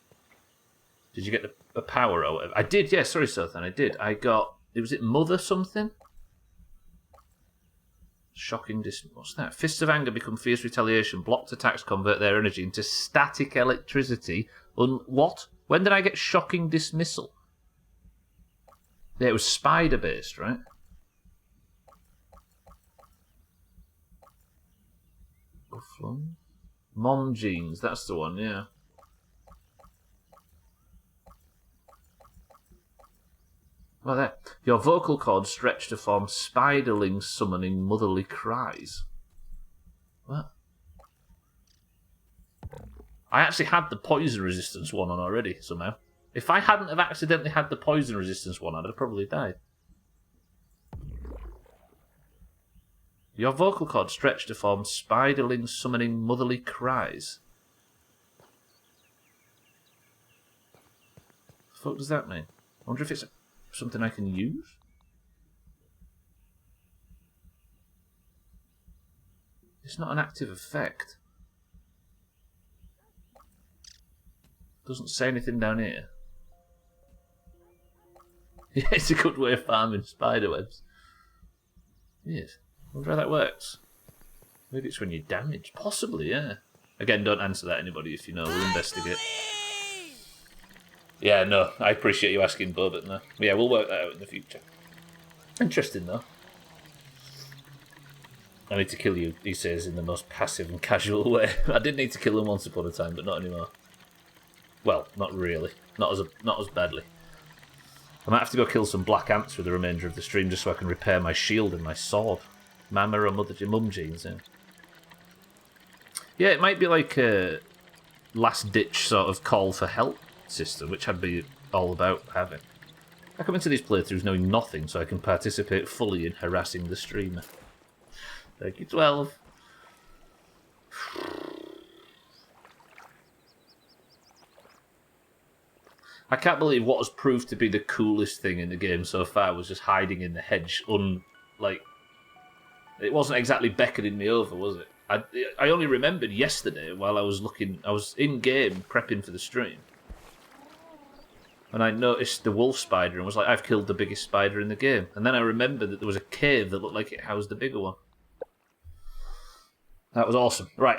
Did you get the power or whatever? I did, yeah, sorry, Sothan, I did. I got, was it Mother something? Shocking what's that? Fists of anger become fierce retaliation. Blocked attacks convert their energy into static electricity. What? When did I get shocking dismissal? Yeah, it was spider based, right? Mom jeans, that's the one, yeah. Well, there. Your vocal cords stretch to form spiderlings summoning motherly cries. What? I actually had the poison resistance one on already, somehow. If I hadn't have accidentally had the poison resistance one, I'd have probably died. Your vocal cords stretch to form spiderlings summoning motherly cries. What the fuck does that mean? I wonder if it's something I can use? It's not an active effect. Doesn't say anything down here. Yeah, it's a good way of farming spiderwebs. Yes. I wonder how that works. Maybe it's when you're damaged. Possibly, yeah. Again, don't answer that, anybody, if you know. We'll investigate. Yeah, no, I appreciate you asking, Bobert. No. Yeah, we'll work that out in the future. Interesting, though. I need to kill you, he says, in the most passive and casual way. I did need to kill him once upon a time, but not anymore. Well, not really. Not as badly. I might have to go kill some black ants for the remainder of the stream just so I can repair my shield and my sword. Mama or mum jeans, yeah. Yeah, it might be like a last-ditch sort of call for help system, which I'd be all about having. I come into these playthroughs knowing nothing, so I can participate fully in harassing the streamer. Thank you, 12. I can't believe what has proved to be the coolest thing in the game so far was just hiding in the hedge. It wasn't exactly beckoning me over, was it? I only remembered yesterday while I was in game prepping for the stream. And I noticed the wolf spider and was like, I've killed the biggest spider in the game. And then I remembered that there was a cave that looked like it housed the bigger one. That was awesome. Right,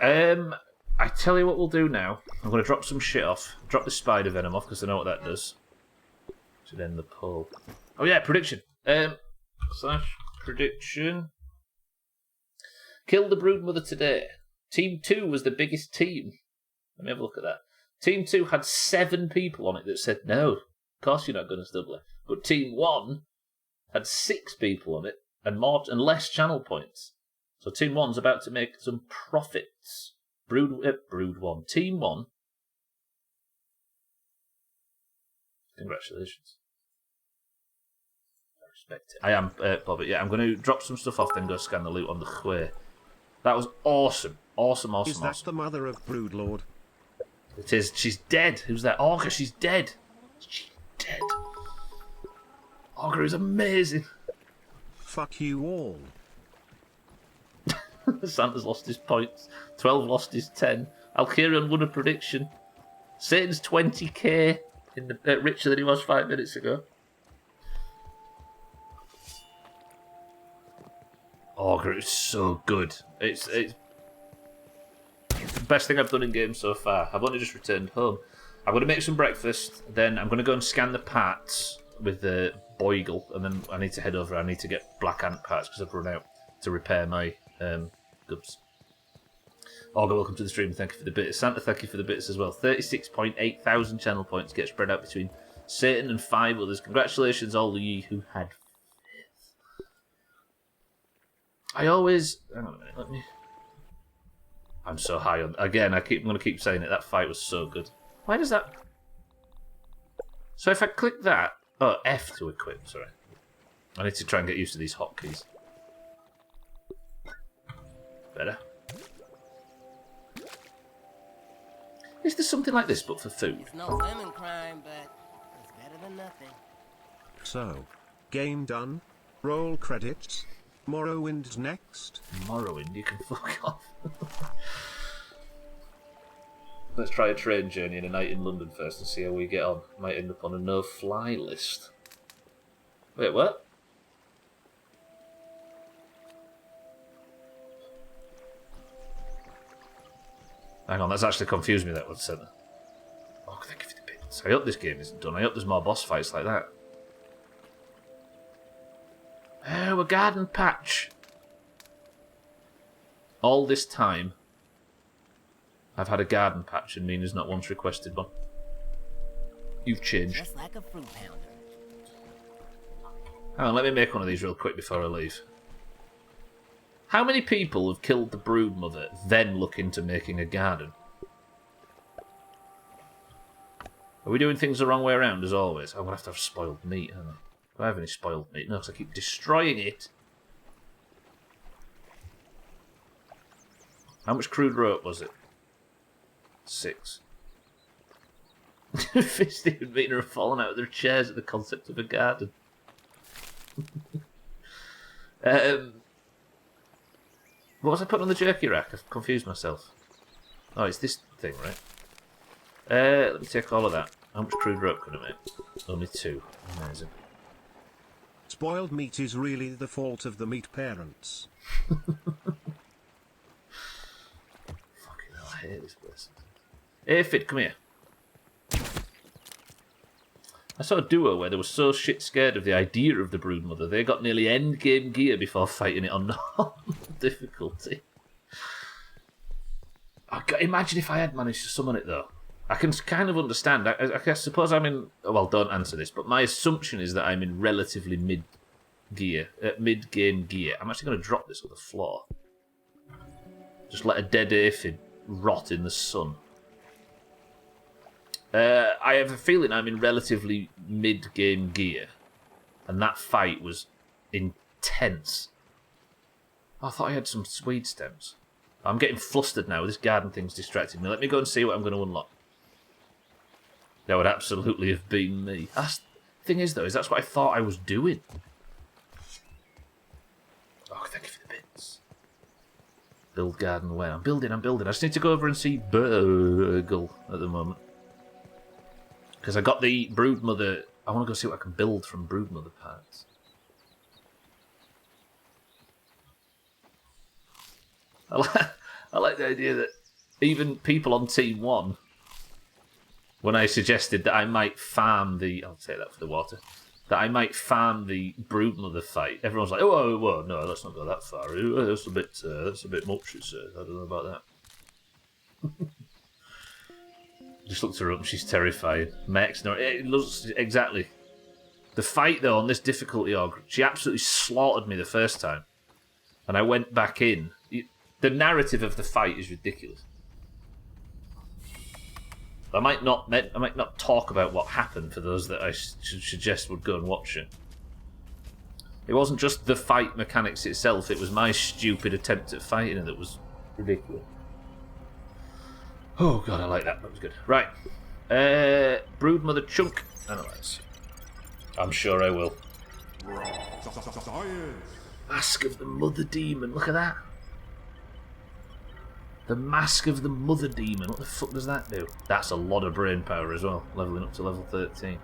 I tell you what we'll do now. I'm going to drop some shit off. Drop the spider venom off because I know what that does. Should end the poll. Oh yeah, prediction. Prediction. Kill the broodmother today. Team 2 was the biggest team. Let me have a look at that. Team 2 had 7 people on it that said no. Of course you're not going to Stubbler. But Team 1 had 6 people on it and less channel points. So Team 1's about to make some profits. Brood 1. Team 1 Congratulations. I respect it. I am, Bobby. Yeah, I'm going to drop some stuff off, then go scan the loot on the way. That was awesome. Awesome. Is that the mother of Broodlord? It is. She's dead. Who's that? Augur, she's dead. She's dead. Augur is amazing. Fuck you all. Santa's lost his points. 12 lost his 10. Alkirion won a prediction. Satan's 20k in the, richer than he was 5 minutes ago. Augur is so good. It's the best thing I've done in games so far. I've only just returned home. I'm going to make some breakfast, then I'm going to go and scan the parts with the Boigle, and then I need to head over. I need to get Black Ant parts because I've run out to repair my goods. Augur, welcome to the stream. Thank you for the bits. Santa, thank you for the bits as well. 36.8 thousand channel points get spread out between Satan and 5 others. Congratulations, all ye who had faith. I always... Hang on a minute, let me... I'm so high on... Again, I'm going to keep saying it. That fight was so good. Why does that... So if I click that... Oh, F to equip, sorry. I need to try and get used to these hotkeys. Better. Is there something like this, but for food? It's no lemon crime, but it's better than nothing. So, game done. Roll credits. Morrowind's next. Morrowind, you can fuck off. Let's try a train journey and a night in London first and see how we get on. Might end up on a no-fly list. Wait, what? Hang on, that's actually confused me, that one, Centre. Oh, thank you for the bits. I hope this game isn't done. I hope there's more boss fights like that. Oh, a garden patch. All this time, I've had a garden patch and Mina's not once requested one. You've changed. Just like a fruit pounder. Hang on, let me make one of these real quick before I leave. How many people have killed the broodmother, then look into making a garden? Are we doing things the wrong way around, as always? I'm going to have spoiled meat, aren't I? Do I have any spoiled meat? No, because I keep destroying it. How much crude rope was it? 6. Fisty and Mina have fallen out of their chairs at the concept of a garden. What was I putting on the jerky rack? I've confused myself. Oh, it's this thing, right? Let me take all of that. How much crude rope can I make? Only 2. Amazing. Spoiled meat is really the fault of the meat parents. Fucking hell, I hate this place. Aphid, come here. I saw a duo where they were so shit scared of the idea of the broodmother, they got nearly endgame gear before fighting it on normal difficulty. Imagine if I had managed to summon it, though. I can kind of understand. I suppose I'm in... Well, don't answer this, but my assumption is that I'm in relatively mid-game gear. I'm actually going to drop this on the floor. Just let a dead aphid rot in the sun. I have a feeling I'm in relatively mid-game gear. And that fight was intense. I thought I had some Swede stems. I'm getting flustered now. This garden thing's distracted me. Let me go and see what I'm going to unlock. That would absolutely have been me. The thing is, though, is that's what I thought I was doing. Oh, thank you for the bits. Build garden where? I'm building. I just need to go over and see Burgle at the moment. Because I got the broodmother... I want to go see what I can build from broodmother parts. I like the idea that even people on Team 1, when I suggested that I might farm the... I'll say that for the water. That I might farm the broodmother fight. Everyone's like, oh, whoa, no, let's not go that far. That's a bit much, I don't know about that. Just looked her up and she's terrifying. Mex, no, it looks exactly. The fight, though, on this difficulty org, she absolutely slaughtered me the first time. And I went back in. The narrative of the fight is ridiculous. I might not talk about what happened for those that I should suggest would go and watch it. It wasn't just the fight mechanics itself, it was my stupid attempt at fighting it that was ridiculous. Oh god, I like that. That was good. Right. Broodmother Chunk. Analyze. I'm sure I will. Mask of the Mother Demon. Look at that. The Mask of the Mother Demon. What the fuck does that do? That's a lot of brain power as well. Leveling up to level 13.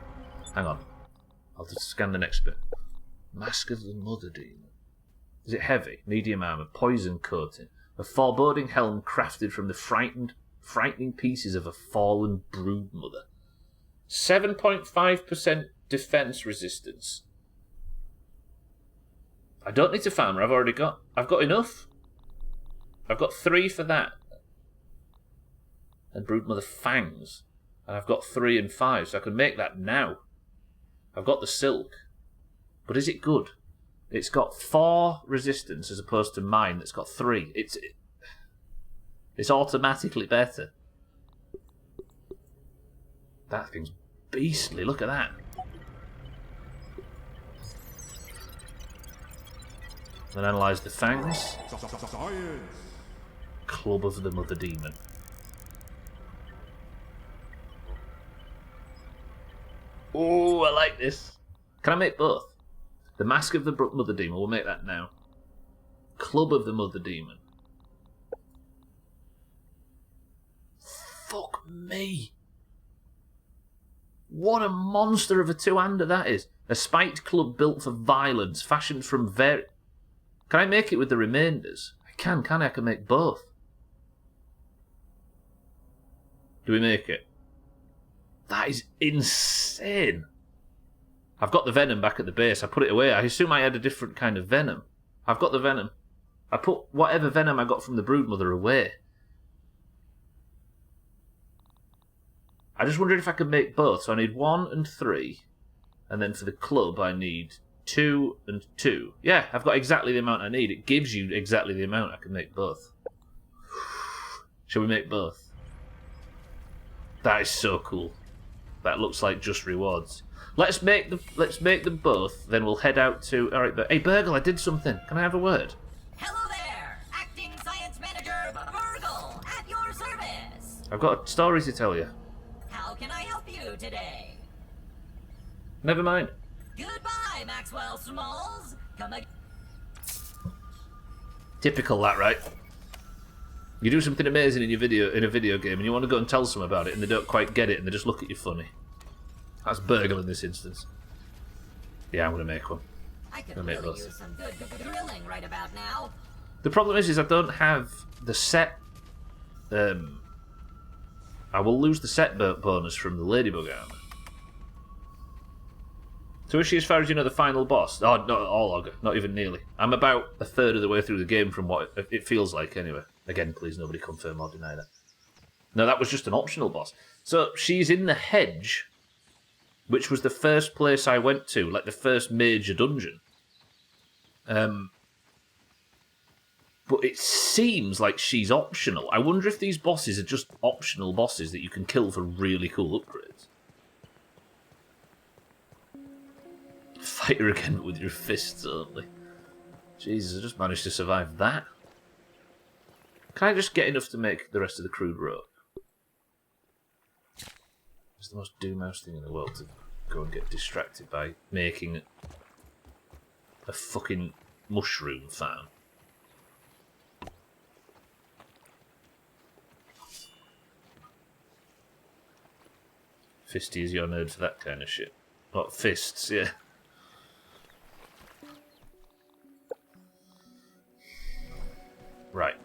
Hang on. I'll just scan the next bit. Mask of the Mother Demon. Is it heavy? Medium armor. Poison coating. A foreboding helm crafted from the frightening pieces of a fallen broodmother. 7.5% defense resistance. I don't need to farm her. I've got enough. I've got 3 for that. And broodmother fangs. And I've got 3 and 5, so I can make that now. I've got the silk. But is it good? It's got 4 resistance as opposed to mine that's got 3. It's automatically better. That thing's beastly. Look at that. Then analyse the fangs. Club of the Mother Demon. Oh, I like this. Can I make both? The Mask of the Mother Demon. We'll make that now. Club of the Mother Demon. Fuck me. What a monster of a two-hander that is. A spiked club built for violence, fashioned from very... Can I make it with the remainders? I can I? I can make both. Do we make it? That is insane. I've got the venom back at the base. I put it away. I assume I had a different kind of venom. I've got the venom. I put whatever venom I got from the broodmother away. I just wondered if I could make both. So I need 1 and 3. And then for the club I need 2 and 2. Yeah, I've got exactly the amount I need. It gives you exactly the amount I can make both. Shall we make both? That is so cool. That looks like just rewards. Let's make them both. Then we'll head out to. All right, but hey, Burgle, I did something. Can I have a word? Hello there, acting science manager Virgil, at your service. I've got a story to tell you. How can I help you today? Never mind. Goodbye, Maxwell Smalls. Come again. Typical that, right? You do something amazing in a video game, and you want to go and tell someone about it, and they don't quite get it, and they just look at you funny. That's Burgle in this instance. Yeah, I'm gonna make one. I could really use some good drilling right about now. The problem is I don't have the set. I will lose the set bonus from the Ladybug armor. So is she, as far as you know, the final boss? Oh, not Allogger, not even nearly. I'm about a third of the way through the game from what it feels like, anyway. Again, please, nobody confirm or deny that. No, that was just an optional boss. So she's in the hedge, which was the first place I went to, like the first major dungeon. But it seems like she's optional. I wonder if these bosses are just optional bosses that you can kill for really cool upgrades. Fight her again with your fists only. Jesus, I just managed to survive that. Can I just get enough to make the rest of the crude rope? It's the most Doomhaus thing in the world to go and get distracted by making a fucking mushroom farm. Fisty is your nerd for that kind of shit. What, fists, yeah. Right,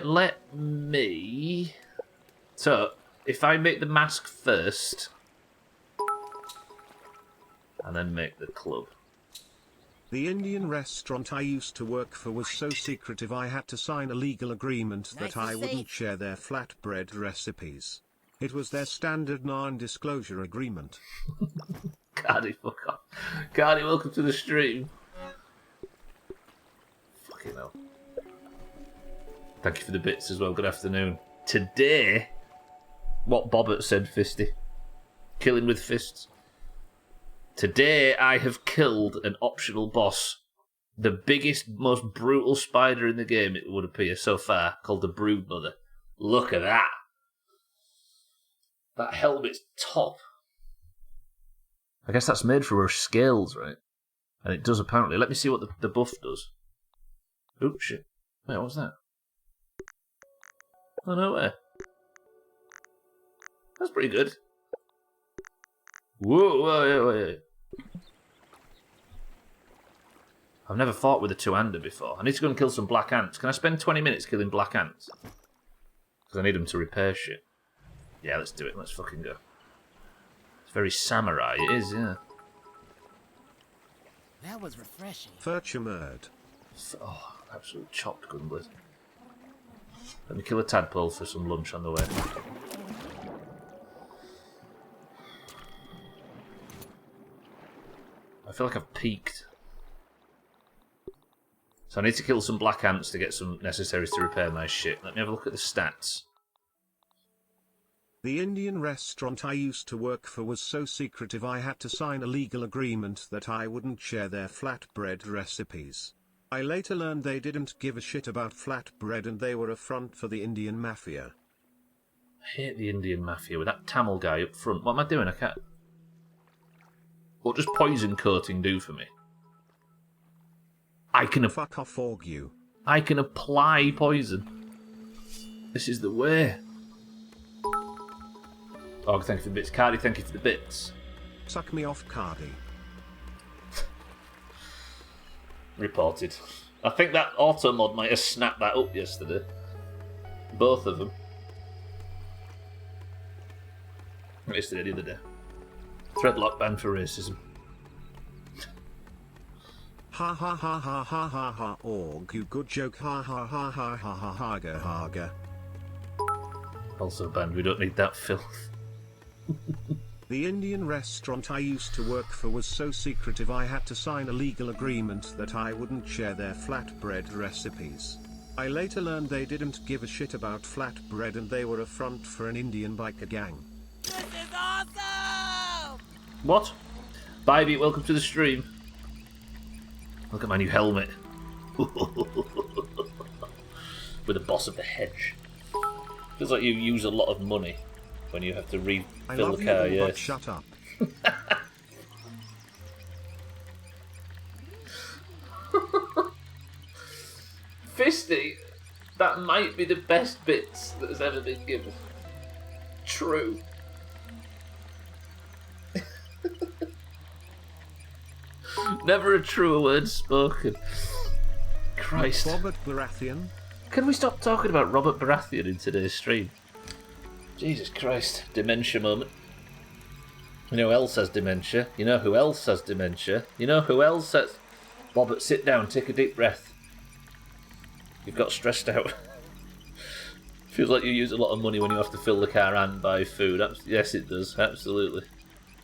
let me... So, if I make the mask first, and then make the club. The Indian restaurant I used to work for was so secretive I had to sign a legal agreement that I wouldn't share their flatbread recipes. It was their standard non-disclosure agreement. Cardi, fuck off. Cardi, welcome to the stream. Fucking hell. Thank you for the bits as well. Good afternoon. Today, What Bobbert said, Fisty. Killing with fists. Today I have killed an optional boss. The biggest, most brutal spider in the game, it would appear so far, called the Broodmother. Look at that. That helmet's top. I guess that's made for her scales, right? And it does apparently. Let me see what the buff does. Oh, shit. Wait, what was that? Oh, no way. That's pretty good. Whoa. I've never fought with a two-hander before. I need to go and kill some black ants. Can I spend 20 minutes killing black ants? Because I need them to repair shit. Yeah, let's do it. Let's fucking go. It's very samurai. It is, yeah. That was refreshing. Furchamerd. Oh, absolute chopped gunblade. Let me kill a tadpole for some lunch on the way. I feel like I've peaked. So I need to kill some black ants to get some necessaries to repair my shit. Let me have a look at the stats. The Indian restaurant I used to work for was so secretive I had to sign a legal agreement that I wouldn't share their flatbread recipes. I later learned they didn't give a shit about flatbread and they were a front for the Indian mafia. I hate the Indian mafia with that Tamil guy up front. What am I doing? I can't... What does poison coating do for me? Fuck off, Orgue. I can apply poison. This is the way. Oh, thank you for the bits. Cardi, thank you for the bits. Suck me off, Cardi. Reported. I think that auto mod might have snapped that up yesterday. Both of them. Yesterday, the other day. Threadlock banned for racism. Ha ha ha ha ha ha ha, Orgue, you good joke, ha ha ha ha ha ha haga haga. Also banned, we don't need that filth. The Indian restaurant I used to work for was so secretive I had to sign a legal agreement that I wouldn't share their flatbread recipes. I later learned they didn't give a shit about flatbread and they were a front for an Indian biker gang. This is awesome! What? Bybee, welcome to the stream. Look at my new helmet. With the boss of the hedge. Feels like you use a lot of money when you have to refill the car, you, yeah. but shut up. Fisty, that might be the best bits that has ever been given. True. Never a truer word spoken. Christ. Robert Baratheon? Can we stop talking about Robert Baratheon in today's stream? Jesus Christ. Dementia moment. You know who else has dementia? You know who else has dementia? You know who else has... Robert, sit down, take a deep breath. You've got stressed out. Feels like you use a lot of money when you have to fill the car and buy food. Yes, it does. Absolutely.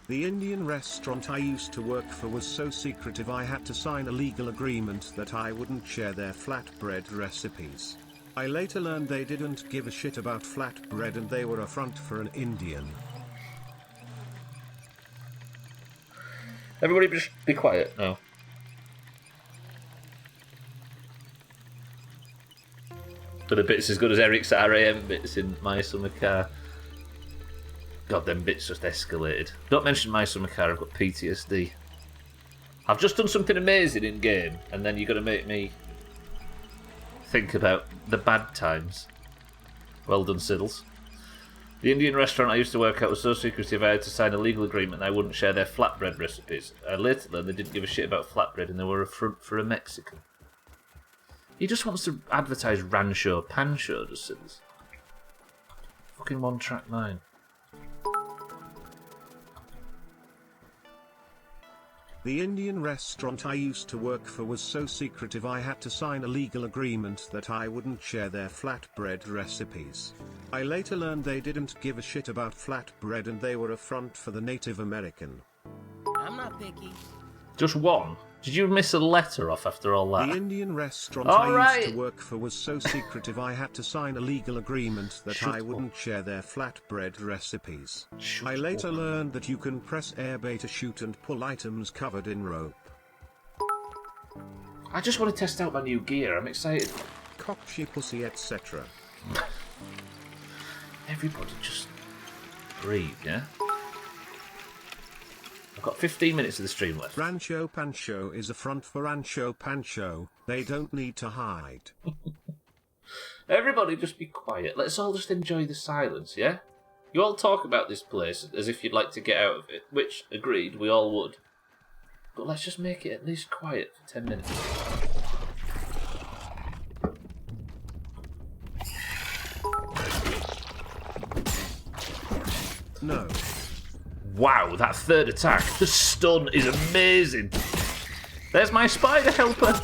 The Indian restaurant I used to work for was so secretive I had to sign a legal agreement that I wouldn't share their flatbread recipes. I later learned they didn't give a shit about flatbread and they were a front for an Indian. Everybody just be quiet now. But the bits as good as Eric's RAM bits in My Summer Car. God, them bits just escalated. Don't mention My Summer Car, I've got PTSD. I've just done something amazing in game, and then you're going to make me think about the bad times. Well done, Siddles. The Indian restaurant I used to work at was so secretive I had to sign a legal agreement that I wouldn't share their flatbread recipes. I later learned they didn't give a shit about flatbread and they were a front for a Mexican. He just wants to advertise Rancho Pancho, does Siddles. Fucking One Track Mind. The Indian restaurant I used to work for was so secretive I had to sign a legal agreement that I wouldn't share their flatbread recipes. I later learned they didn't give a shit about flatbread and they were a front for the Native American. I'm not picky. Just one? Did you miss a letter off after all that? The Indian restaurant All I used right. to work for was so secretive I had to sign a legal agreement that Shut I up. wouldn't share their flatbread recipes. Shut I later up. learned that you can press airbay to shoot and pull items covered in rope. I just want to test out my new gear. I'm excited. Cockchy pussy etc. Everybody just breathe, yeah? I've got 15 minutes of the stream left. Rancho Pancho is a front for Rancho Pancho. They don't need to hide. Everybody just be quiet. Let's all just enjoy the silence, yeah? You all talk about this place as if you'd like to get out of it, which, agreed, we all would. But let's just make it at least quiet for 10 minutes. No. Wow, that third attack, the stun is amazing. There's my spider helper.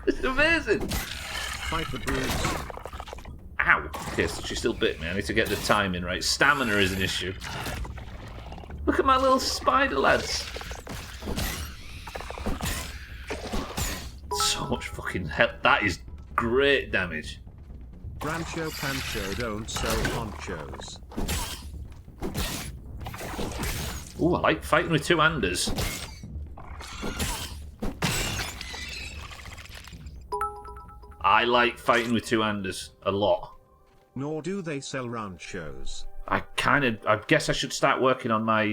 It's amazing. Fight the brutes. Ow. Okay, so she still bit me. I need to get the timing right. Stamina is an issue. Look at my little spider lads. So much fucking hell. That is great damage. Rancho Pancho don't sell ponchos. Ooh, I like fighting with two-handers. I like fighting with two-handers a lot. Nor do they sell ranchos. I guess I should start working on my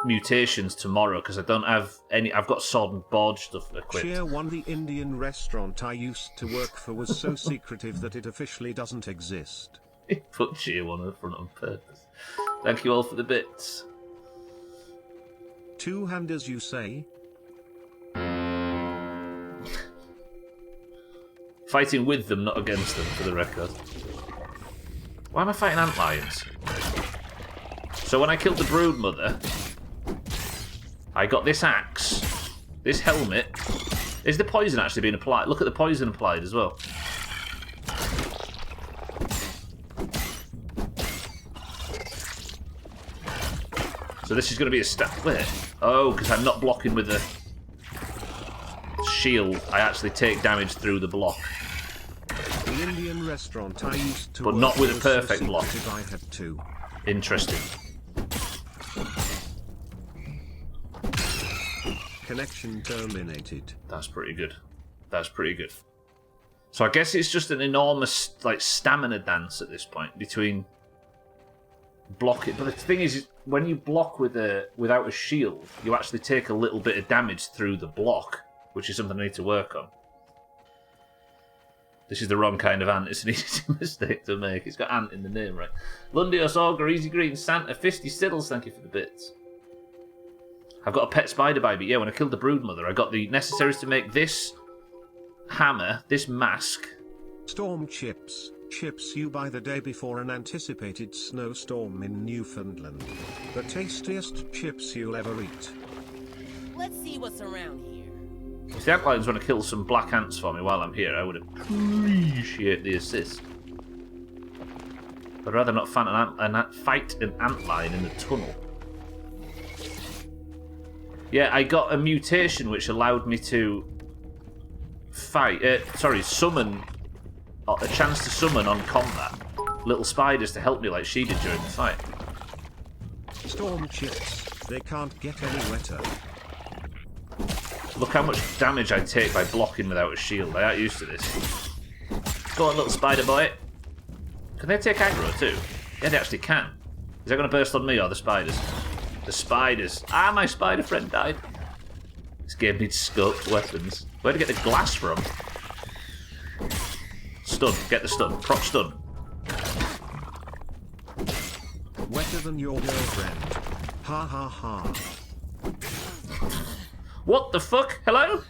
mutations tomorrow because I don't have any. I've got sword and board stuff equipped. Cheer 1. The Indian restaurant I used to work for was so secretive that it officially doesn't exist. Put cheer 1 on the front on purpose. Thank you all for the bits. Two-handers, you say? Fighting with them, not against them, for the record. Why am I fighting antlions? So when I killed the broodmother, I got this axe, this helmet. Is the poison actually being applied? Look at the poison applied as well. So this is going to be a stat. Wait. Oh, because I'm not blocking with the shield. I actually take damage through the block. The Indian restaurant I used to But work not with a for was so perfect block. secretive I had to. Interesting. Connection terminated. That's pretty good. That's pretty good. So I guess it's just an enormous like stamina dance at this point between blocking. But the thing is, when you block without a shield, you actually take a little bit of damage through the block, which is something I need to work on. This is the wrong kind of ant. It's an easy mistake to make. It's got ant in the name, right? Lundios, Augur, Easy Green, Santa, 50 Siddles, thank you for the bits. I've got a pet spider by me. Yeah, when I killed the broodmother, I got the necessaries to make this hammer, this mask. Storm chips. Chips you buy the day before an anticipated snowstorm in Newfoundland. The tastiest chips you'll ever eat. Let's see what's around here. If the antlions want to kill some black ants for me while I'm here, I would appreciate the assist. I'd rather not fight an antlion in the tunnel. Yeah, I got a mutation which allowed me to summon, a chance to summon on combat little spiders to help me like she did during the fight. Storm chips. They can't get any wetter. Look how much damage I take by blocking without a shield. I ain't used to this. Go on, little spider boy. Can they take aggro too? Yeah, they actually can. Is that going to burst on me or the spiders? The spiders. Ah, my spider friend died. This game needs scoped weapons. Where'd I get the glass from? Stun. Get the stun. Proc stun. Wetter than your girlfriend. Ha ha ha. What the fuck? Hello?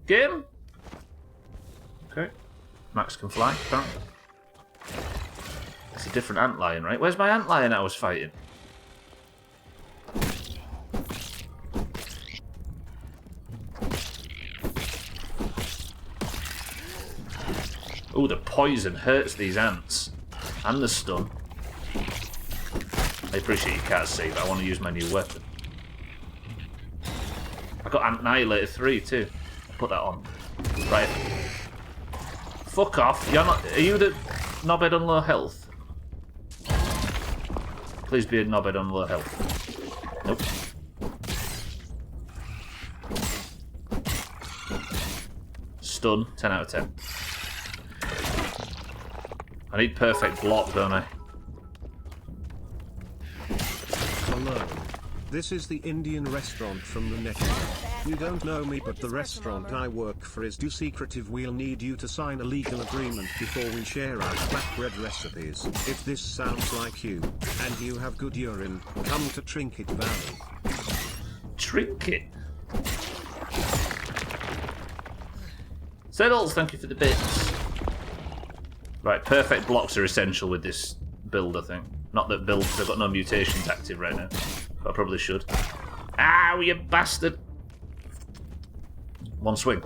Game? Okay. Max can fly, apparently. It's a different antlion, right? Where's my antlion I was fighting? Oh, the poison hurts these ants. And the stun. I appreciate you can't see, but I want to use my new weapon. got Annihilator 3 too. Put that on. Right. Fuck off. You're not. Are you the knobhead on low health? Please be a knobhead on low health. Nope. Stun. 10 out of 10. I need perfect block, don't I? Hello. This is the Indian restaurant from the next. You don't know me, but the restaurant I work for is too secretive. We'll need you to sign a legal agreement before we share our flatbread recipes. If this sounds like you, and you have good urine, come to Trinket Valley. Trinket? Settles, thank you for the bits. Right, perfect blocks are essential with this build, I think. Not that builds, I've got no mutations active right now. But I probably should. Ow, you bastard! One swing.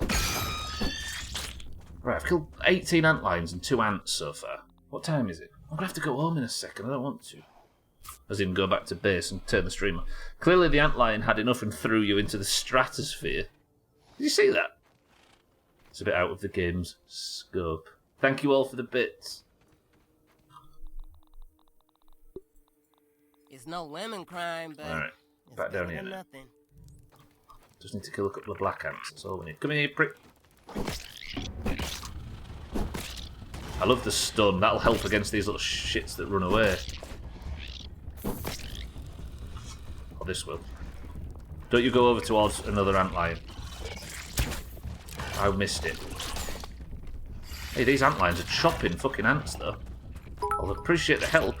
Right, I've killed 18 antlions and 2 ants so far. What time is it? I'm going to have to go home in a second, I don't want to. As in go back to base and turn the stream on. Clearly the antlion had enough and threw you into the stratosphere. Did you see that? It's a bit out of the game's scope. Thank you all for the bits. It's no lemon crime, but Alright, back down here now. nothing. Just need to kill a couple of black ants, that's all we need. Come here, you prick. I love the stun, that'll help against these little shits that run away. Or this will. Don't you go over towards another antlion. I missed it. Hey, these antlions are chopping fucking ants, though. I'll appreciate the help.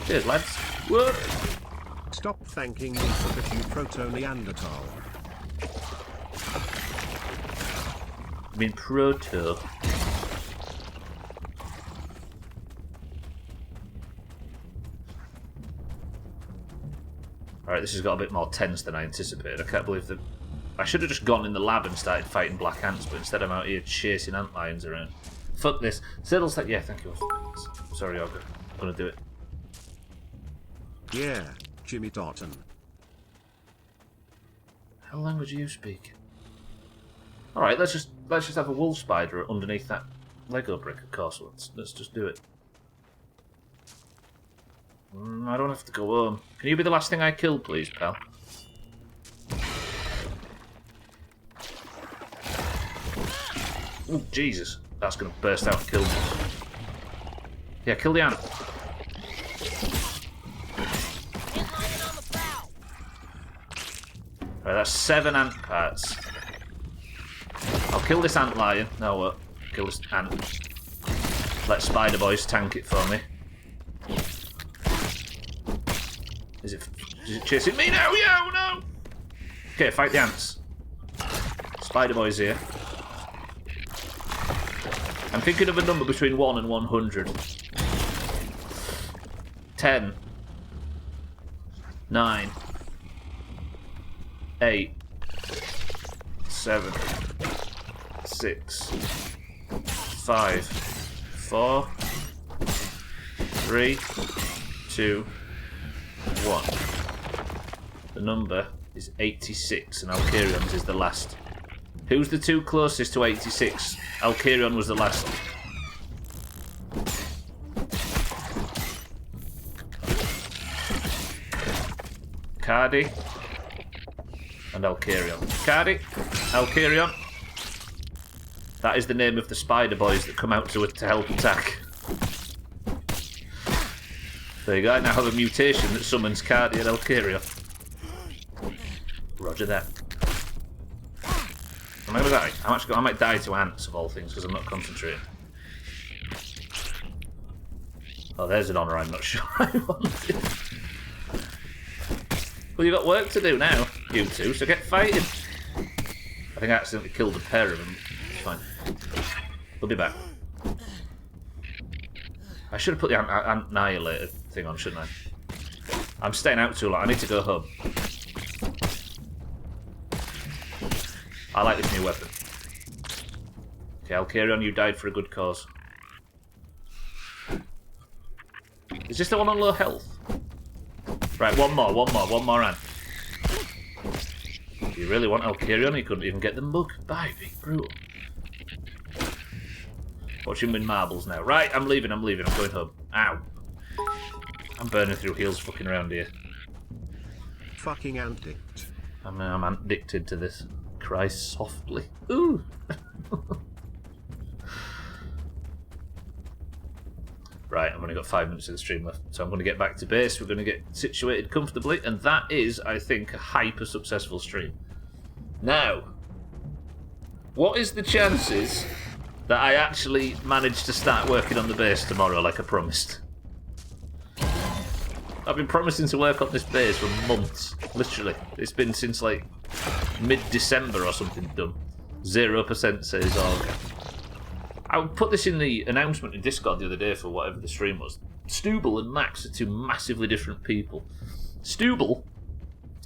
Cheers, lads. Whoa! Stop thanking me for the few proto-Neanderthal. I mean, proto. Alright, this has got a bit more tense than I anticipated. I can't believe that. I should have just gone in the lab and started fighting black ants, but instead I'm out here chasing antlions around. Fuck this. Siddle's like, yeah, thank you. Sorry, Ogre. I'm gonna do it. Yeah, Jimmy Dotton. How language are you speaking? Alright, let's just have a wool spider underneath that Lego brick, of course. Let's just do it. I don't have to go home. Can you be the last thing I kill, please, pal? Oh, Jesus. That's going to burst out and kill me. Yeah, kill the ant. Right, that's 7 ant parts. I'll kill this ant lion. No, what? Kill this ant. Let Spider Boys tank it for me. Is it chasing me now? Yo, no! Okay, fight the ants. Spider Boy's here. I'm thinking of a number between 1 and 100. 10. 9. 8. 7. 6. 5. 4. 3. 2. 1. The number is 86 and Alcarion's is the last. Who's the 2 closest to 86? Alcarion was the last. Cardi and Alcarion. Cardi, Alcarion. That is the name of the Spider Boys that come out to help attack. There you go, I now have a mutation that summons Cardi and Alcarion. Roger that. Am I gonna die? I might die to ants of all things because I'm not concentrating. Oh, there's an honour I'm not sure I wanted. Well, you've got work to do now, you two, so get fighting. I think I accidentally killed a pair of them. It's fine. We'll be back. I should have put the Annihilator thing on, shouldn't I? I'm staying out too long. I need to go home. I like this new weapon. Okay, Alcarion, you died for a good cause. Is this the one on low health? Right, one more ant. Do you really want Alkarion? He couldn't even get the mug. Baby, brutal. Watch him win marbles now. Right, I'm leaving. I'm going home. Ow. I'm burning through heals fucking around here. Fucking addict. I'm addicted to this. Cry softly. Ooh. Right, I've only got 5 minutes of the stream left, so I'm going to get back to base. We're going to get situated comfortably, and that is, I think, a hyper successful stream. Now, what is the chances that I actually manage to start working on the base tomorrow like I promised? I've been promising to work on this base for months, literally. It's been since like mid-December or something done. 0% says okay. I put this in the announcement in Discord the other day for whatever the stream was. Stubbler and Max are two massively different people. Stubbler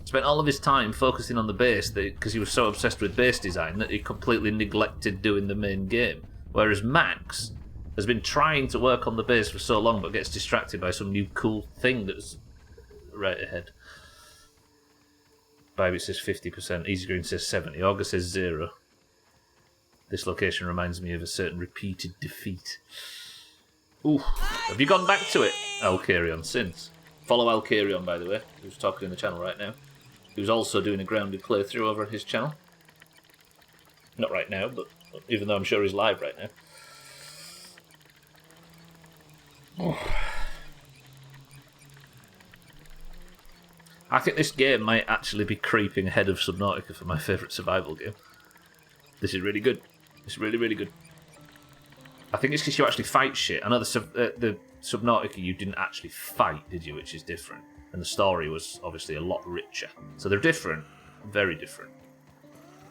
spent all of his time focusing on the base because he was so obsessed with base design that he completely neglected doing the main game. Whereas Max has been trying to work on the base for so long but gets distracted by some new cool thing that's right ahead. Bybit says 50%, Easy Green says 70%, August says 0%. This location reminds me of a certain repeated defeat. Ooh, have you gone back to it, Alkarion, since? Follow Alkarion, by the way, who's talking in the channel right now. Who's also doing a grounded playthrough over on his channel. Not right now, but even though I'm sure he's live right now. Oh. I think this game might actually be creeping ahead of Subnautica for my favourite survival game. This is really good. It's really, really good. I think it's because you actually fight shit. I know the Subnautica you didn't actually fight, did you? Which is different. And the story was obviously a lot richer. So they're different. Very different.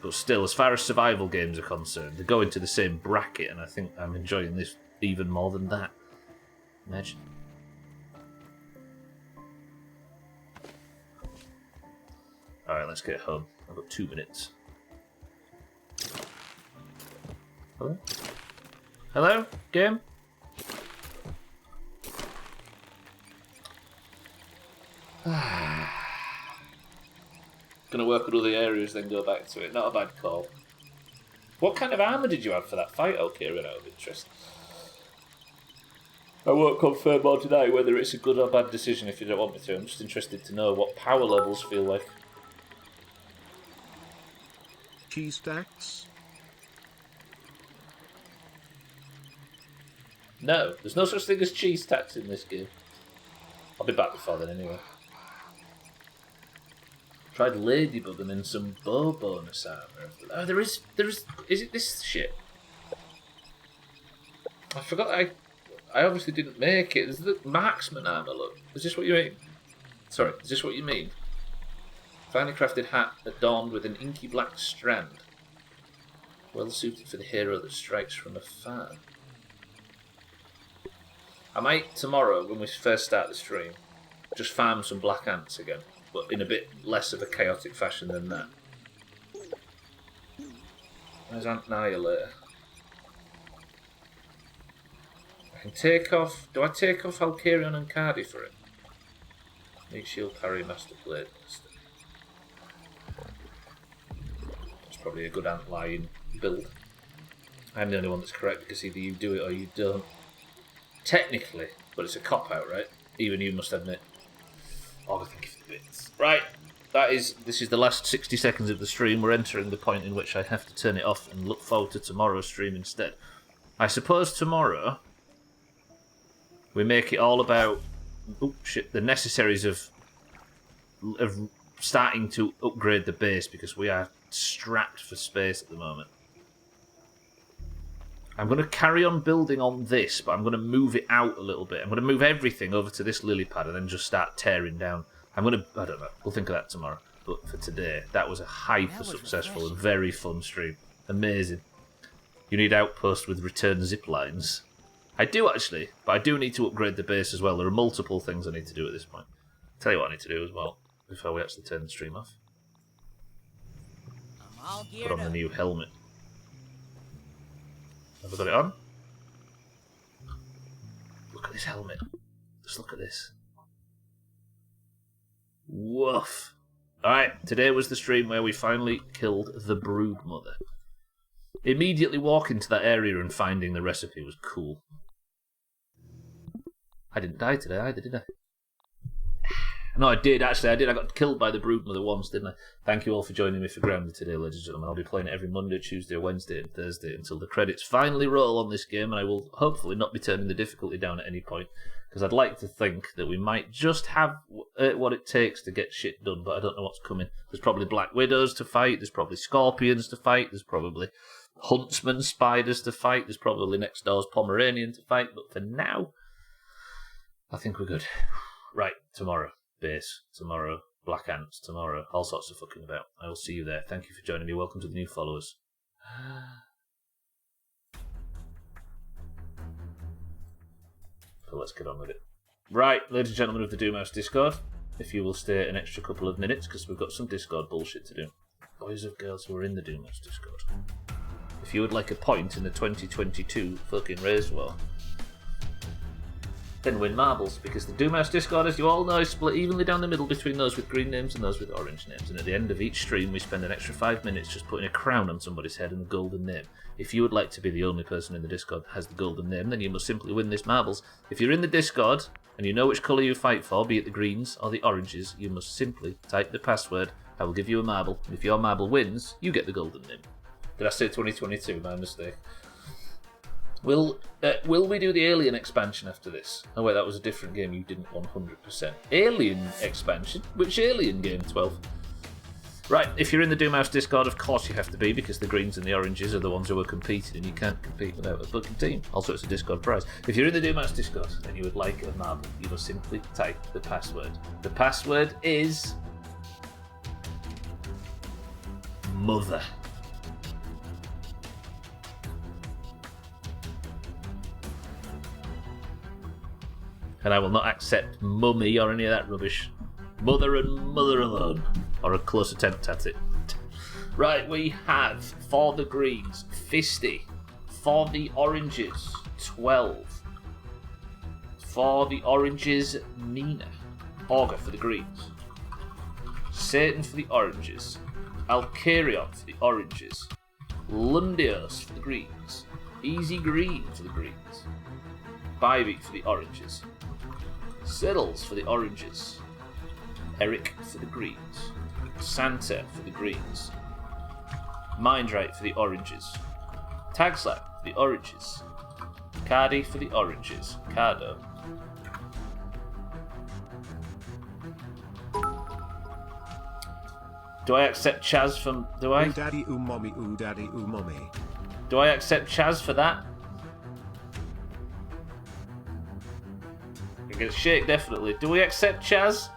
But still, as far as survival games are concerned, they go into the same bracket, and I think I'm enjoying this even more than that. Imagine. Alright, let's get home. I've got 2 minutes. Hello? Hello? Game? Gonna work on other areas, then go back to it. Not a bad call. What kind of armour did you have for that fight, Kieran, out of interest? I won't confirm more tonight whether it's a good or bad decision if you don't want me to. I'm just interested to know what power levels feel like. Cheese stacks? No, there's no such thing as cheese stacks in this game. I'll be back before then anyway. Tried Ladybug and then some bow bonus armour. Oh, there is it this shit? I forgot I obviously didn't make it. There's the marksman armour, look. Is this what you mean? Sorry, is this what you mean? Finely crafted hat adorned with an inky black strand. Well suited for the hero that strikes from afar. I might, tomorrow, when we first start the stream, just farm some black ants again, but in a bit less of a chaotic fashion than that. Where's Ant Annihilator? I can take off... Do I take off Alkarion and Cardi for it? Need shield parry, master blade. That's probably a good ant lion build. I'm the only one that's correct because either you do it or you don't. Technically, but it's a cop-out, right? Even you must admit. Oh, I think it's bits. Right, this is the last 60 seconds of the stream. We're entering the point in which I have to turn it off and look forward to tomorrow's stream instead. I suppose tomorrow we make it all about the necessaries of starting to upgrade the base because we are strapped for space at the moment. I'm going to carry on building on this, but I'm going to move it out a little bit. I'm going to move everything over to this lily pad and then just start tearing down. I don't know, we'll think of that tomorrow. But for today, that was a hyper successful and very fun stream. Amazing. You need outposts with return zip lines. I do actually, but I do need to upgrade the base as well. There are multiple things I need to do at this point. I'll tell you what I need to do as well, before we actually turn the stream off. Put on the new helmet. Have I got it on? Look at this helmet. Just look at this. Woof. Alright, today was the stream where we finally killed the brood mother. Immediately walking to that area and finding the recipe was cool. I didn't die today either, did I? No, I did, actually. I did. I got killed by the broodmother once, didn't I? Thank you all for joining me for Grounded today, ladies and gentlemen. I'll be playing it every Monday, Tuesday, Wednesday, and Thursday until the credits finally roll on this game, and I will hopefully not be turning the difficulty down at any point, because I'd like to think that we might just have what it takes to get shit done, but I don't know what's coming. There's probably Black Widows to fight, there's probably Scorpions to fight, there's probably Huntsman spiders to fight, there's probably next door's Pomeranian to fight, but for now, I think we're good. Right, tomorrow. Base tomorrow, Black Ants tomorrow, all sorts of fucking about. I will see you there. Thank you for joining me. Welcome to the new followers. So let's get on with it. Right, ladies and gentlemen of the Doomhaus Discord, if you will stay an extra couple of minutes, because we've got some Discord bullshit to do. Boys or girls who are in the Doomhaus Discord. If you would like a point in the 2022 fucking race war, then win marbles, because the Doomhaus Discord, as you all know, is split evenly down the middle between those with green names and those with orange names, and at the end of each stream we spend an extra 5 minutes just putting a crown on somebody's head and a golden name. If you would like to be the only person in the Discord that has the golden name, then you must simply win this marbles. If you're in the Discord and you know which colour you fight for, be it the greens or the oranges, you must simply type the password. I will give you a marble, and if your marble wins, you get the golden name. Did I say 2022? My mistake. Will we do the Alien expansion after this? Oh wait, that was a different game, you didn't 100%. Alien expansion? Which Alien game, 12? Right, if you're in the Doomhaus Discord, of course you have to be, because the greens and the oranges are the ones who are competing, and you can't compete without a fucking team. Also, it's a Discord prize. If you're in the Doomhaus Discord and you would like a marble, you must simply type the password. The password is... Mother. And I will not accept mummy or any of that rubbish. Mother and mother alone. Or a close attempt at it. Right, we have, for the greens, Fisty. For the oranges, 12. For the oranges, Nina. Augur for the greens. Satan for the oranges. Alcarion for the oranges. Lundios for the greens. Easy Green for the greens. Bybee for the oranges. Siddles for the oranges. Eric for the greens. Santa for the greens. Mindrite for the oranges. Tagslap for the oranges. Cardi for the oranges. Cardo. Do I accept Chaz from... Do I? Ooh daddy ooh mommy, ooh daddy ooh mommy. Do I accept Chaz for that? Against Shake, definitely. Do we accept Chaz?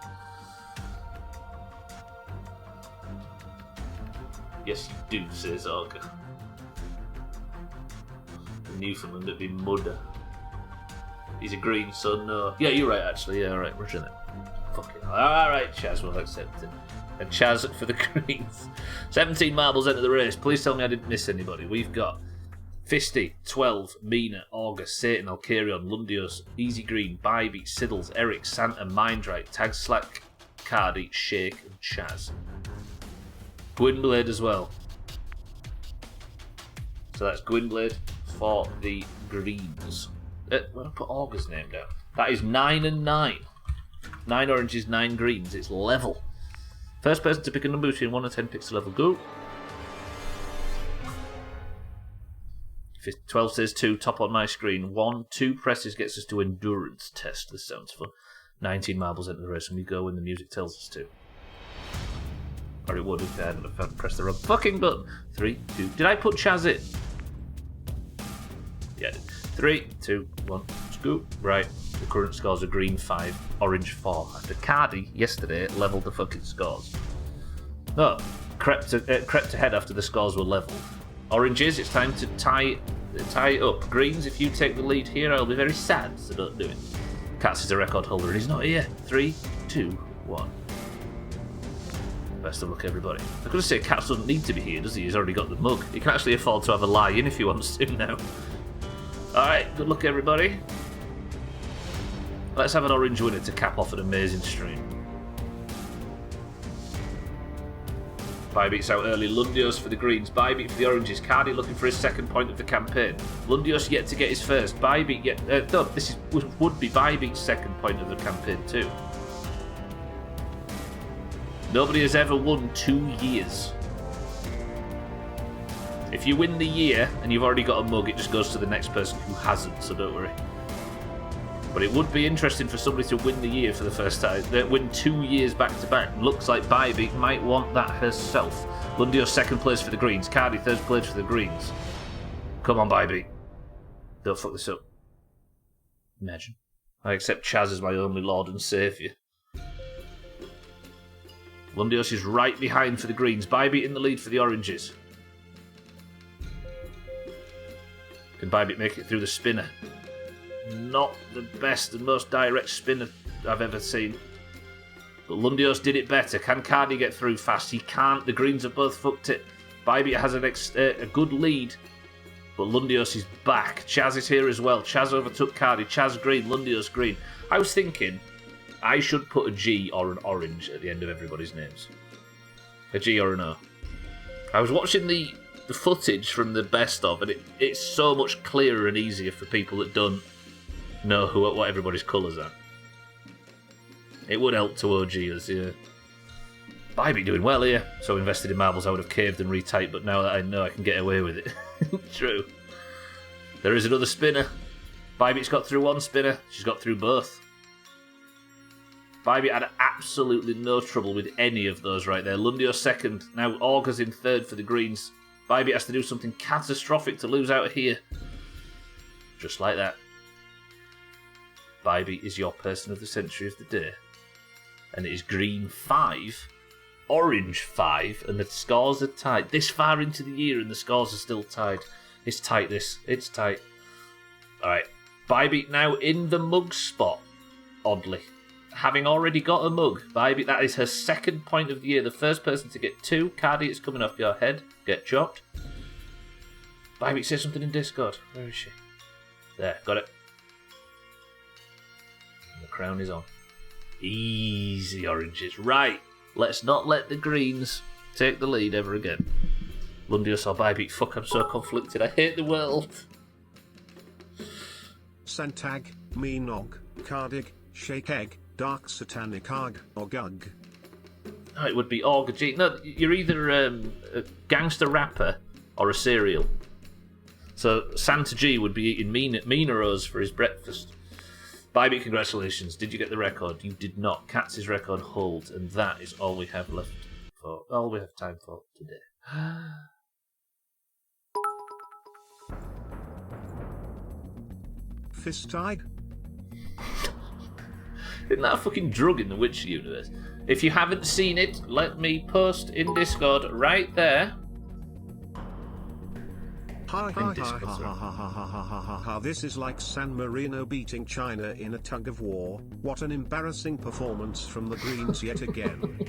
Yes, you do, says Augur. In Newfoundland, it'd be Mudder. He's a green, so no. Yeah, you're right, actually. Yeah, alright, we're doing it. Fucking hell. Alright, Chaz, we'll accept it. And Chaz for the greens. 17 marbles into the race. Please tell me I didn't miss anybody. We've got Fisty, 12, Mina, Augur, Satan, Alcarion, Lundios, Easy Green, Bybee, Siddles, Eric, Santa, Mindrite, Tagslack, Cardi, Shake, and Chaz. Gwynblade as well. So that's Gwynblade for the greens. When I put Augur's name down, that is 9 and 9. 9 oranges, 9 greens. It's level. First person to pick a number between 1 and 10 picks the level. Go. 12 says 2, top on my screen. 1, 2 presses gets us to endurance test. This sounds fun. 19 marbles into the race, and we go when the music tells us to. Or it would if I hadn't pressed the wrong fucking button. 3, 2. Did I put Chaz in? Yeah, I did. 3, 2, 1. Let's go. Right. The current scores are green 5, orange 4. After Cardi yesterday leveled the fucking scores. No, crept ahead after the scores were leveled. Oranges, it's time to tie it up. Greens, if you take the lead here, I'll be very sad, so don't do it. Katz is a record holder and he's not here. 3, 2, 1. Best of luck, everybody. I was going to say Katz doesn't need to be here, does he? He's already got the mug. He can actually afford to have a lie in if he wants to now. Alright, good luck, everybody. Let's have an orange winner to cap off an amazing stream. Bybeat's out early. Lundios for the greens. Bybeat for the oranges. Cardi looking for his second point of the campaign. Lundios yet to get his first. Bybeat yet... no, this would be Bybeat's second point of the campaign too. Nobody has ever won 2 years. If you win the year and you've already got a mug, it just goes to the next person who hasn't, so don't worry. But it would be interesting for somebody to win the year for the first time. Win 2 years back to back. Looks like Bybeat might want that herself. Lundio second place for the greens. Cardi third place for the greens. Come on, Bybeat. Don't fuck this up. Imagine. I accept Chaz as my only lord and saviour. Lundios is right behind for the greens. Bybeat in the lead for the oranges. Can Bybeat make it through the spinner? Not the best and most direct spinner I've ever seen. But Lundios did it better. Can Cardi get through fast? He can't. The greens have both fucked it. Bybeat has a good lead. But Lundios is back. Chaz is here as well. Chaz overtook Cardi. Chaz green, Lundios green. I was thinking I should put a G or an orange at the end of everybody's names. A G or an O. I was watching the footage from the best of, and it's so much clearer and easier for people that don't know what everybody's colours are. It would help to OG us, yeah. Bybeat doing well here. So invested in marbles, I would have caved and retyped, but now that I know I can get away with it. True. There is another spinner. Bybeat's got through one spinner. She's got through both. Bybeat had absolutely no trouble with any of those right there. Lundio second. Now Augur's in third for the greens. Bybeat has to do something catastrophic to lose out here. Just like that. Bybeat is your person of the century of the day. And it is green 5, orange 5, and the scores are tied. This far into the year and the scores are still tied. It's tight, this. It's tight. Alright. Bybeat now in the mug spot, oddly. Having already got a mug, Bybeat, that is her second point of the year. The first person to get 2. Cardi, it's coming off your head. Get chopped. Bybeat, say something in Discord. Where is she? There, got it. And the crown is on. Easy, oranges. Right, let's not let the greens take the lead ever again. Lundios or Bybeat, fuck, I'm so conflicted. I hate the world. Santag, Meenog, Cardig, Shake Egg, Dark Satanic Arg, or Gug. Oh, it would be Org. No, you're either a gangster rapper or a cereal. So Santa G would be eating Mineros for his breakfast. Bybeat, congratulations. Did you get the record? You did not. Katz's record holds, and that is all we have left for. All we have time for today. Fist-tied? Isn't that a fucking drug in the Witcher universe? If you haven't seen it, let me post in Discord right there. This is like San Marino beating China in a tug of war. What an embarrassing performance from the Greens yet again.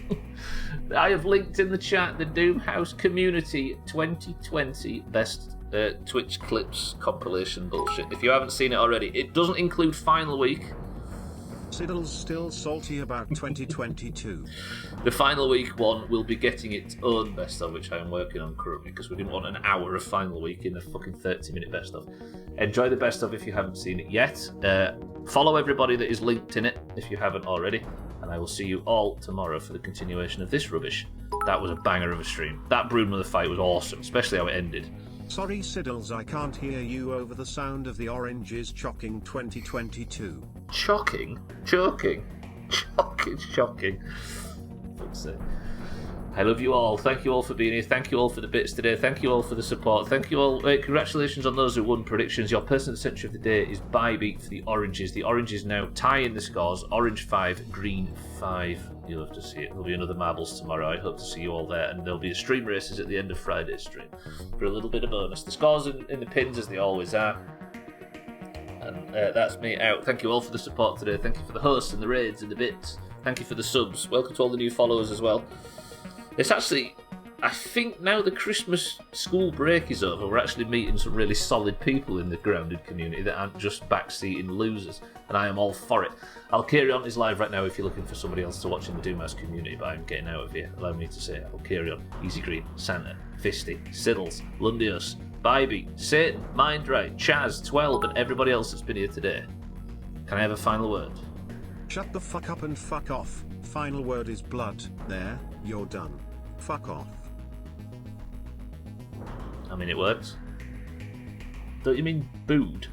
I have linked in the chat the Doomhaus Community 2020 Best Twitch Clips compilation bullshit. If you haven't seen it already, it doesn't include final week. Siddle's still salty about 2022. The final week one will be getting its own best of, which I am working on currently, because we didn't want an hour of final week in a fucking 30-minute best of. Enjoy the best of if you haven't seen it yet. Follow everybody that is linked in it if you haven't already, and I will see you all tomorrow for the continuation of this rubbish. That was a banger of a stream. That Broodmother fight was awesome, especially how it ended. Sorry Siddles, I can't hear you over the sound of the oranges chocking 2022. Chocking? Choking? Shocking. Fuck's sake. I love you all. Thank you all for being here. Thank you all for the bits today. Thank you all for the support. Thank you all. Congratulations on those who won predictions. Your person of the century of the day is Bybeat for the oranges. The oranges now tie in the scores. Orange 5, green 5. You'll have to see it. There'll be another marbles tomorrow. I hope to see you all there. And there'll be a stream races at the end of Friday's stream for a little bit of bonus. The scores in the pins as they always are. And that's me out. Thank you all for the support today. Thank you for the hosts and the raids and the bits. Thank you for the subs. Welcome to all the new followers as well. It's actually I think now the Christmas school break is over, we're actually meeting some really solid people in the grounded community that aren't just backseating losers, and I am all for it. Alkarion is live right now if you're looking for somebody else to watch in the Doomhaus community, but I'm getting out of here. Allow me to say Alkarion, Easy Green, Santa, Fisty, Siddles, Lundius, Bybee, Satan, Mindray, Chaz, 12, and everybody else that's been here today. Can I have a final word? Shut the fuck up and fuck off. Final word is blood. There, you're done. Fuck off. I mean, it works. Don't you mean booed?